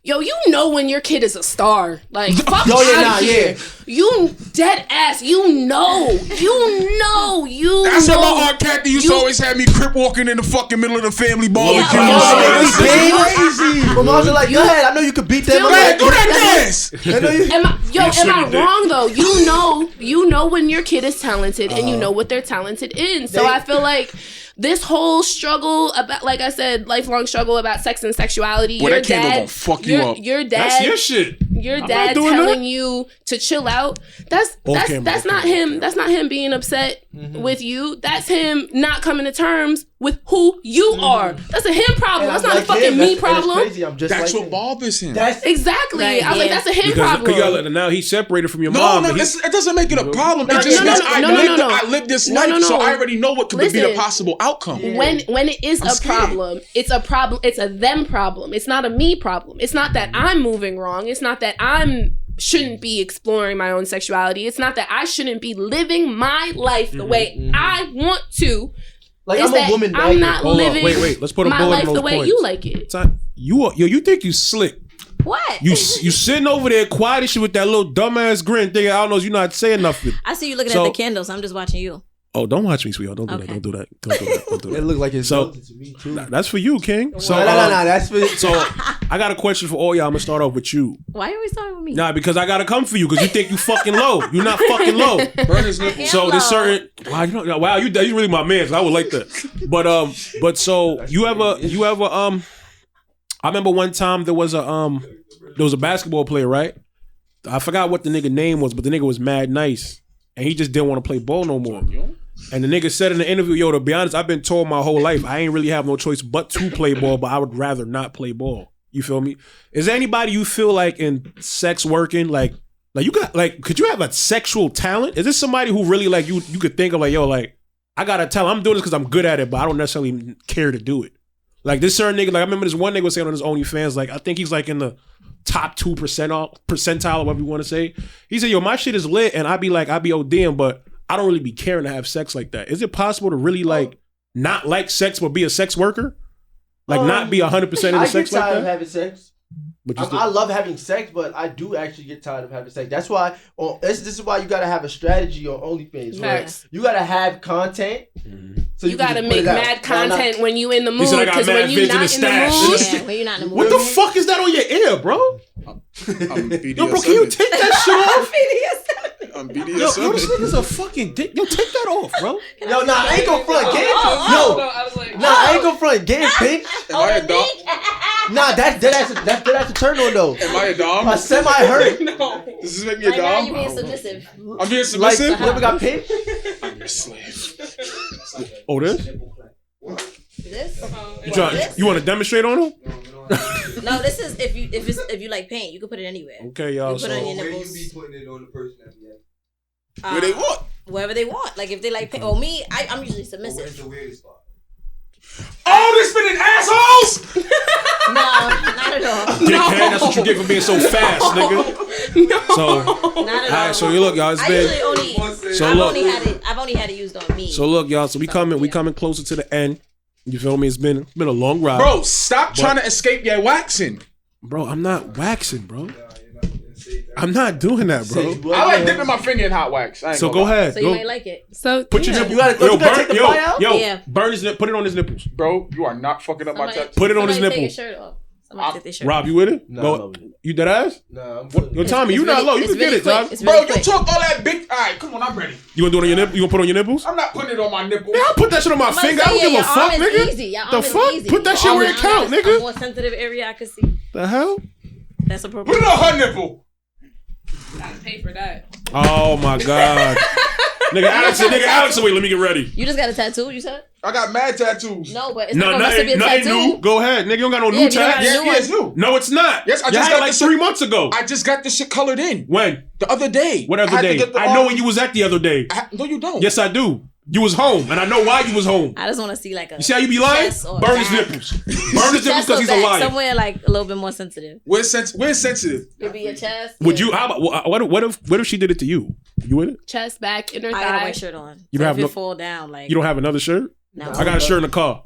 C: yo, you know when your kid is a star. Like, fuck out of here. You dead ass. You know.
A: That's why my Aunt Kathy used to always have me crip walking in the fucking middle of the family barbecue.
D: Crazy. My mom's like, go ahead. I know you could beat them.
A: Go ahead, do that dance.
C: Am I wrong though? You know when your kid is talented and you know what they're talented in. So I feel like this whole struggle about, like I said, lifelong struggle about sex and sexuality.
A: Boy, that candle gonna fuck you up.
C: Your dad.
B: That's your shit.
C: Your dad telling you to chill out. That's not him. That's not him being upset with you. That's him not coming to terms with who you are. That's a him problem. That's not a fucking me problem.
D: That's
A: what bothers him.
C: Exactly.
E: Right,
C: I was like, that's a him problem.
B: Because now he's separated from your mom.
A: No, it doesn't make it a problem. It just means I lived this life, so I already know what could be the possible outcome.
C: When it is a problem, it's a problem. It's a them problem. It's not a me problem. It's not that I'm moving wrong. It's not that shouldn't be exploring my own sexuality. It's not that I shouldn't be living my life the way I want to.
D: Like, I'm a woman.
C: I'm not living
B: wait. Let's put a
C: my
B: bullet
C: life
B: on those
C: the way
B: points.
C: you like it.
B: You think you slick.
E: What?
B: You sitting over there quiet as shit with that little dumbass grin thinking, I don't know, you're not saying nothing.
E: I see you looking at the candles. I'm just watching you.
B: Oh, don't watch me, sweetheart. Don't do that.
D: It looked like it's
B: so.
D: To me too.
B: That's for you, King. So,
D: no. That's for.
B: So, I got a question for all y'all. I'm gonna start off with you.
E: Why are we starting with me?
B: Nah, because I gotta come for you because you think you fucking low. You're not fucking low. So there's certain. Wow, you really my man. So I would like that. But so you ever I remember one time there was a basketball player, right? I forgot what the nigga name was, but the nigga was mad nice, and he just didn't want to play ball no more. And the nigga said in the interview, yo, to be honest, I've been told my whole life I ain't really have no choice but to play ball, but I would rather not play ball. You feel me? Is there anybody you feel like in sex working, like you got, like, could you have a sexual talent? Is this somebody who really, like, you could think of, like, yo, like, I got a talent. I'm doing this because I'm good at it, but I don't necessarily care to do it. Like, this certain nigga, like, I remember this one nigga was saying on his OnlyFans, like, I think he's, like, in the top 2% percentile, or whatever you want to say. He said, yo, my shit is lit, and I be ODing, but I don't really be caring to have sex like that. Is it possible to really, like, not like sex, but be a sex worker? Like, not be 100% into sex like that?
D: I get tired of having sex.
B: But
D: I love having sex, but I do actually get tired of having sex. That's why, this is why you gotta have a strategy on OnlyFans. Right? You gotta have content. So
C: you gotta make mad content when you in the mood. Because when you not in the mood,
E: when you're not in the mood.
B: What the fuck is that on your ear, bro?
A: I'm BDSM.
B: Yo, bro, can you take that shit off?
A: I'm BDSM.
B: Yo, this nigga's a fucking dick. Yo, take that off, bro.
D: Yo, nah, I ain't gonna front. I ain't gonna front. Getting pink.
A: Am I a dog?
D: Nah, that's a turn on though.
A: Am I a dom?
D: A semi-hurt.
A: No. Does this make me a dom?
E: Now you being submissive.
A: I'm being submissive?
D: Like, never got pink?
A: I'm your slave.
B: Oh, this?
E: This?
B: You want to demonstrate on him?
E: No, this is if you like paint, you can put it anywhere.
B: Okay, y'all.
E: You put it on your
F: Where
E: nipples.
F: you be putting it on the person?
A: Where they what?
E: wherever they want. Like if they like, me, I'm usually submissive.
F: Where's the weirdest spot?
A: Oh, this been an assholes.
E: No, not at all.
B: Dickhead, that's what you get for being so fast, nigga.
C: No.
B: So,
E: Not at all.
B: alright, so you look, y'all. It's
E: I
B: been.
E: usually only.
B: So
E: I've
B: look.
E: only had it used on me.
B: So look, y'all. So we coming closer to the end. You feel me? It's been a long ride,
A: Bro, stop trying to escape your waxing.
B: Bro, I'm not waxing, bro. I'm not doing that, bro.
A: I like dipping my finger in hot wax. I ain't
B: So
A: gonna
B: go
A: lie.
B: ahead.
E: So
B: Go.
E: you might like it.
C: So
B: Put your
C: yeah.
B: nipple.
D: You gotta take the pie out?
E: Yeah.
B: burn his nip. Put it on his nipples.
A: Bro, you are not fucking up my
E: Somebody-
A: tattoo.
B: Put it on his
E: somebody
B: nipple.
E: Take your shirt off. Somebody take their shirt
B: Rob, you with it?
D: Nah,
B: Go.
D: I'm not with it.
B: You dead ass?
D: Nah, I'm
B: What? Yo, Tommy,
E: It's
B: you not
E: really-
B: low. You
E: it's
B: can get
E: really
B: it,
E: quick.
B: Tom.
E: It's
A: Bro,
E: really
A: you
E: quick.
A: talk all that big. All right, come on, I'm ready.
B: You gonna do it on your nipple? You gonna put it on your nipples?
A: I'm not putting it on my nipple.
B: Yeah, I'll put that shit on my
E: I'm about to
B: finger.
E: say,
B: I don't
E: yeah,
B: give a
E: your
B: fuck,
E: arm is
B: nigga.
E: easy. Your
B: The
E: arm is
B: fuck?
E: easy.
B: Put that shit where it count,
E: That's
B: nigga.
E: a more sensitive area I could see.
B: The hell?
E: That's
A: Put
E: appropriate.
A: it on her nipple.
C: Gotta pay for that.
B: Oh my god. Nigga, Alex, wait, let me get ready.
E: You just got a tattoo, you said?
A: I got mad tattoos.
E: No, but it's
B: No,
E: not gonna be a
B: nothing
E: tattoo.
B: new. Go ahead, nigga. You don't got no
E: Yeah,
B: new
E: if you don't
B: tats.
E: got a
A: Yeah,
E: new
A: it's new.
B: No, it's not.
A: Yes, I
B: You
A: just
B: had
A: got
B: it like
A: this
B: 3 months ago.
A: I just got this shit colored in
B: When?
A: the other day.
B: What other
A: I had to
B: day?
A: get the,
B: I know where you was at the other day.
A: No, you don't.
B: Yes, I do. You was home, and I know why you was home.
E: I just want to see like a.
B: You see how you be lying?
E: chest or
B: Burn his
E: back.
B: nipples. Burn his nipples
E: Chest
B: because
E: or
B: he's a
E: back,
B: liar.
E: somewhere like a little bit more sensitive.
A: We're sensitive.
E: Could be your chest.
B: Would
E: yeah.
B: you? How about what if she did it to you? You with it?
C: Chest, back, inner
E: I got a
C: thigh.
E: white shirt on.
B: You
E: So
B: have
E: if
B: no-
E: it fall down, like
B: You don't have another shirt?
E: no.
B: I got a shirt in the car.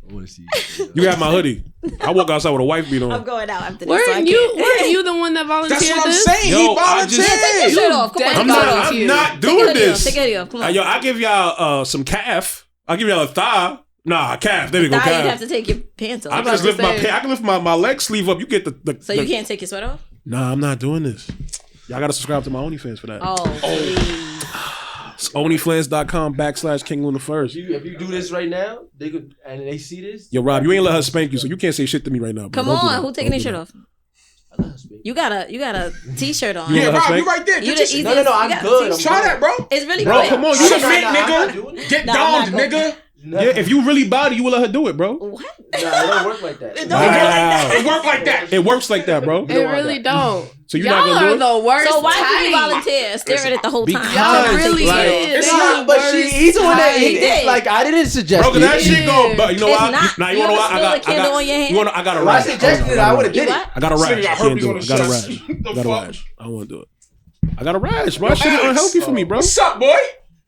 F: I want to see.
B: You got my hoodie. I walk outside with a wife beat
E: I'm
B: on.
E: going out after this. so I
C: Weren't
E: can't.
C: you the one that volunteered
A: That's what I'm
C: this?
A: saying.
B: Yo,
A: He
B: I just-
A: volunteered.
E: Take your shirt off. Come on,
C: I'm
E: take
B: I'm
E: your
C: not-
E: shirt
B: not.
E: off.
B: I'm
C: you.
B: not
E: Take
B: doing
E: your hoodie off.
B: this.
E: Take your hoodie off. Come on.
B: Yo, I give y'all some calf. I give y'all a thigh. Nah, calf. There we go,
E: Thigh, you'd have
B: calf.
E: to take your pants
B: I
E: off.
B: can just
C: about
B: lift
C: to
B: my
C: say.
B: I can lift my leg sleeve up. You get the
E: So you can't take your sweater off?
B: Nah, I'm not doing this. Y'all gotta subscribe to my OnlyFans for that. It's OnlyFans.com/King Luna First.
D: If you do this right now, they could, and they see this.
B: Yo, Rob, you ain't let her spank you, so you can't say shit to me right now. Bro.
E: Come
B: Don't do
E: on,
B: that.
E: who taking
B: Don't
E: their
B: do
E: shirt
B: that.
E: off? You got a t-shirt on.
B: You
A: Yeah,
B: let her
A: Rob,
B: spank?
A: you right there.
E: You
A: Get
E: the
A: your shit.
E: easiest-
D: No,
E: you
D: I'm
E: got a
D: good.
E: t-shirt.
A: Try that, bro.
E: It's really
B: Bro,
E: quick.
B: come on,
A: You
B: you
A: the
B: the
A: fit,
D: I'm not doing
A: nigga.
D: it.
A: Get
E: Nah, I'm
A: downed,
E: not gonna-
A: nigga.
B: Yeah, if you really body, you will let her do it, bro.
E: What?
D: Nah, it don't work like that.
E: It
B: Wow.
E: don't work like that.
A: It work like that.
B: It works like that, bro.
C: It really don't.
B: So you're
C: Y'all
B: not gonna do
C: are
B: it?
C: the worst
E: So why did you
C: type.
E: volunteer? Stare at it the whole time.
B: Because-
C: Y'all really
B: Like-
C: is.
A: It's
C: They
A: not,
C: the
D: But
C: worst
D: he's the one that
C: type.
E: He did.
D: like I didn't suggest
B: Bro, cause that
D: it.
B: shit go. But you know
E: It's
B: what?
E: not.
B: Now you
E: You
B: wanna know
E: ever
B: what?
E: spill a candle on your hand?
B: You wanna? I got a
D: If I
B: rash.
D: suggested it, I would have did
E: You
D: it.
E: what?
B: I got a
A: This nigga
B: rash.
A: got
B: I can't
A: herpes
B: do
A: on
B: it. I
A: his
B: got a
A: chest.
B: rash.
A: The
B: I got a
A: fuck?
B: rash. I won't do it. I got a rash. My shit is
A: Alex.
B: unhealthy for me, bro.
A: What's up, boy?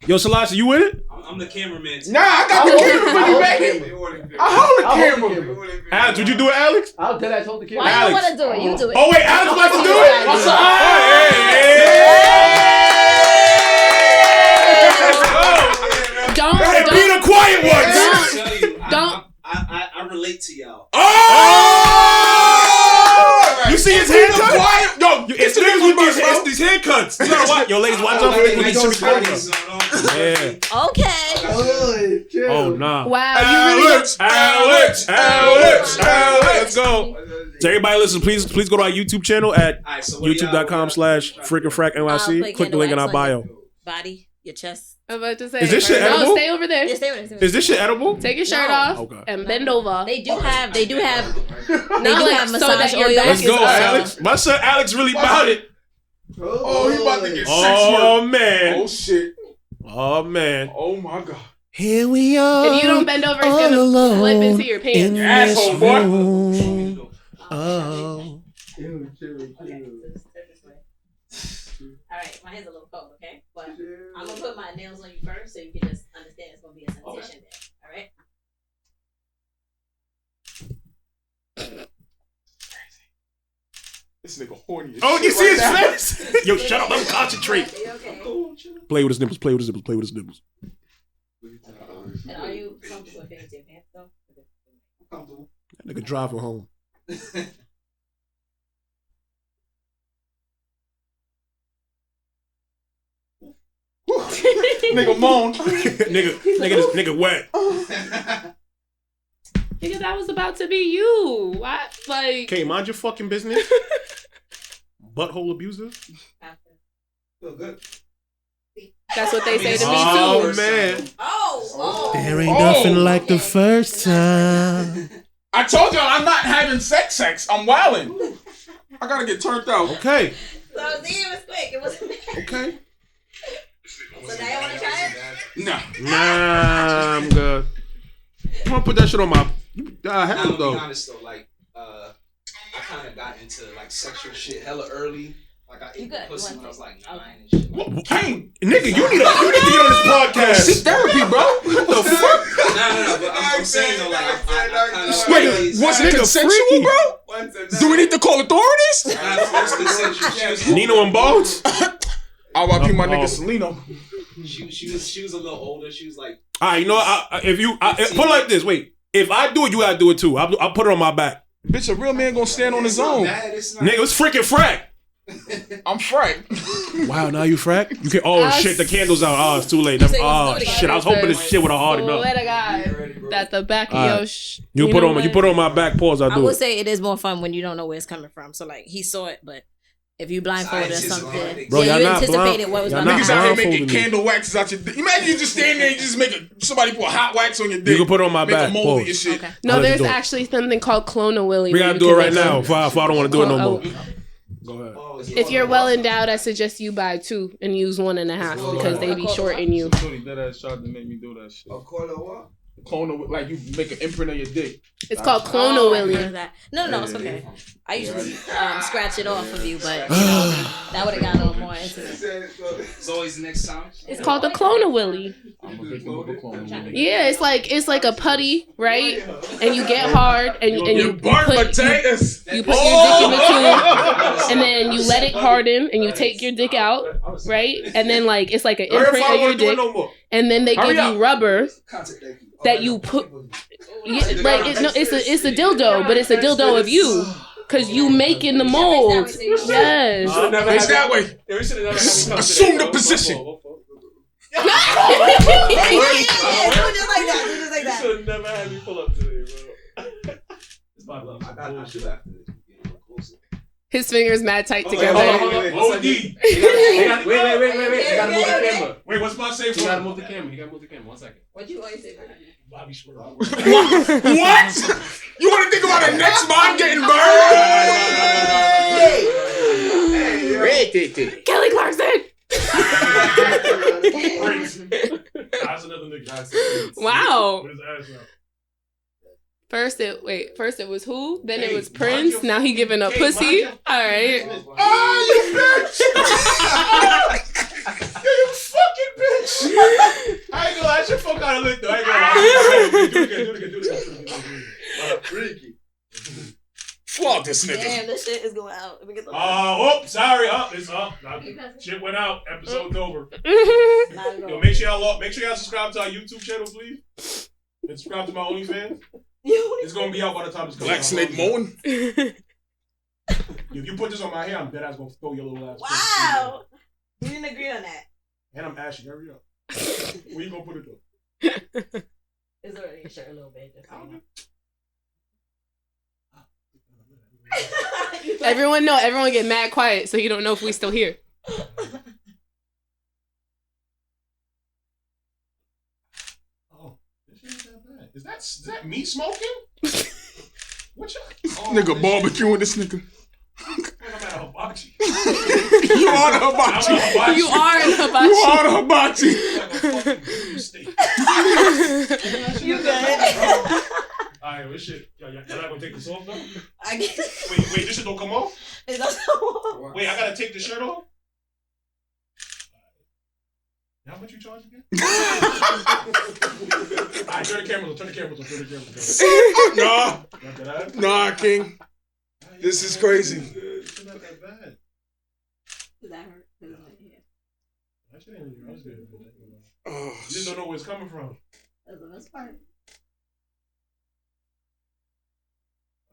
B: Yo, Selassie, you with it?
F: I'm the cameraman.
A: Nah, I got the camera for you, baby. I hold the camera.
B: Alex, would you do it, Alex?
D: I'll tell that told the kid.
E: Why you
B: Alex.
E: don't want to do it? You do it.
B: Oh wait, Alex about to do it.
E: What's
B: up? Hey, be
C: Don't.
B: the quiet ones.
C: Don't.
F: I relate to y'all.
B: Oh! You see his haircut?
A: Quiet. Yo,
B: It's niggas with these haircuts. You gotta watch. Yo, ladies, watch out for niggas with these shitty haircuts. Yeah.
E: Okay.
B: Oh nah.
C: Wow, you really
B: Alex. Let's go. So everybody listen, please go to our YouTube channel at
F: Alright, so what do y'all-
B: youtube.com/FricandFrac.NYC.
E: put
B: Click the link in our
E: candle wax
B: bio.
E: Body, your chest.
C: I'm about to say.
B: Is this shit
C: no,
B: edible?
C: stay over there.
E: Yeah, stay with it.
B: Is this shit edible?
C: Take your shirt
E: No.
C: off
B: Okay.
C: and bend over.
E: They do have
C: like
E: massage
C: so that your
E: oil.
C: back
B: Let's
C: is
B: go,
C: up.
B: Alex. My son Alex really about it.
A: Oh, he about to get
B: Oh
A: sex work.
B: man.
A: Oh shit.
B: Oh man.
A: Oh my god.
B: Here we are.
C: If you don't bend over, it's gonna slip into your pants.
A: You asshole, boy.
B: Oh.
E: All right, my hands a little cold, okay? But I'm gonna put my nails on you first, so you can just understand it's gonna be a sensation there. All right.
A: This nigga horny as
B: Oh,
A: shit
B: you see his
A: right now.
B: face? Yo, shut up. Let him concentrate.
E: Okay.
B: Play with his nipples. Play with his nipples. Play with his nipples.
E: And are you comfortable with fitting to your pants though?
B: That nigga drive her home.
A: Nigga moan.
B: nigga wet.
C: Nigga, that was about to be you. What? Like,
B: Okay, mind your fucking business. Butthole abuser.
F: Feel good.
C: that's what they say to me
B: Oh
C: too.
B: man.
E: Oh.
B: There ain't
A: nothing
B: like the first time.
A: I told y'all I'm not having sex. I'm wildin'. I gotta get turned out.
B: Okay.
E: So see, it was quick. It wasn't bad.
B: Okay.
E: So now you want to
A: Nah.
B: Nah, I'm good. I'm gonna put that shit on my. Hell
F: I'll be
B: though.
F: honest though, like I kind of got into like sexual shit hella early. Like I ate pussy when I was like 9 and shit.
B: Hey, nigga, you need to get on this podcast.
A: Seek therapy, bro. What the fuck?
F: No, but I'm saying though, like I kind of
A: Wait, was it consensual, bro? Do we need to call authorities?
B: Nino and Balls?
A: R.I.P. my nigga Selena.
F: She was a little older. She was like,
B: All right, you know what? If you put it like this, wait. If I do it, you gotta do it too. I'll put it on my back.
A: Bitch, a real man gonna stand on his own.
B: Nigga, it's freaking Frac.
A: I'm Frac.
B: Wow, now you Frac? You can. Oh shit, the candles out. Oh, it's too late. Oh shit, I was hoping this shit would have hardened up.
C: Swear to God, that the back of your
B: You put on my back. Pause.
E: I would say it is more fun when you don't know where it's coming from. So like he saw it, but if you blindfolded or something,
B: bro,
E: you anticipated what was going to
A: Niggas
E: happen.
A: out here making candle waxes out your dick. Imagine you just stand there and you just make somebody put hot wax on your dick.
B: You can put it on my back.
A: Make a mold of your shit.
E: Okay.
C: No, there's actually something called Clone Willy.
B: We gotta do it right now. If I don't want to do it no more.
F: Go ahead.
C: If you're well endowed, I suggest you buy 2 and use 1.5 because they be shorting you.
A: That ass tried to make me do that shit. Clone, like you make an imprint of your dick.
C: It's called Clone Willy.
E: No, it's okay. I usually scratch it off of you, but you know, that would have got a little more intimate.
F: It's always the next time.
C: It's called the Clone Willy. Yeah, it's like a putty, right? And you get hard and you put your dick in the tube, and then you let it harden, and you take your dick out, right? And then like it's like an imprint of your dick, and then they give you rubber that you put. Like it's a dildo, but it's a dildo of you. Cause you making the mold. Yes.
A: It's that way. Assume the position.
E: Do just like that.
B: You should have never had me pull up today, bro. It's my love.
C: His fingers mad tight together.
B: Hold on. OD. Wait. You gotta move the camera. Wait, what's my safe word? You gotta move the camera. 1 second.
E: What you always say?
B: Bobby Schmurder.
A: What? You want to think about the next mom getting burned?
C: Kelly Clarkson.
B: That's another nigga.
C: Wow.
B: Put his ass out.
C: First it was who? Then it was Prince. Now he giving up pussy. All right.
A: Oh, you bitch! You fucking bitch!
B: I ain't gonna lie, that shit fuck out of lit though. I ain't gonna lie. Do it again.
A: Freaky. Flog this nigga.
E: Damn, this shit is going out.
B: Sorry. It's up. Shit went out. Episode's over. Yo, make sure y'all subscribe to our YouTube channel, please. And subscribe to my OnlyFans. It's gonna be out by the time it's coming
A: Black
B: out.
A: Snake mowing.
B: If you put this on my hair, I'm dead ass gonna throw your little ass.
E: Wow. We didn't agree on that.
B: And I'm ashy. Hurry up. Where you gonna put it though?
E: It's already a shirt a little bit.
C: Everyone get mad quiet so you don't know if we still here.
B: Is that me smoking? What you?
A: Nigga barbecuing this nigga.
B: I'm at a hibachi.
A: You are the hibachi.
C: You are a hibachi.
A: You are the hibachi.
E: You good?
B: Alright, this shit. Y'all not gonna take this off though?
E: I guess.
B: Wait, this shit don't come off?
E: It doesn't work.
B: Wait, I gotta take the shirt off? How much you charge again? Alright, turn the cameras on.
A: Nah, King. This is crazy.
B: It's not that bad.
E: Does that hurt?
B: That shit ain't really good.
A: Oh,
B: You just don't know where it's coming from.
E: That's the best part.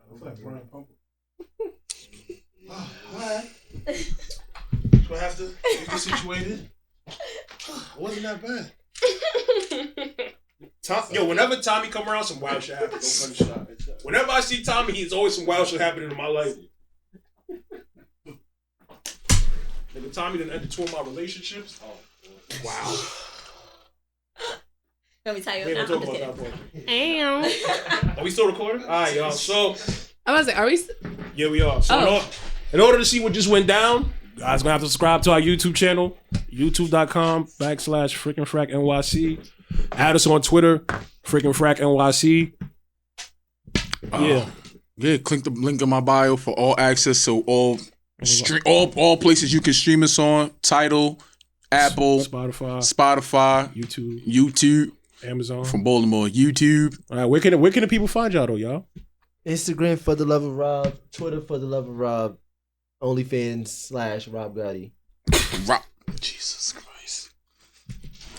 B: I feel like Brian Pumple.
A: alright.
B: So I have to get this situated. It wasn't that bad. Whenever Tommy come around, some wild shit happens. Don't cut the shot. Whenever I see Tommy, he's always some wild shit happening in my life. Nigga, Tommy done ended 2 of my relationships. Oh, wow.
E: Let me tell you.
B: We ain't
E: I'm
B: gonna talk
E: just
B: about
E: kidding.
B: that part. Are we still recording? All right, y'all. So,
C: I was like, are we?
B: yeah, we are. So, in order to see what just went down, Guys, gonna have to subscribe to our YouTube channel, youtube.com/FrickinFracNYC. Add us on Twitter, FrickinFracNYC.
A: Yeah, click the link in my bio for all access to all places you can stream us on. Tidal, Apple, Spotify, YouTube,
B: Amazon.
A: From Baltimore, YouTube.
B: All right, where can the people find y'all though, y'all?
D: Instagram for the love of Rob, Twitter for the love of Rob, OnlyFans /Rob Gotti.
A: Rob, Jesus Christ.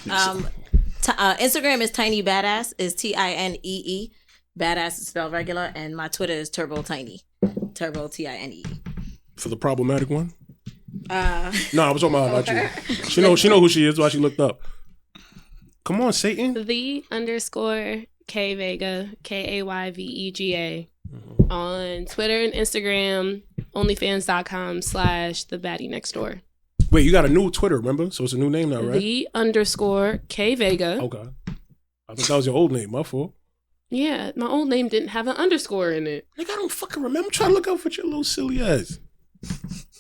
E: Instagram is Tiny Badass. Is TINEE. Badass is spelled regular, and my Twitter is Turbo Tiny. Turbo TINE.
B: For the problematic one. No, I was talking about you. She know who she is. Why she looked up. Come on, Satan.
C: _K Vega KAYVEGA on Twitter and Instagram. OnlyFans.com/TheBaddieNextDoor.
B: Wait, you got a new Twitter, remember? So it's a new name now, right?
C: _K Vega.
B: Okay. I thought that was your old name. My fault.
C: Yeah, my old name didn't have an underscore in it.
B: Nigga, I don't fucking remember. I'm trying to look up for your little silly ass.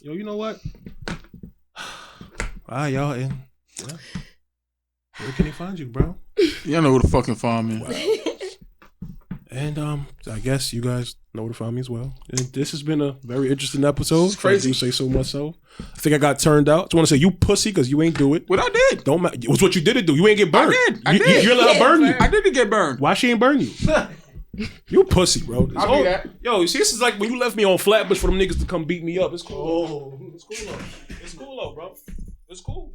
B: Yo, you know what? All right, y'all. And where can they find you, bro?
A: Y'all know where to fucking find me.
B: Wow. And I guess you guys know where to find me as well. And this has been a very interesting episode.
A: It's crazy.
B: I do say so myself. I think I got turned out. I just want to say you pussy because you ain't do it.
A: What I did?
B: Don't matter. It was what you didn't do. You ain't get burned.
A: I did.
B: You let her burn you.
A: I didn't get burned.
B: Why she ain't burn you? You a pussy, bro.
A: I'll do that.
B: Yo, you see, this is like when you left me on Flatbush for them niggas to come beat me up. It's cool. It's cool though. It's cool though, bro. It's cool.